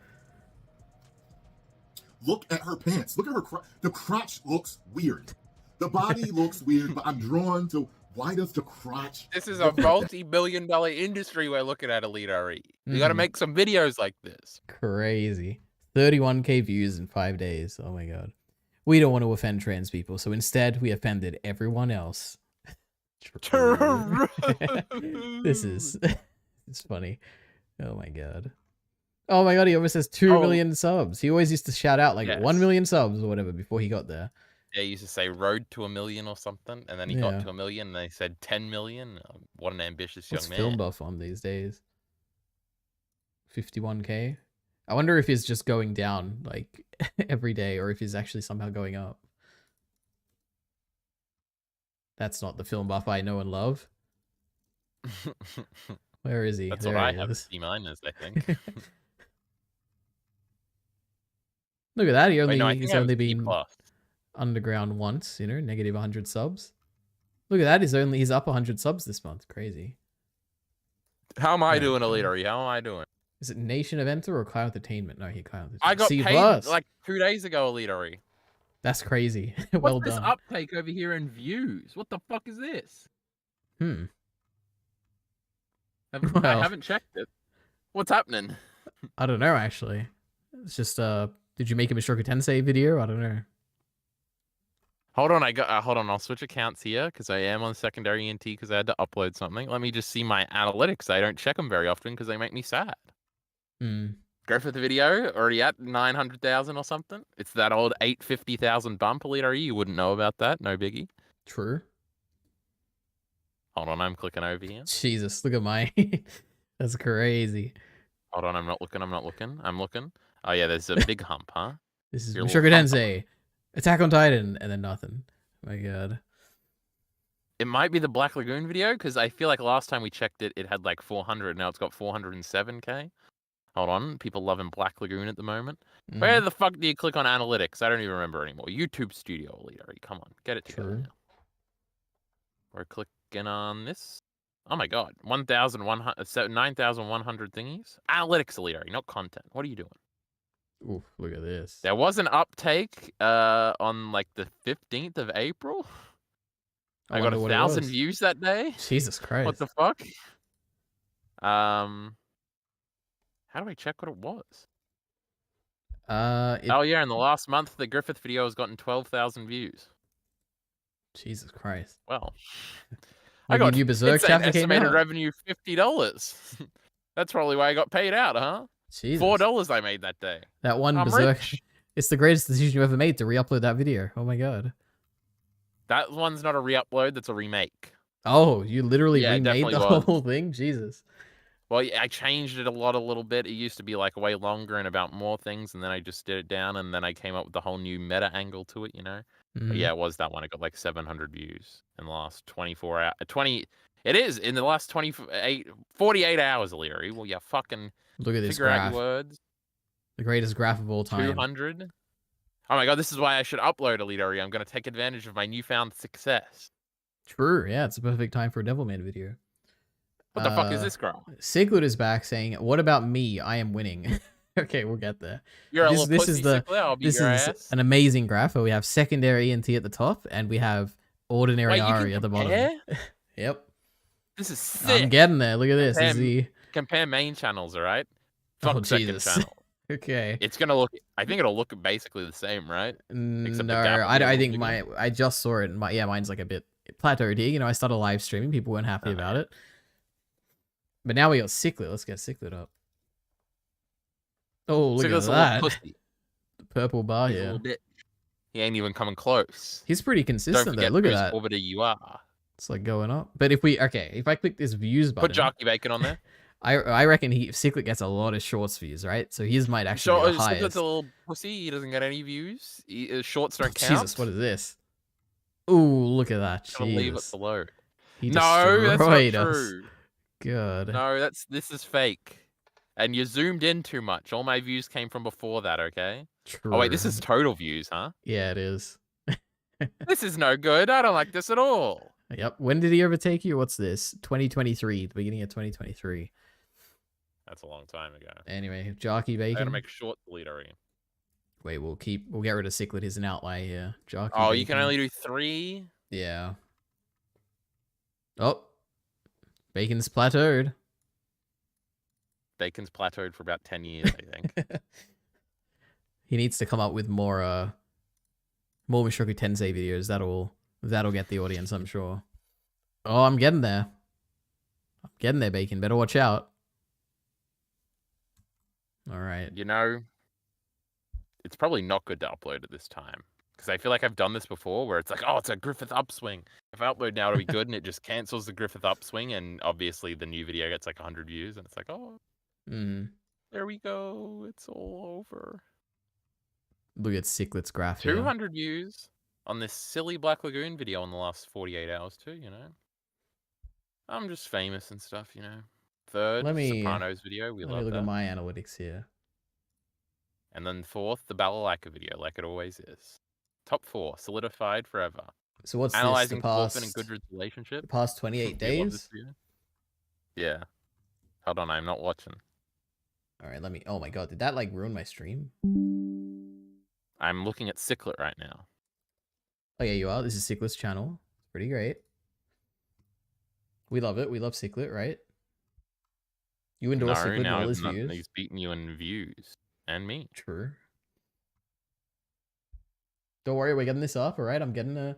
Look at her pants. Look at her the crotch looks weird. The body looks weird, but I'm drawn to why does the crotch This is a look like that? multi-billion-dollar industry we're looking at, Elite RE. You got to make some videos like this. Crazy. 31k views in 5 days. Oh my god. We don't want to offend trans people, so instead we offended everyone else. This is it's funny. Oh my god. Oh my god, he almost has 2 million subs. He always used to shout out like 1 million subs or whatever before he got there. Yeah, he used to say road to 1 million or something, and then he got to 1 million, and they said 10 million. What an ambitious What's young man. Film Buff on these days? 51k? I wonder if he's just going down like every day or if he's actually somehow going up. That's not the Film Buff I know and love. Where is he? That's There what I he have is. C-, I think. Look at that. He's I only think I have been C+. underground once, you know, negative 100 subs. Look at that. He's up 100 subs this month. Crazy. How am I doing, Elite RE? How am I doing? Is it Nation of Enter or Cloud Entertainment? No, he Cloud Entertainment. I got C+. paid like 2 days ago, Elite RE. That's crazy. Well What's this done. uptake over here in views? What the fuck is this? Hmm. I Well. haven't checked it. What's happening? I don't know, actually. It's just, did you make a Mishroku Tensei video? I don't know. Hold on, hold on. I'll switch accounts here because I am on secondary ENT because I had to upload something. Let me just see my analytics. I don't check them very often because they make me sad. Go for the video. Already at 900,000 or something. It's that old 850,000 bump, Elite RE. You wouldn't know about that. No biggie. True. Hold on, I'm clicking over here. Jesus, look at my. That's crazy. Hold on, I'm not looking. I'm looking. Oh yeah, there's a big hump, huh? This is Your Mushoku little hump. Tensei, Attack on Titan, and then nothing. My God. It might be the Black Lagoon video because I feel like last time we checked it, it had like 400. Now it's got 407k. Hold on, people loving Black Lagoon at the moment. Where the fuck do you click on analytics? I don't even remember anymore. YouTube Studio, Elite. Come on, get it together now. We're clicking on this. Oh my God, 9,100 thingies. Analytics, Elite, not content. What are you doing? Oof, look at this. There was an uptake on like the 15th of April. I got 1,000 views that day. Jesus Christ. What the fuck? How do I check what it was? Oh yeah, in the last month, the Griffith video has gotten 12,000 views. Jesus Christ. Well, I got new Berserk chapter came estimated out. revenue $50. That's probably why I got paid out, huh? Jesus. $4 I made that day. That one I'm Berserk. rich. It's the greatest decision you ever made to re-upload that video. Oh my God. That one's not a re-upload. That's a remake. Oh, you literally remade definitely the was. whole thing? Jesus. Well, yeah, I changed it a little bit. It used to be like way longer and about more things, and then I just did it down, and then I came up with the whole new meta angle to it, you know? But yeah, it was that one. It got like 700 views in the last 24 hours. It is in the last 48 hours, Leary. Well, yeah, fucking Look at this figure out graph. your words. The greatest graph of all time. 200. Oh my God, this is why I should upload Elite Ori. I'm going to take advantage of my newfound success. True. Yeah, it's a perfect time for a Devilman video. What the fuck is this girl? Siglet is back saying, "What about me? I am winning." Okay, we'll get there. You're a little this pussy, is the Siglet. I'll beat this your is ass. an amazing graph where we have secondary ENT at the top and we have ordinary Wait, you can Ari at the bottom. compare? Yep. This is sick. I'm getting there. Look at this. This is the Compare main channels, all right? Oh, Fuck second Jesus. channel. Okay. It's gonna look. I think it'll look basically the same, right? Except the No, gap will be a I little think bigger. I just saw it. Mine's like a bit plateaued here. You know, I started live streaming. People weren't happy about it. But now we got Ciclet. Let's get Ciclet up. Oh, look Ciclet's at a that. little pussy. The purple bar He's a here. little bit. He ain't even coming close. He's pretty Don't consistent though. forget Look at whose that. orbiter you are. It's like going up. But if I click this views button, Put Jockey Bacon on there. I reckon Ciclet gets a lot of shorts views, right? So his might actually be the highest. Ciclet's a little pussy. He doesn't get any views. Shorts don't count. Jesus, what is this? Ooh, look at that. Gotta leave it Jesus. below. He No, that's not destroyed us. true. God. No, this is fake. And you zoomed in too much. All my views came from before that, okay? Oh wait, this is total views, huh? Yeah, it is. This is no good. I don't like this at all. Yep. When did he overtake you? What's this? 2023, the beginning of 2023. That's a long time ago. Anyway, Jockey I Bacon. gotta make short leadery. Wait, we'll get rid of Ciclet. He's an outlier here. Jockey Oh, Bacon. you can only do 3? Yeah. Oh. Bacon's plateaued. Bacon's plateaued for about 10 years, I think. He needs to come up with more Mushoku Tensei videos. That'll get the audience, I'm sure. Oh, I'm getting there. I'm getting there, Bacon. Better watch out. All right. You know, it's probably not good to upload at this time. Because I feel like I've done this before where it's like, oh, it's a Griffith upswing. If I upload now, it'll be good. And it just cancels the Griffith upswing. And obviously the new video gets like 100 views. And it's like, oh, there we go. It's all over. Look at Ciclet's graph here. 200 views on this silly Black Lagoon video in the last 48 hours too, you know? I'm just famous and stuff, you know? Third, Sopranos video. We Let me love look that. at my analytics here. And then fourth, the Balalaika video, like it always is. Top 4, solidified forever. So what's Analyzing this? Thorfinn and Gudrid's relationship. The past 28 We love this days? video. Yeah. Hold on, I'm not watching. All right, let me. Oh my god, did that like ruin my stream? I'm looking at Ciclet right now. Oh yeah, you are. This is Ciclet's channel. It's pretty great. We love it. We love Ciclet, right? You endorse Ciclet and all his views. He's beating you in views. And me. True. Don't worry, we're getting this up. All right, I'm getting a.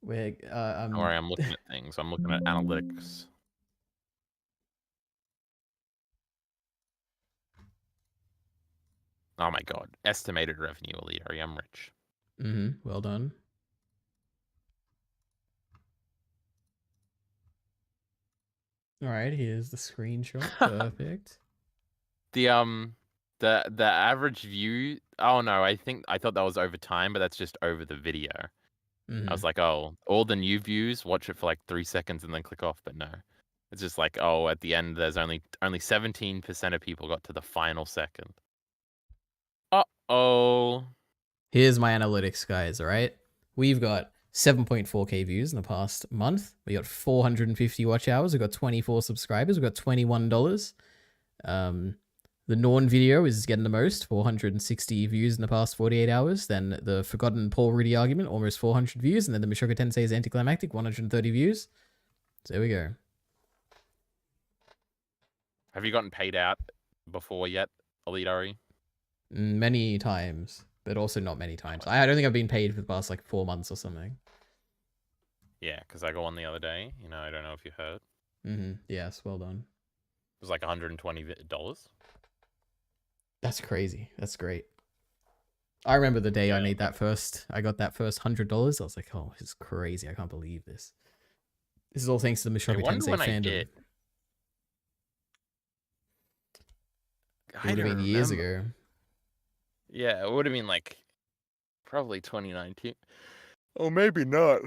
We're Don't worry, I'm looking at things. I'm looking at analytics. Oh my god. Estimated revenue, Elite. I'm rich. Well done. All right, here's the screenshot. Perfect. The average view. Oh no, I thought that was over time, but that's just over the video. I was like, oh, all the new views, watch it for like 3 seconds and then click off. But no, it's just like, oh, at the end, there's only 17% of people got to the final second. Uh-oh. Here's my analytics, guys. All right, we've got 7.4k views in the past month. We got 450 watch hours. We got 24 subscribers. We got $21. The Norn video is getting the most, 460 views in the past 48 hours. Then the Forgotten Paul Rudy argument, almost 400 views. And then the Mushoku Tensei's Anticlimactic, 130 views. So there we go. Have you gotten paid out before yet, Elite Ari? Many times, but also not many times. I don't think I've been paid for the past like 4 months or something. Yeah, because I got one the other day. You know, I don't know if you heard. Yes, well done. It was like $120. That's crazy. That's great. I remember the day I got that first $100. I was like, oh, this is crazy. I can't believe this. This is all thanks to the Mushoku Tensei fandom. It would have been years ago. Yeah, it would have been like probably 2019. Oh, maybe not.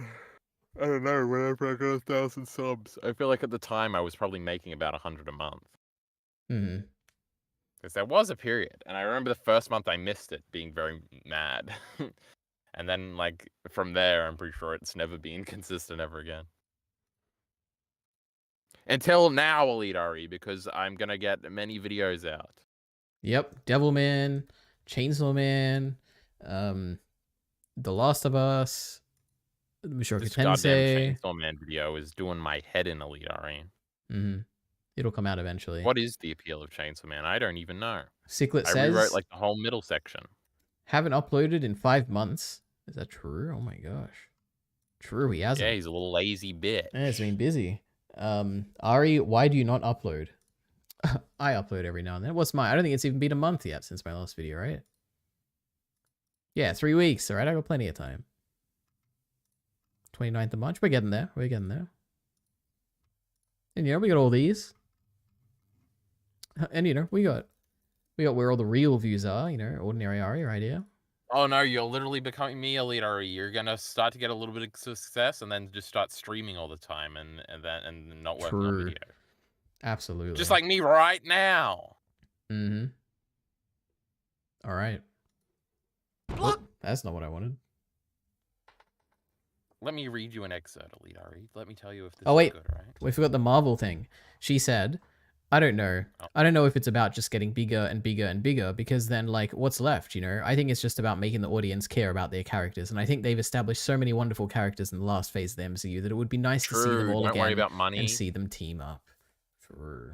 I don't know. Whenever I got 1,000 subs, I feel like at the time I was probably making about 100 a month. Because there was a period, and I remember the first month I missed it, being very mad. And then, like, from there, I'm pretty sure it's never been consistent ever again. Until now, Elite Ari, because I'm going to get many videos out. Yep, Devilman, Chainsaw Man, The Last of Us, Mushoku This Tensei. goddamn Chainsaw Man video is doing my head in, Elite Ari. It'll come out eventually. What is the appeal of Chainsaw Man? I don't even know. Ciclet I says, rewrote like the whole middle section. haven't uploaded in 5 months. Is that true? Oh my gosh. True, he hasn't. Yeah, he's a little lazy bitch. Yeah, he's been busy. Ari, why do you not upload? I upload every now and then. What's mine? I don't think it's even been a month yet since my last video, right? Yeah, 3 weeks. All right, I got plenty of time. 29th of March. We're getting there. We're getting there. And you know, we got all these. And you know, we got where all the real views are, you know, Ordinary Ari right here. Oh no, you're literally becoming me, Elite Ari. You're gonna start to get a little bit of success and then just start streaming all the time and not working on video. Absolutely. Just like me right now. All right. Oh, that's not what I wanted. Let me read you an excerpt, Elite Ari. Let me tell you if this Oh, is wait. good, right? We forgot the Marvel thing. She said, I don't know. I don't know if it's about just getting bigger and bigger and bigger, because then, like, what's left, you know? I think it's just about making the audience care about their characters. And I think they've established so many wonderful characters in the last phase of the MCU that it would be nice to see them all Don't again worry about money. and see them team up. True.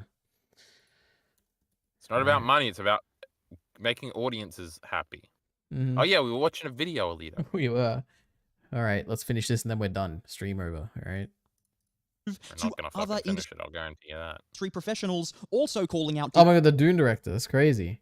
It's not about money. It's about making audiences happy. Oh, yeah, we were watching a video, Elite Ari. We were. All right, let's finish this and then we're done. Stream over, all right? We're not gonna fucking finish it, I'll guarantee you that. Industry professionals also calling out Oh my god, the Dune director. That's crazy.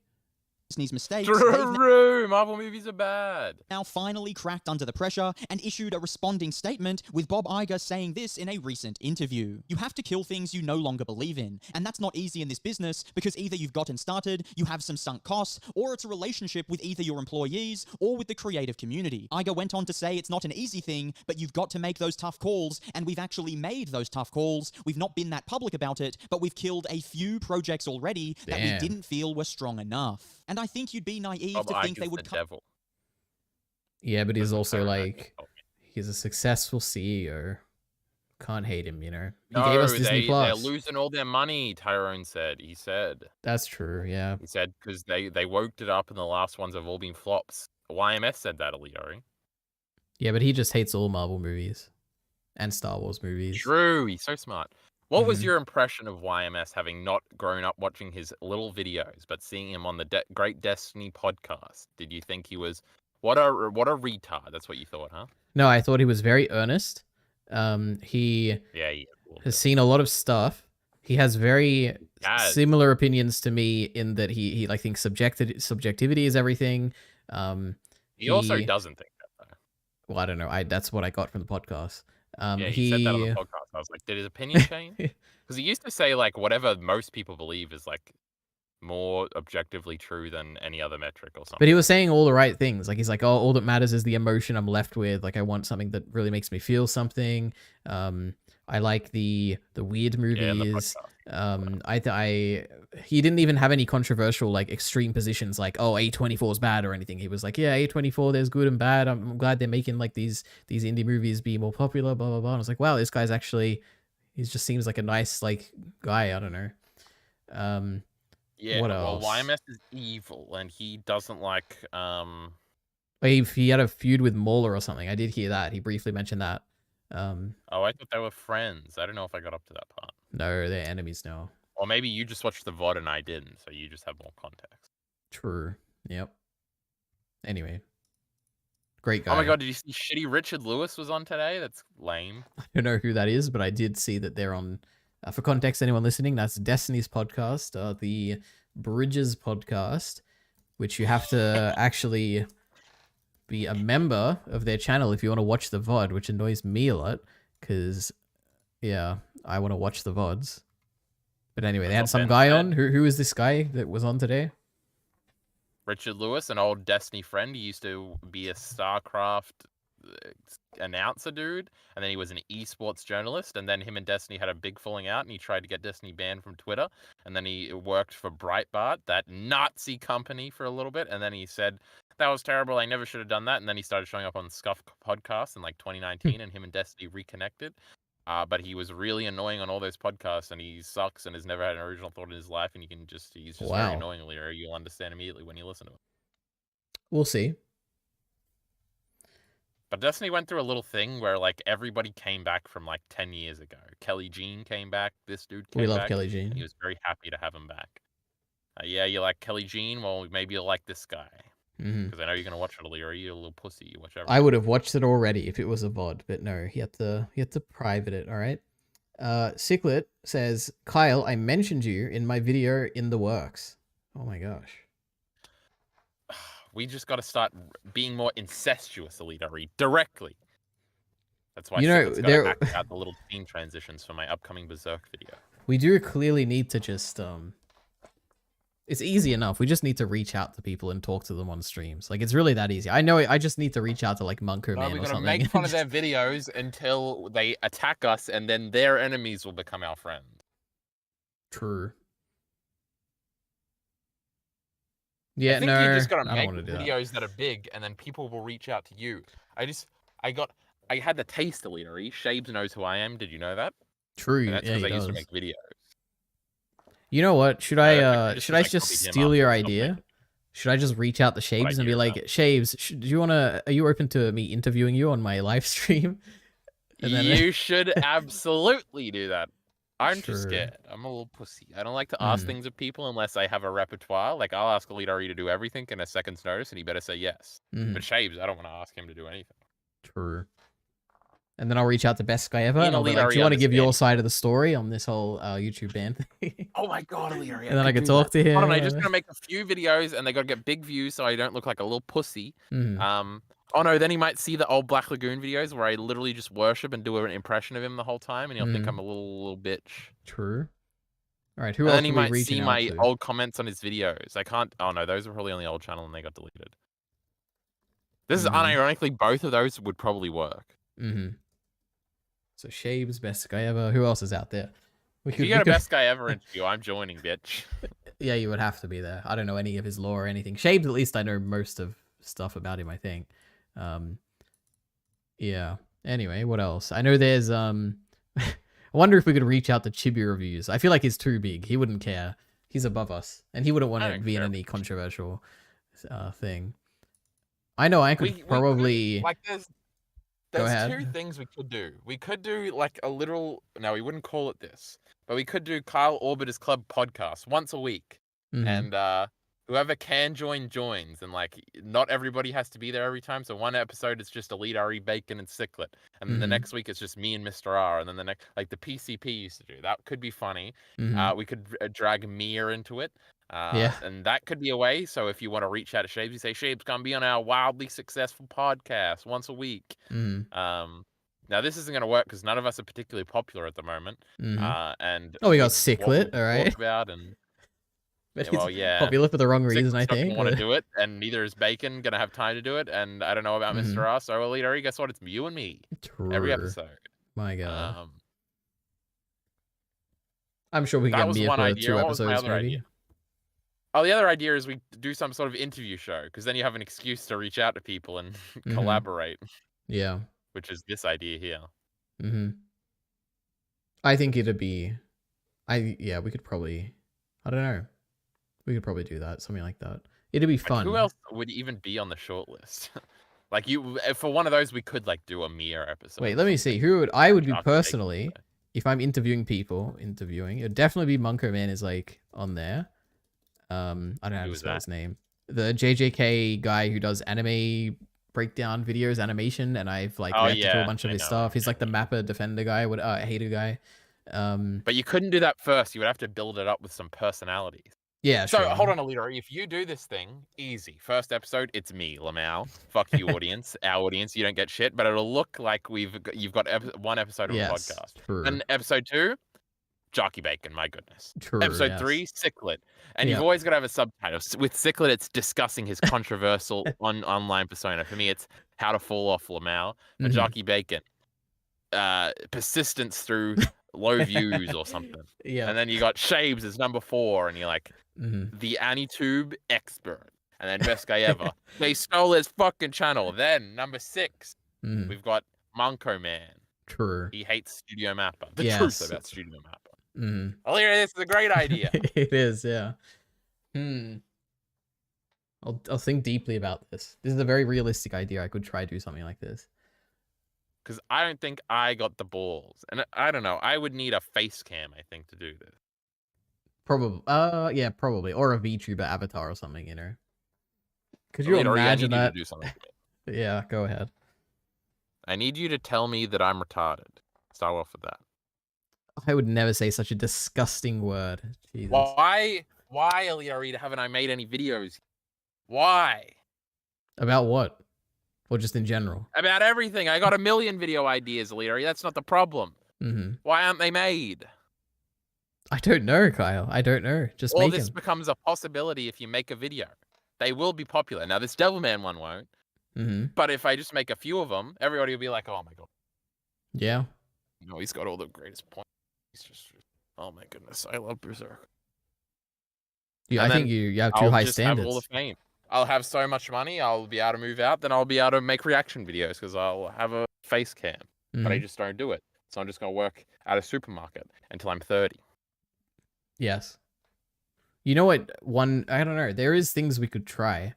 Disney's mistakes. True, Marvel movies are bad. Now finally cracked under the pressure and issued a responding statement, with Bob Iger saying this in a recent interview. You have to kill things you no longer believe in, and that's not easy in this business because either you've gotten started, you have some sunk costs, or it's a relationship with either your employees or with the creative community. Iger went on to say it's not an easy thing, but you've got to make those tough calls, and we've actually made those tough calls. We've not been that public about it, but we've killed a few projects already that we didn't feel were strong enough. And I think you'd be naive to think they would the devil. Yeah, but he's also like, he's a successful CEO. Can't hate him, you know. He gave us Disney Plus. They're losing all their money, Tyrone said. He said. That's true, yeah. He said because they woke it up and the last ones have all been flops. YMS said that, Elite Ari. Yeah, but he just hates all Marvel movies and Star Wars movies. True, he's so smart. What was your impression of YMS having not grown up watching his little videos, but seeing him on the Great Destiny podcast? Did you think he was What a retard. That's what you thought, huh? No, I thought he was very earnest. He has seen a lot of stuff. He has very similar opinions to me in that he like thinks subjectivity is everything. He also doesn't think that though. Well, I don't know. That's what I got from the podcast. Yeah, he said that on the podcast. I was like, did his opinion change? Because he used to say like whatever most people believe is like more objectively true than any other metric or something. But he was saying all the right things. Like he's like, oh, all that matters is the emotion I'm left with. Like I want something that really makes me feel something. I like the weird movies. He didn't even have any controversial like extreme positions like, oh, A24 is bad or anything. He was like, yeah, A24, there's good and bad. I'm glad they're making like these indie movies be more popular, blah blah blah. And I was like, wow, this guy's actually, he just seems like a nice like guy. I don't know. Yeah, what well, else? YMS is evil, and he doesn't like. He had a feud with Mauler or something. I did hear that. He briefly mentioned that. Oh, I thought they were friends. I don't know if I got up to that part. No, they're enemies now. Or maybe you just watched the VOD and I didn't, so you just have more context. True. Yep. Anyway. Great guy. Oh my god, did you see shitty Richard Lewis was on today? That's lame. I don't know who that is, but I did see that they're on. For context, anyone listening, that's Destiny's podcast, the Bridges podcast, which you have to actually be a member of their channel if you want to watch the VOD, which annoys me a lot, because, yeah, I want to watch the VODs. But anyway, they had some guy on. Who is this guy that was on today? Richard Lewis, an old Destiny friend. He used to be a StarCraft announcer dude, and then he was an esports journalist, and then him and Destiny had a big falling out, and he tried to get Destiny banned from Twitter, and then he worked for Breitbart, that Nazi company, for a little bit, and then he said, that was terrible, I never should have done that, and then he started showing up on Scuff podcast in like 2019, and him and Destiny reconnected. But he was really annoying on all those podcasts, and he sucks and has never had an original thought in his life, and he's just very annoying, or you'll understand immediately when you listen to him. We'll see. But Destiny went through a little thing where like everybody came back from like 10 years ago. Kelly Jean came back. This dude came back. We love Kelly Jean. He was very happy to have him back. Yeah, you like Kelly Jean? Well, maybe you'll like this guy. Because I know you're going to watch it, Illyria. You're a little pussy. You watch everything. I would have watched it already if it was a VOD, but no, he had to private it, alright? Ciclet says, Kyle, I mentioned you in my video in the works. Oh my gosh. We just got to start being more incestuous, Elite directly. That's why Ciclet's got to act out the little scene transitions for my upcoming Berserk video. We do clearly need to just, it's easy enough. We just need to reach out to people and talk to them on streams. Like, it's really that easy. I know I just need to reach out to, like, Monko Man or something. We're going to make fun of their videos until they attack us, and then their enemies will become our friends. True. Yeah, I think no, you just got to I make don't want to do videos that are big, and then people will reach out to you. I had the taste of Elite. Shabes knows who I am. Did you know that? True. And that's yeah, because I he used does. to make videos. You know what? Should I just steal your idea? Something. Should I just reach out to Shabes and be like, Shabes, are you open to me interviewing you on my live stream? And then you should absolutely do that. I'm just scared. I'm a little pussy. I don't like to ask things of people unless I have a repertoire. Like, I'll ask Elite to do everything in a second's notice, and he better say yes. But Shabes, I don't want to ask him to do anything. True. And then I'll reach out to Best Guy Ever, and I'll be Elite like, do you want to give your side of the story on this whole YouTube ban thing? Oh my god, Elite. And then I can talk to him. Hold on, I just gotta make a few videos, and they gotta get big views so I don't look like a little pussy. Oh no, then he might see the old Black Lagoon videos where I literally just worship and do an impression of him the whole time, and he'll think I'm a little bitch. True. All right, who and else then he are we might reaching see out my to? old comments on his videos. I can't. Oh no, those were probably on the old channel and they got deleted. This is unironically, both of those would probably work. So Shabes, Best Guy Ever. Who else is out there? If you get a Best Guy Ever interview, I'm joining, bitch. Yeah, you would have to be there. I don't know any of his lore or anything. Shabes, at least I know most of stuff about him, I think. Yeah. Anyway, what else? I know there's I wonder if we could reach out to Chibi Reviews. I feel like he's too big. He wouldn't care. He's above us, and he wouldn't want to be in any controversial thing. I know I could probably like Go there's ahead. two things we could do. We could do like a literal. No, we wouldn't call it this, but we could do Kyle Orbiter's Club podcast once a week, and Whoever can join joins, and like not everybody has to be there every time. So one episode is just Elite RE, Bacon, and Ciclet, and then the next week it's just me and Mr. R, and then the next like the PCP used to do. That could be funny. We could drag Mia into it. Yeah. And that could be a way. So if you want to reach out to Shabes, you say, Shabes, come be on our wildly successful podcast once a week. Now this isn't going to work because none of us are particularly popular at the moment. And Oh, we got what Ciclet, we'll all right. talk about and But well, he's yeah, popular for the wrong reason, I Ciclet's not think. gonna want to do it, and neither is Bacon gonna have time to do it. And I don't know about Mr. R. So Elite RE, guess what? It's you and me every episode. My God. I'm sure we can get Mia for 2 episodes, maybe. Idea? Oh, the other idea is we do some sort of interview show, because then you have an excuse to reach out to people and collaborate. Yeah. Which is this idea here. I think it'd be... Yeah, we could probably... I don't know. We could probably do that, something like that. It'd be fun. Like, who else would even be on the short list? Like for one of those, we could like do a Mia episode. Wait, let me see. I would be personally, if I'm interviewing people, it'd definitely be Munko Man is like on there. I don't know how to spell his name. The JJK guy who does anime breakdown videos, animation, and I've like reacted to a bunch of his stuff. He's like the mapper defender guy, hater guy. But you couldn't do that first. You would have to build it up with some personalities. Yeah, so sure. Hold on, Alita. If you do this thing, easy. First episode, it's me, Lamau. Fuck you, audience. Our audience, you don't get shit. But it'll look like you've got one episode of a podcast. True. And episode 2, Jockey Bacon. My goodness. True. Episode 3, Ciclet. And you've always got to have a subtitle. With Ciclet, it's discussing his controversial online persona. For me, it's how to fall off Lamau. For Jockey Bacon, persistence through low views or something. Yeah. And then you got Shabes as number 4, and you're like, the AniTube expert. And then best guy ever. They stole his fucking channel. Then number 6, we've got Munko Man. True. He hates Studio Mapper. The truth about Studio Mapper. Alira, this is a great idea. It is, yeah. I'll think deeply about this. This is a very realistic idea. I could try to do something like this. Because I don't think I got the balls. And I don't know. I would need a face cam, I think, to do this. Probably. Yeah, probably. Or a VTuber avatar or something, you know. Could you imagine that? Do something yeah, go ahead. I need you to tell me that I'm retarded. Start off with that. I would never say such a disgusting word. Jesus. Why, Alira, haven't I made any videos? Why? About what? Or just in general? About everything. I got a million video ideas, Alira. That's not the problem. Why aren't they made? I don't know, Kyle. I don't know. Just All make this them. becomes a possibility if you make a video. They will be popular. Now, this Devilman one won't. But if I just make a few of them, everybody will be like, oh my god. Yeah. You know, he's got all the greatest points. He's just, oh my goodness, I love Berserk. Yeah, I think you have too high standards. Have all the fame. I'll have so much money, I'll be able to move out, then I'll be able to make reaction videos because I'll have a face cam. But I just don't do it. So I'm just going to work at a supermarket until I'm 30. Yes. You know what? I don't know. There is things we could try.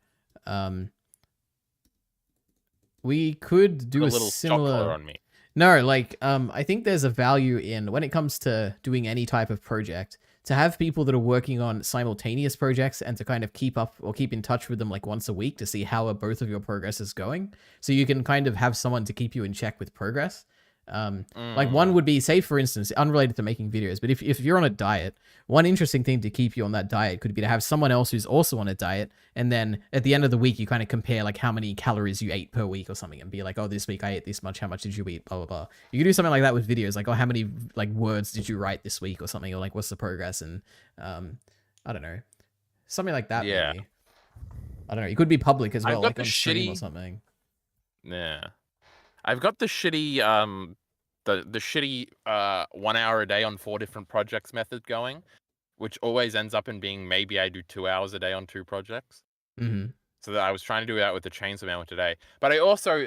We could do a little similar... chocolate on me. No, like, I think there's a value in, when it comes to doing any type of project, to have people that are working on simultaneous projects and to kind of keep up or keep in touch with them like once a week to see how both of your progress is going. So you can kind of have someone to keep you in check with progress. Like one would be, say for instance, unrelated to making videos, but if you're on a diet, one interesting thing to keep you on that diet could be to have someone else who's also on a diet, and then at the end of the week you kind of compare like how many calories you ate per week or something, and be like, oh, this week I ate this much, how much did you eat, blah blah blah. You could do something like that with videos, like, oh, how many like words did you write this week or something, or like what's the progress, and I don't know, something like that. Yeah, maybe. I don't know, it could be public as well, like on shitty stream or something. Yeah, I've got the shitty the shitty 1 hour a day on 4 different projects method going, which always ends up in being maybe I do 2 hours a day on 2 projects. So that I was trying to do that with the Chainsaw Man today, but I also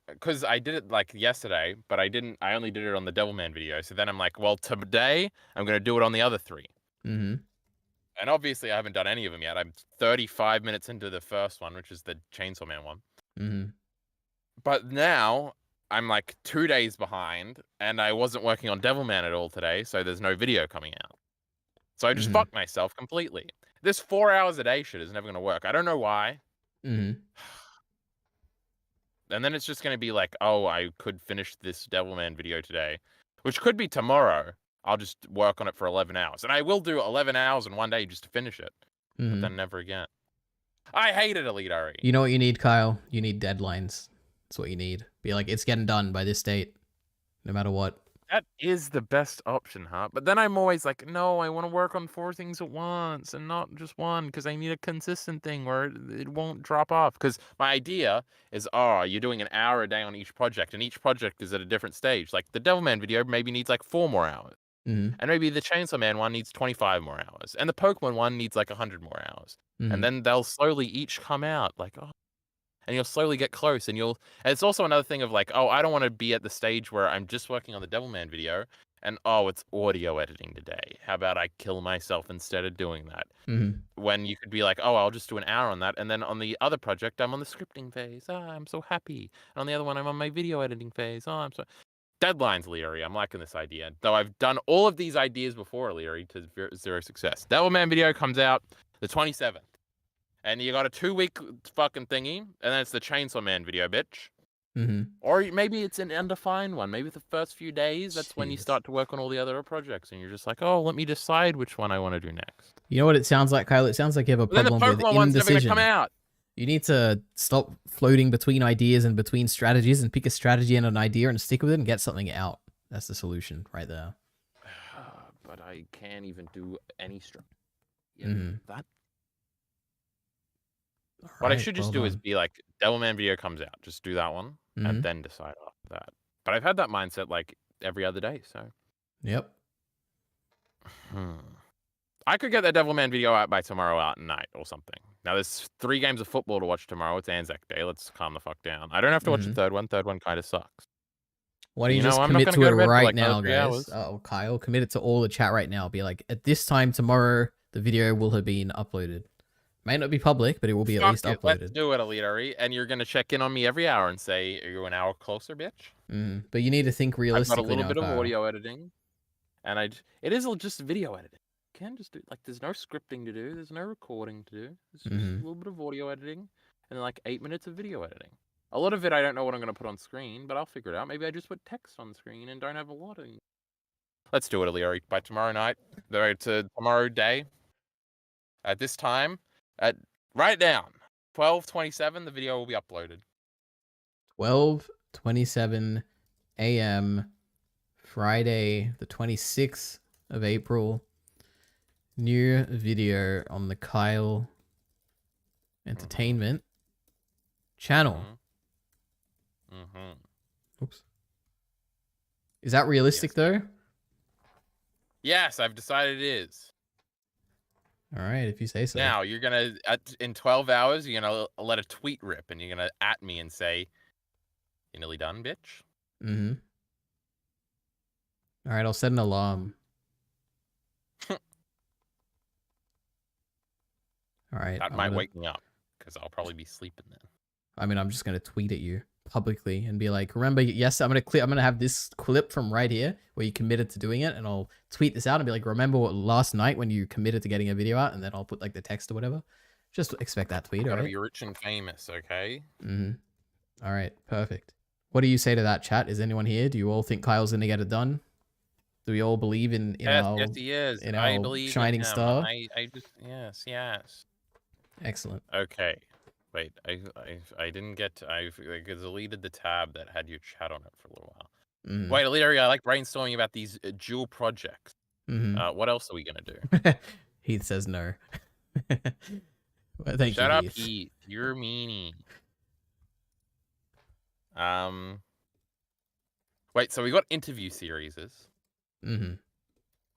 because I did it like yesterday, but I only did it on the Devilman video. So then I'm like, well, today I'm gonna do it on the other 3. And obviously I haven't done any of them yet. I'm 35 minutes into the first one, which is the Chainsaw Man one. But now I'm like 2 days behind, and I wasn't working on Devilman at all today, so there's no video coming out. So I just fucked myself completely. This 4 hours a day shit is never gonna work. I don't know why. Mm-hmm. And then it's just gonna be like, oh, I could finish this Devilman video today, which could be tomorrow. I'll just work on it for 11 hours. And I will do 11 hours in one day just to finish it. Mm-hmm. But then never again. I hated Elite RE. You know what you need, Kyle? You need deadlines. That's what you need. Be like, it's getting done by this date, no matter what. That is the best option, huh? But then I'm always like, no, I want to work on 4 things at once and not just one, because I need a consistent thing where it won't drop off. Because my idea is, oh, you're doing an hour a day on each project, and each project is at a different stage. Like the Devilman video maybe needs like 4 more hours. Mm-hmm. And maybe the Chainsaw Man one needs 25 more hours. And the Pokemon one needs like 100 more hours. Mm-hmm. And then they'll slowly each come out like, oh. And you'll slowly get close, and it's also another thing of like, oh, I don't want to be at the stage where I'm just working on the Devilman video, and oh, it's audio editing today. How about I kill myself instead of doing that? Mm-hmm. When you could be like, oh, I'll just do an hour on that, and then on the other project, I'm on the scripting phase. I'm so happy. And on the other one, I'm on my video editing phase. I'm so deadlines, Leary. I'm liking this idea, though I've done all of these ideas before, Leary, to zero success. Devilman video comes out the 27th. And you got a 2-week fucking thingy, and then it's the Chainsaw Man video, bitch. Mm-hmm. Or maybe it's an undefined one. Maybe the first few days, that's when you start to work on all the other projects, and you're just like, oh, let me decide which one I want to do next. You know what it sounds like, Kyle? It sounds like you have a problem with one's never gonna indecision. come out. You need to stop floating between ideas and between strategies and pick a strategy and an idea and stick with it and get something out. That's the solution right there. But I can't even do any strategy. Mm-hmm. That. What I should just do is be like, Devilman video comes out, just do that one, and then decide after that. But I've had that mindset like every other day, so. Yep. I could get that Devilman video out by tomorrow out night or something. Now there's 3 games of football to watch tomorrow. It's Anzac Day. Let's calm the fuck down. I don't have to watch the third one. Third one kind of sucks. Why don't you just commit to it right now, guys? Oh, Kyle, commit it to all the chat right now. Be like, at this time tomorrow, the video will have been uploaded. Might not be public, but it will be at least uploaded. Let's do it, Elite, and you're gonna check in on me every hour and say, "Are you an hour closer, bitch?" But you need to think realistically. I've got a little bit Kyle. of audio editing, and it is just video editing. You can just do like there's no scripting to do, there's no recording to do. It's just a little bit of audio editing, and then like 8 minutes of video editing. A lot of it I don't know what I'm gonna put on screen, but I'll figure it out. Maybe I just put text on screen and don't have a lot of. Let's do it, Elite, by tomorrow night. Tomorrow day. At this time, write down 12:27. The video will be uploaded. 12:27 a.m. Friday, the 26th of April. New video on the Kyle Entertainment channel. Oops. Is that realistic though? Yes, I've decided it is. All right, if you say so. Now you're gonna in 12 hours, you're gonna let a tweet rip, and you're gonna at me and say, "You nearly done, bitch." Mm-hmm. All right, I'll set an alarm. All right. That might wake me up because I'll probably be sleeping then. I mean, I'm just gonna tweet at you publicly and be like, "Remember, yes, I'm gonna have this clip from right here where you committed to doing it, and I'll tweet this out and be like, remember what last night when you committed to getting a video out, and then I'll put like the text or whatever. Just expect that tweet, Gotta alright? be rich and famous, okay? All right, perfect. What do you say to that, chat? Is anyone here? Do you all think Kyle's gonna get it done? Do we all believe in our yes, he is. in I our believe shining in him. star? I just yes. Excellent. Okay. Wait, I didn't get. I deleted the tab that had your chat on it for a little while. Wait, Larry, I like brainstorming about these dual projects. What else are we gonna do? Heath says no. Well, thank Shut you, up, Heath. Heath. You're a meanie. Wait, so we got interview series.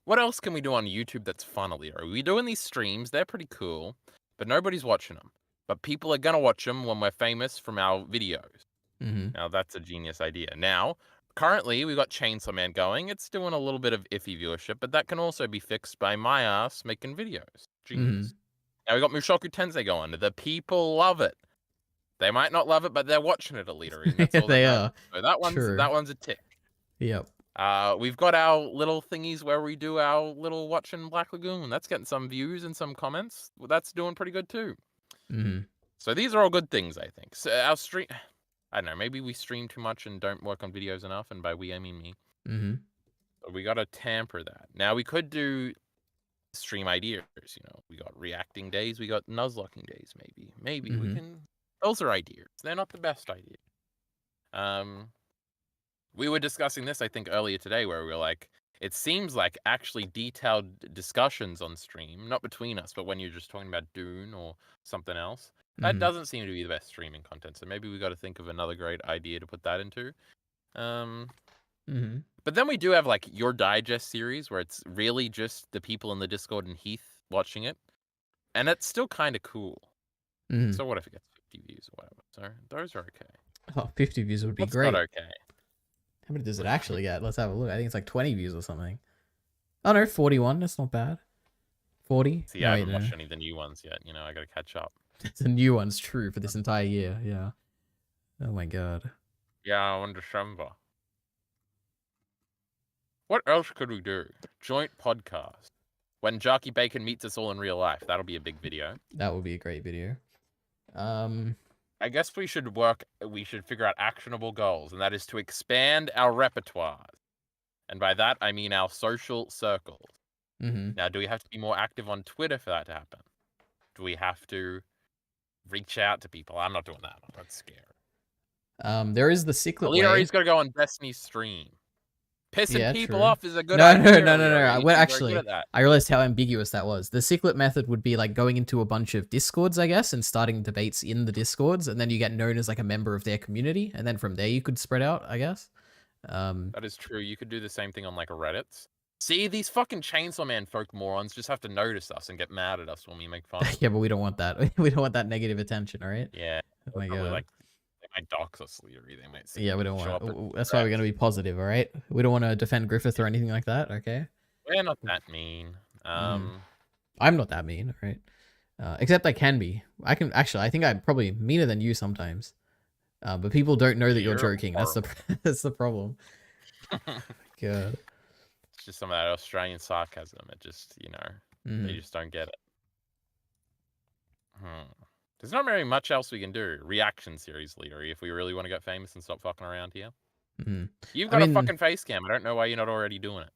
What else can we do on YouTube that's fun, Alira? We doing these streams, they're pretty cool, but nobody's watching them. But people are gonna watch them when we're famous from our videos. Now that's a genius idea. Now, currently we got Chainsaw Man going. It's doing a little bit of iffy viewership, but that can also be fixed by my ass making videos. Genius. Now we got Mushoku Tensei going. The people love it. They might not love it, but they're watching it, Alira. And that's all They that are. matters. So that one's True. that one's a tick. Yep. We've got our little thingies where we do our little watching Black Lagoon. That's getting some views and some comments. Well, that's doing pretty good too. Mm-hmm. So these are all good things, I think. So our stream, I don't know, maybe we stream too much and don't work on videos enough, and by we I mean me. Mm-hmm. So we gotta tamper that. Now we could do stream ideas. You know, we got reacting days, we got nuzlocking days. Maybe we can. Those are ideas. They're not the best ideas. We were discussing this, I think, earlier today, where we were like, it seems like actually detailed discussions on stream, not between us, but when you're just talking about Dune or something else, that doesn't seem to be the best streaming content. So maybe we got to think of another great idea to put that into. But then we do have like your digest series, where it's really just the people in the Discord and Heath watching it, and it's still kind of cool. So what if it gets 50 views or whatever? So those are okay. Oh, 50 views would be That's great. not okay. How many does it actually get? Let's have a look. I think it's like 20 views or something. Oh no, 41. That's not bad. 40. See, I haven't watched any of the new ones yet. You know, I gotta catch up. The new one's true for this entire year. Yeah. Oh my god. Yeah, in December. What else could we do? Joint podcast. When Jockey Bacon meets us all in real life. That'll be a big video. That would be a great video. I guess we should figure out actionable goals, and that is to expand our repertoire. And by that, I mean our social circles. Now, do we have to be more active on Twitter for that to happen? Do we have to reach out to people? I'm not doing that. That's scary. There is the Cyclet way. He's got to go on Destiny's stream. Pissing people true. off is a good idea. No. Well, actually, I realized how ambiguous that was. The Cyclet method would be like going into a bunch of Discords, I guess, and starting debates in the Discords, and then you get known as like a member of their community, and then from there you could spread out, I guess. That is true. You could do the same thing on like a Reddit. See, these fucking Chainsaw Man folk morons just have to notice us and get mad at us when we make fun. Yeah, but we don't want that. We don't want that negative attention, all right? Yeah. Oh my god. Like, they might dox us later. They might see. Yeah, we don't want. That's why we're gonna be positive, all right? We don't want to defend Griffith or anything like that. Okay. We're not that mean. I'm not that mean, all right? Except I can be. I think I'm probably meaner than you sometimes. But people don't know that you're joking. Horrible. That's the problem. God. It's just some of that Australian sarcasm. It just, they just don't get it. There's not very much else we can do. Reaction series, leader, if we really want to get famous and stop fucking around here. You've got a fucking face cam. I don't know why you're not already doing it.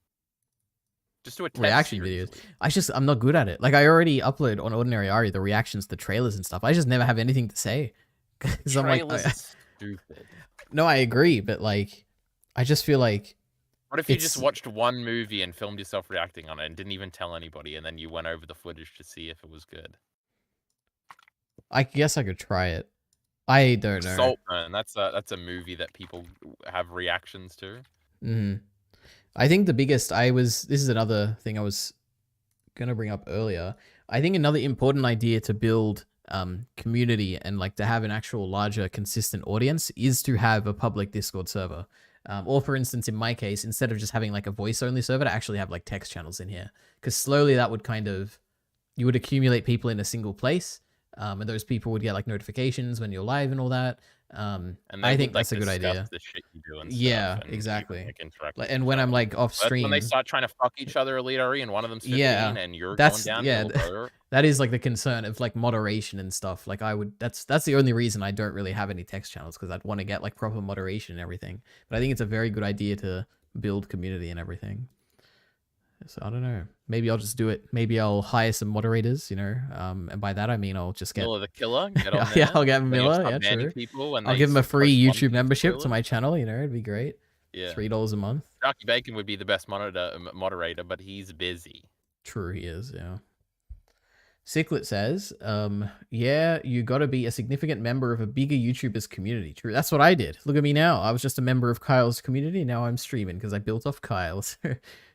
Just do a test reaction series, videos. I'm not good at it. Like, I already upload on Ordinary Ari the reactions to trailers and stuff. I just never have anything to say. Trailers is stupid. No, I agree, but like, I just feel like. What if you just watched one movie and filmed yourself reacting on it and didn't even tell anybody, and then you went over the footage to see if it was good? I guess I could try it. I don't know. Saltburn. That's a movie that people have reactions to. I think the biggest this is another thing I was gonna bring up earlier. I think another important idea to build community and like to have an actual larger consistent audience is to have a public Discord server. Or for instance, in my case, instead of just having like a voice only server, to actually have like text channels in here. Because slowly that would you would accumulate people in a single place. And those people would get like notifications when you're live and all that. And I think that's a good idea. The shit you do and yeah, stuff, and exactly. you can, like, interact and when I'm like off stream, when they start trying to fuck each other, Elite and one of them's 15, and you're going down. That is like the concern of like moderation and stuff. Like that's the only reason I don't really have any text channels, because I'd want to get like proper moderation and everything. But I think it's a very good idea to build community and everything. So I don't know. Maybe I'll just do it. Maybe I'll hire some moderators, and by that I mean I'll just get Miller the Killer. Get on yeah, there. I'll get Miller. Yeah, true. I'll give him a free YouTube membership to my channel. It'd be great. Yeah, $3 a month. Jockey Bacon would be the best moderator, but he's busy. True, he is. Yeah. Cyclet says, yeah, you got to be a significant member of a bigger YouTuber's community. True, that's what I did. Look at me now. I was just a member of Kyle's community. Now I'm streaming because I built off Kyle's.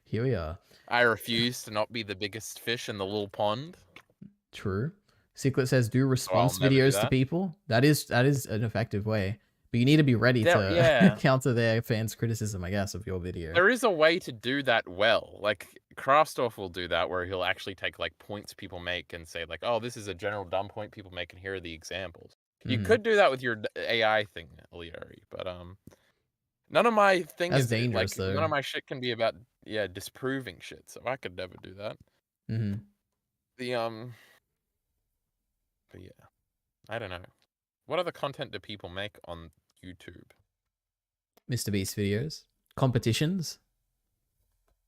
Here we are. I refuse to not be the biggest fish in the little pond. True. Cyclet says, do response videos to people. That is an effective way. But you need to be ready to counter their fans' criticism, I guess, of your video. There is a way to do that well. Like, Krastorf will do that, where he'll actually take, like, points people make and say, like, oh, this is a general dumb point people make, and here are the examples. You could do that with your AI thing, Leary, but, None of my thing That's is dangerous, like though. none of my shit can be about disproving shit. So I could never do that. Mm-hmm. But yeah, I don't know. What other content do people make on YouTube? Mr. Beast videos, competitions.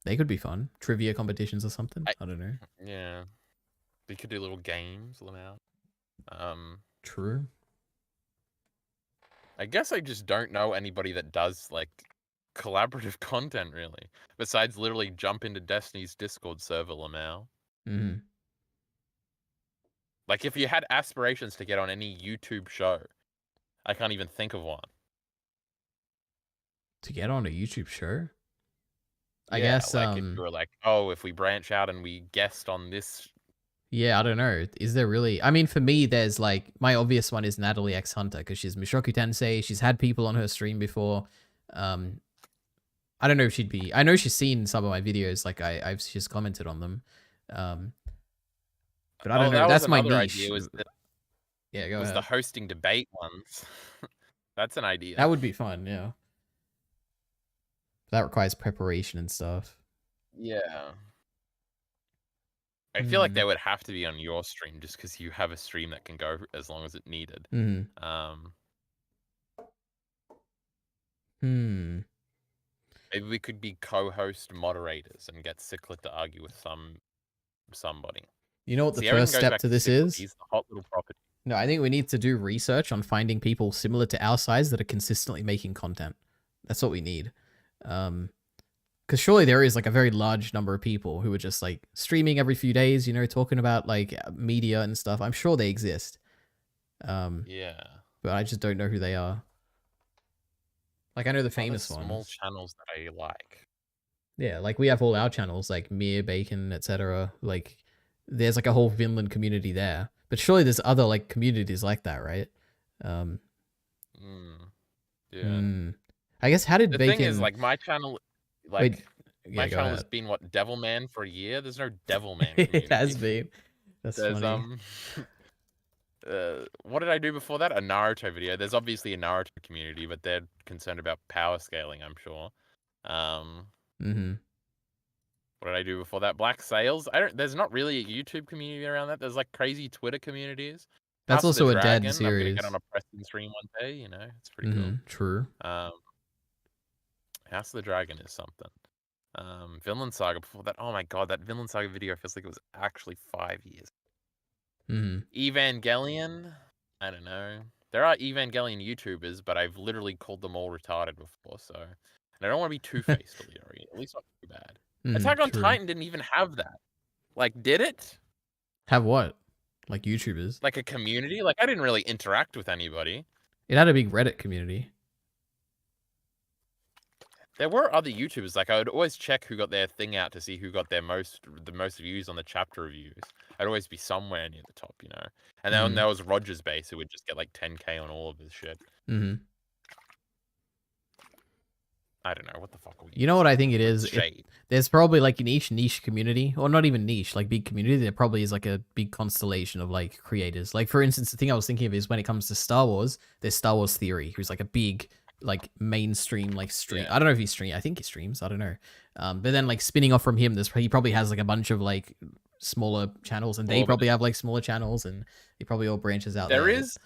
They could be fun. Trivia competitions or something. I don't know. Yeah, we could do little games, Lamau. True. I guess I just don't know anybody that does like collaborative content really, besides literally jump into Destiny's Discord server, Lamau. Mm-hmm. Like if you had aspirations to get on any YouTube show, I can't even think of one. To get on a YouTube show? I Yeah, guess, like if you were like, oh, if we branch out and we guest on this. Yeah, I don't know. Is there really? I mean, for me, there's like, my obvious one is Natalie X Hunter, because she's Mishoku Tensei. She's had people on her stream before. I don't know if she'd be, I know she's seen some of my videos, like she's commented on them. But I don't know, that's my niche. Idea was the, yeah, go was ahead. the hosting debate ones. That's an idea. That would be fun, yeah. That requires preparation and stuff. Yeah. I feel like they would have to be on your stream just because you have a stream that can go as long as it needed. Maybe we could be co-host moderators and get Cyclet to argue with somebody. You know what the See, everything first goes step back to this Cyclet. is? He's the hot little property. No, I think we need to do research on finding people similar to our size that are consistently making content. That's what we need. Because surely there is like a very large number of people who are just like streaming every few days, you know, talking about like media and stuff. I'm sure they exist. Yeah. But I just don't know who they are. Like I know the famous ones. Small channels that I like. Yeah, like we have all our channels, like Mere, Bacon, etc. Like there's like a whole Vinland community there. But surely there's other like communities like that, right? Yeah. I guess how did the Bacon... thing is, like my channel, like Wait, yeah, my go channel ahead. has been what Devilman for a year. There's no Devilman community. It has been. That's There's funny. what did I do before that? A Naruto video. There's obviously a Naruto community, but they're concerned about power scaling, I'm sure. What did I do before that? Black Sails. There's not really a YouTube community around that. There's like crazy Twitter communities. That's House of also the a dead Dragon, I'm series. gonna get on a Preston stream one day. You know, it's pretty cool. True. House of the Dragon is something. Vinland Saga before that. Oh my god, that Vinland Saga video feels like it was actually 5 years. Evangelion. I don't know. There are Evangelion YouTubers, but I've literally called them all retarded before. So, and I don't want to be two-faced, at least not too bad. Attack on true. Titan didn't even have that. Like, did it? Have what? Like YouTubers? Like a community? Like, I didn't really interact with anybody. It had a big Reddit community. There were other YouTubers. Like, I would always check who got their thing out to see who got the most views on the chapter reviews. I'd always be somewhere near the top, you know. And then there was Roger's Base, who would just get like 10K on all of his shit. I don't know what the fuck. You know what I think it is? There's probably like an niche community, or not even niche, like big community. There probably is like a big constellation of like creators. Like for instance, the thing I was thinking of is when it comes to Star Wars, there's Star Wars Theory, who's like a big like mainstream like stream. I don't know if he streams. I think he streams. I don't know. But then like spinning off from him, he probably has like a bunch of like smaller channels, and they probably have like smaller channels, and he probably all branches out. There is.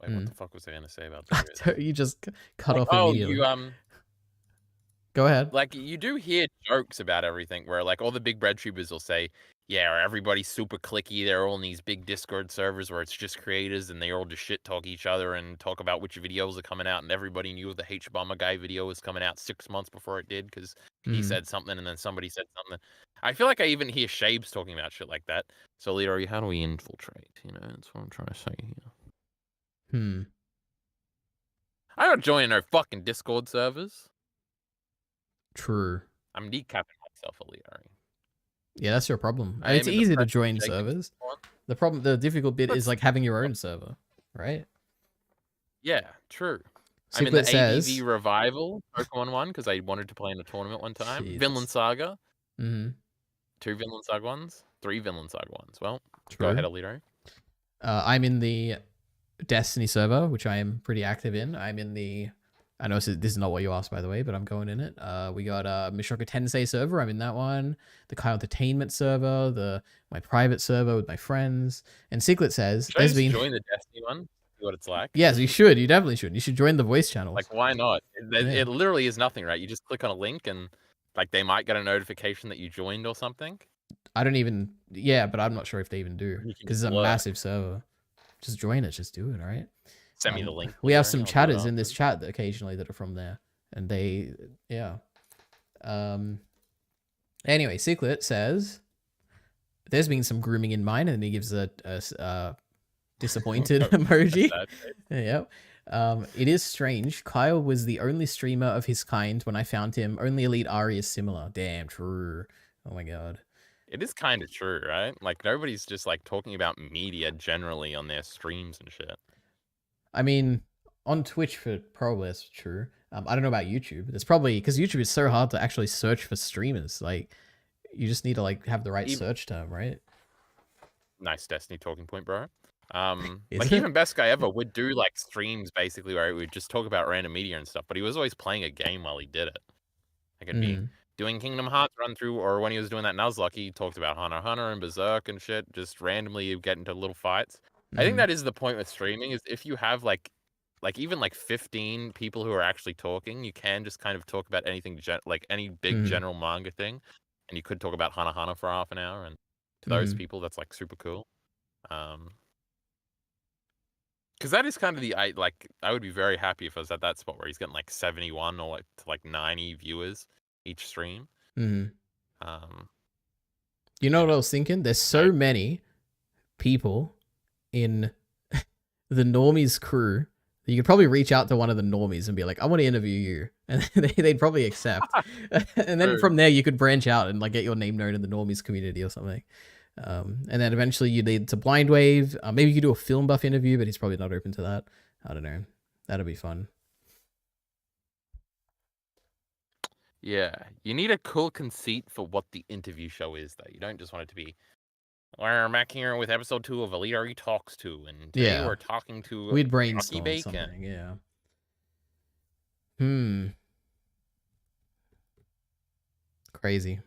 Wait, what the fuck was I gonna say about that? You just cut like, off immediately. Go ahead. Like you do hear jokes about everything, where like all the big bread tubers will say, "Yeah, everybody's super clicky. They're all in these big Discord servers where it's just creators, and they all just shit talk each other and talk about which videos are coming out." And everybody knew the H Bomber guy video was coming out 6 months before it did because he said something, and then somebody said something. I feel like I even hear Shabes talking about shit like that. So, Leroy, how do we infiltrate? You know, that's what I'm trying to say here. I'm not joining no fucking Discord servers. True. I'm decapping myself a Leroy. Yeah, that's your problem. It's easy to join servers. The difficult bit is like having your own server, right? Yeah, true. I'm in the ADV Revival Pokemon one because I wanted to play in a tournament one time. Jesus. Vinland Saga. 2 Vinland Saga ones. 3 Vinland Saga ones. Well, True. Go ahead, Alito. I'm in the Destiny server, which I am pretty active in. I'm in the I know this is not what you asked, by the way, but I'm going in it. We got Mishoka Tensei server. I'm in that one. The Kyle Entertainment server. My private server with my friends. And Secret says Should I there's just been. join the Destiny one? See what it's like. Yes, you should. You definitely should. You should join the voice channels. Like, why not? Yeah. It literally is nothing, right? You just click on a link and like they might get a notification that you joined or something. I don't even. Yeah, but I'm not sure if they even do because it's a massive server. Just join it. Just do it. All right. Send me the link. We have some chatters in this chat that occasionally that are from there, and they, yeah. Anyway, Secret says there's been some grooming in mine, and he gives a disappointed emoji. Yep. It is strange. Kyle was the only streamer of his kind when I found him. Only Elite Ari is similar. Damn true. Oh my god. It is kind of true, right? Like nobody's just like talking about media generally on their streams and shit. I mean, on Twitch for probably that's true. I don't know about YouTube. It's probably because YouTube is so hard to actually search for streamers. Like, you just need to like have the right search term, right? Nice Destiny talking point, bro. Is like it? even Best Guy Ever would do like streams basically where he would just talk about random media and stuff, but he was always playing a game while he did it. Like it'd be doing Kingdom Hearts run through, or when he was doing that Nuzlocke, he talked about Hunter x Hunter and Berserk and shit. Just randomly get into little fights. I think that is the point with streaming, is if you have like even like 15 people who are actually talking, you can just kind of talk about anything, like any big general manga thing, and you could talk about Hunter x Hunter for half an hour, and to those people, that's like super cool. Because that is kind of I would be very happy if I was at that spot where he's getting like 71 or like 90 viewers each stream. You know what I was thinking? There's so many people in the normies crew that you could probably reach out to one of the normies and be like, I want to interview you, and they'd probably accept. And then from there you could branch out and like get your name known in the normies community or something. And then eventually you lead to Blind Wave. Maybe you could do a Film Buff interview, but he's probably not open to that. I don't know. That'd be fun. Yeah, you need a cool conceit for what the interview show is, though. You don't just want it to be, we're back here with episode 2 of Elite Ari Talks To, and today we're talking to we'd Rocky brainstorm Bacon. something, yeah. Crazy.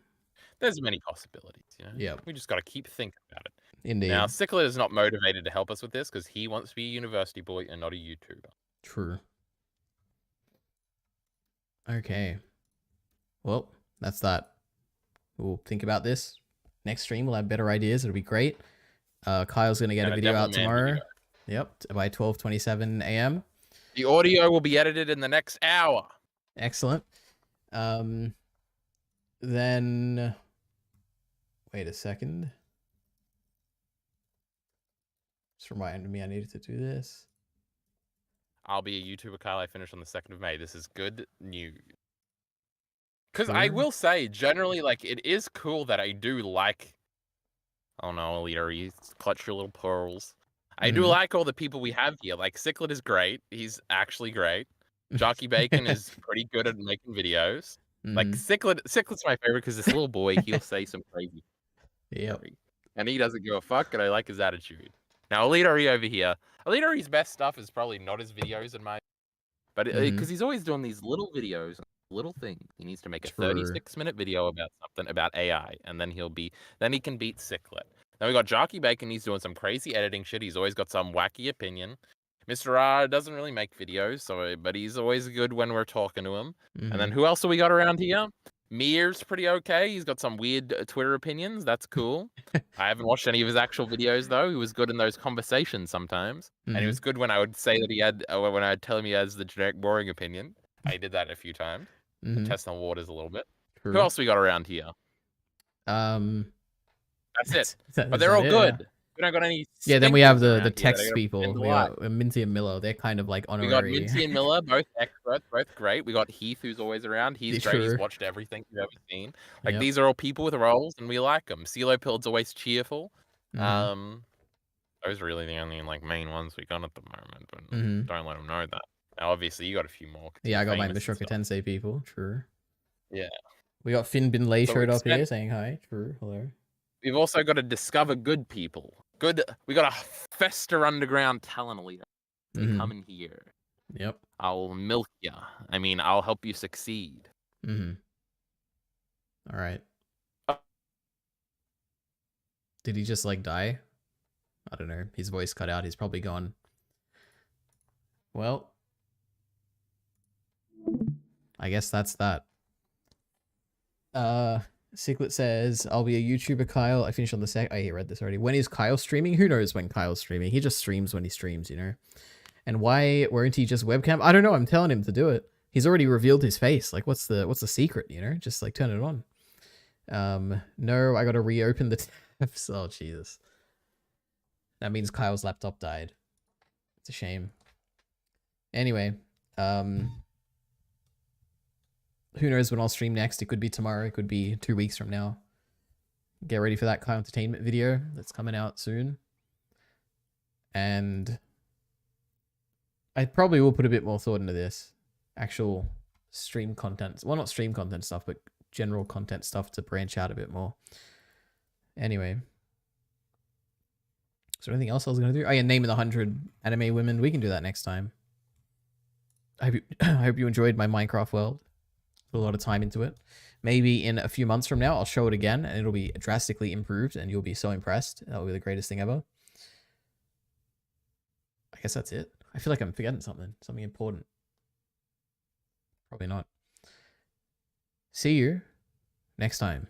There's many possibilities, you know? Yeah. We just got to keep thinking about it. Indeed. Now, Sicklet is not motivated to help us with this because he wants to be a university boy and not a YouTuber. True. Okay. Well, that's that. We'll think about this. Next stream, we'll have better ideas. It'll be great. Kyle's going to get a video out tomorrow. Yep, by 12:27 a.m. The audio will be edited in the next hour. Excellent. Then... Wait a second. Just reminded me I needed to do this. I'll be a YouTuber, Kyle. I finish on the 2nd of May. This is good news. Because I will say, generally, like, it is cool that I do like... Oh no, Alita, you clutch your little pearls. I do like all the people we have here. Like, Sicklet is great. He's actually great. Jockey Bacon is pretty good at making videos. Like, Sicklet's my favorite because this little boy, he'll say some crazy. Yep. And he doesn't give a fuck, and I like his attitude. Now, Elite Ari over here. Elite Ari's best stuff is probably not his videos in my... But because he's always doing these little videos, little things. He needs to make a 36-minute video about something, about AI, and then then he can beat Sicklet. Then we got Jockey Bacon. He's doing some crazy editing shit. He's always got some wacky opinion. Mr. R doesn't really make videos, but he's always good when we're talking to him. And then who else do we got around here? Mir's pretty okay. He's got some weird Twitter opinions. That's cool. I haven't watched any of his actual videos, though. He was good in those conversations sometimes. And he was good when I would say that he had, when I would tell him he has the generic boring opinion. I did that a few times. Test the waters a little bit. True. Who else we got around here? That's it. But they're all good. Yeah. We don't got any. Yeah, then we have the text people. We got Minty and Miller. They're kind of like honorary. We got Minty and Miller, both experts, both great. We got Heath, who's always around. He's great. He's watched everything you've ever seen. Like these are all people with roles, and we like them. CeeLo Pillard's always cheerful. Those are really the only like main ones we got at the moment. But don't let them know that. Now, obviously, you got a few more. Yeah, I got my Mishoka Tensei people. True. Yeah. We got Finn Bin Lei showed up here saying hi. True. Hello. We've also got to discover good people. We got to fester underground talent, Alita. They come in here. Yep. I'll milk ya. I mean, I'll help you succeed. Mm-hmm. All right. Did he just like die? I don't know. His voice cut out. He's probably gone. Well, I guess that's that. Secret says, I'll be a YouTuber, Kyle. I finished on the sec. I read this already. When is Kyle streaming? Who knows when Kyle's streaming? He just streams when he streams, you know? And why weren't he just webcam? I don't know. I'm telling him to do it. He's already revealed his face. Like, what's the secret, you know? Just like turn it on. No, I gotta reopen the tabs. Oh, Jesus. That means Kyle's laptop died. It's a shame. Anyway, who knows when I'll stream next? It could be tomorrow. It could be 2 weeks from now. Get ready for that Kyle Entertainment video that's coming out soon. And I probably will put a bit more thought into this. Actual stream content. Well, not stream content stuff, but general content stuff to branch out a bit more. Anyway. Is there anything else I was going to do? Oh yeah, naming the 100 anime women. We can do that next time. I hope you enjoyed my Minecraft world. Put a lot of time into it. Maybe in a few months from now, I'll show it again and it'll be drastically improved and you'll be so impressed. That'll be the greatest thing ever. I guess that's it. I feel like I'm forgetting something. Something important. Probably not. See you next time.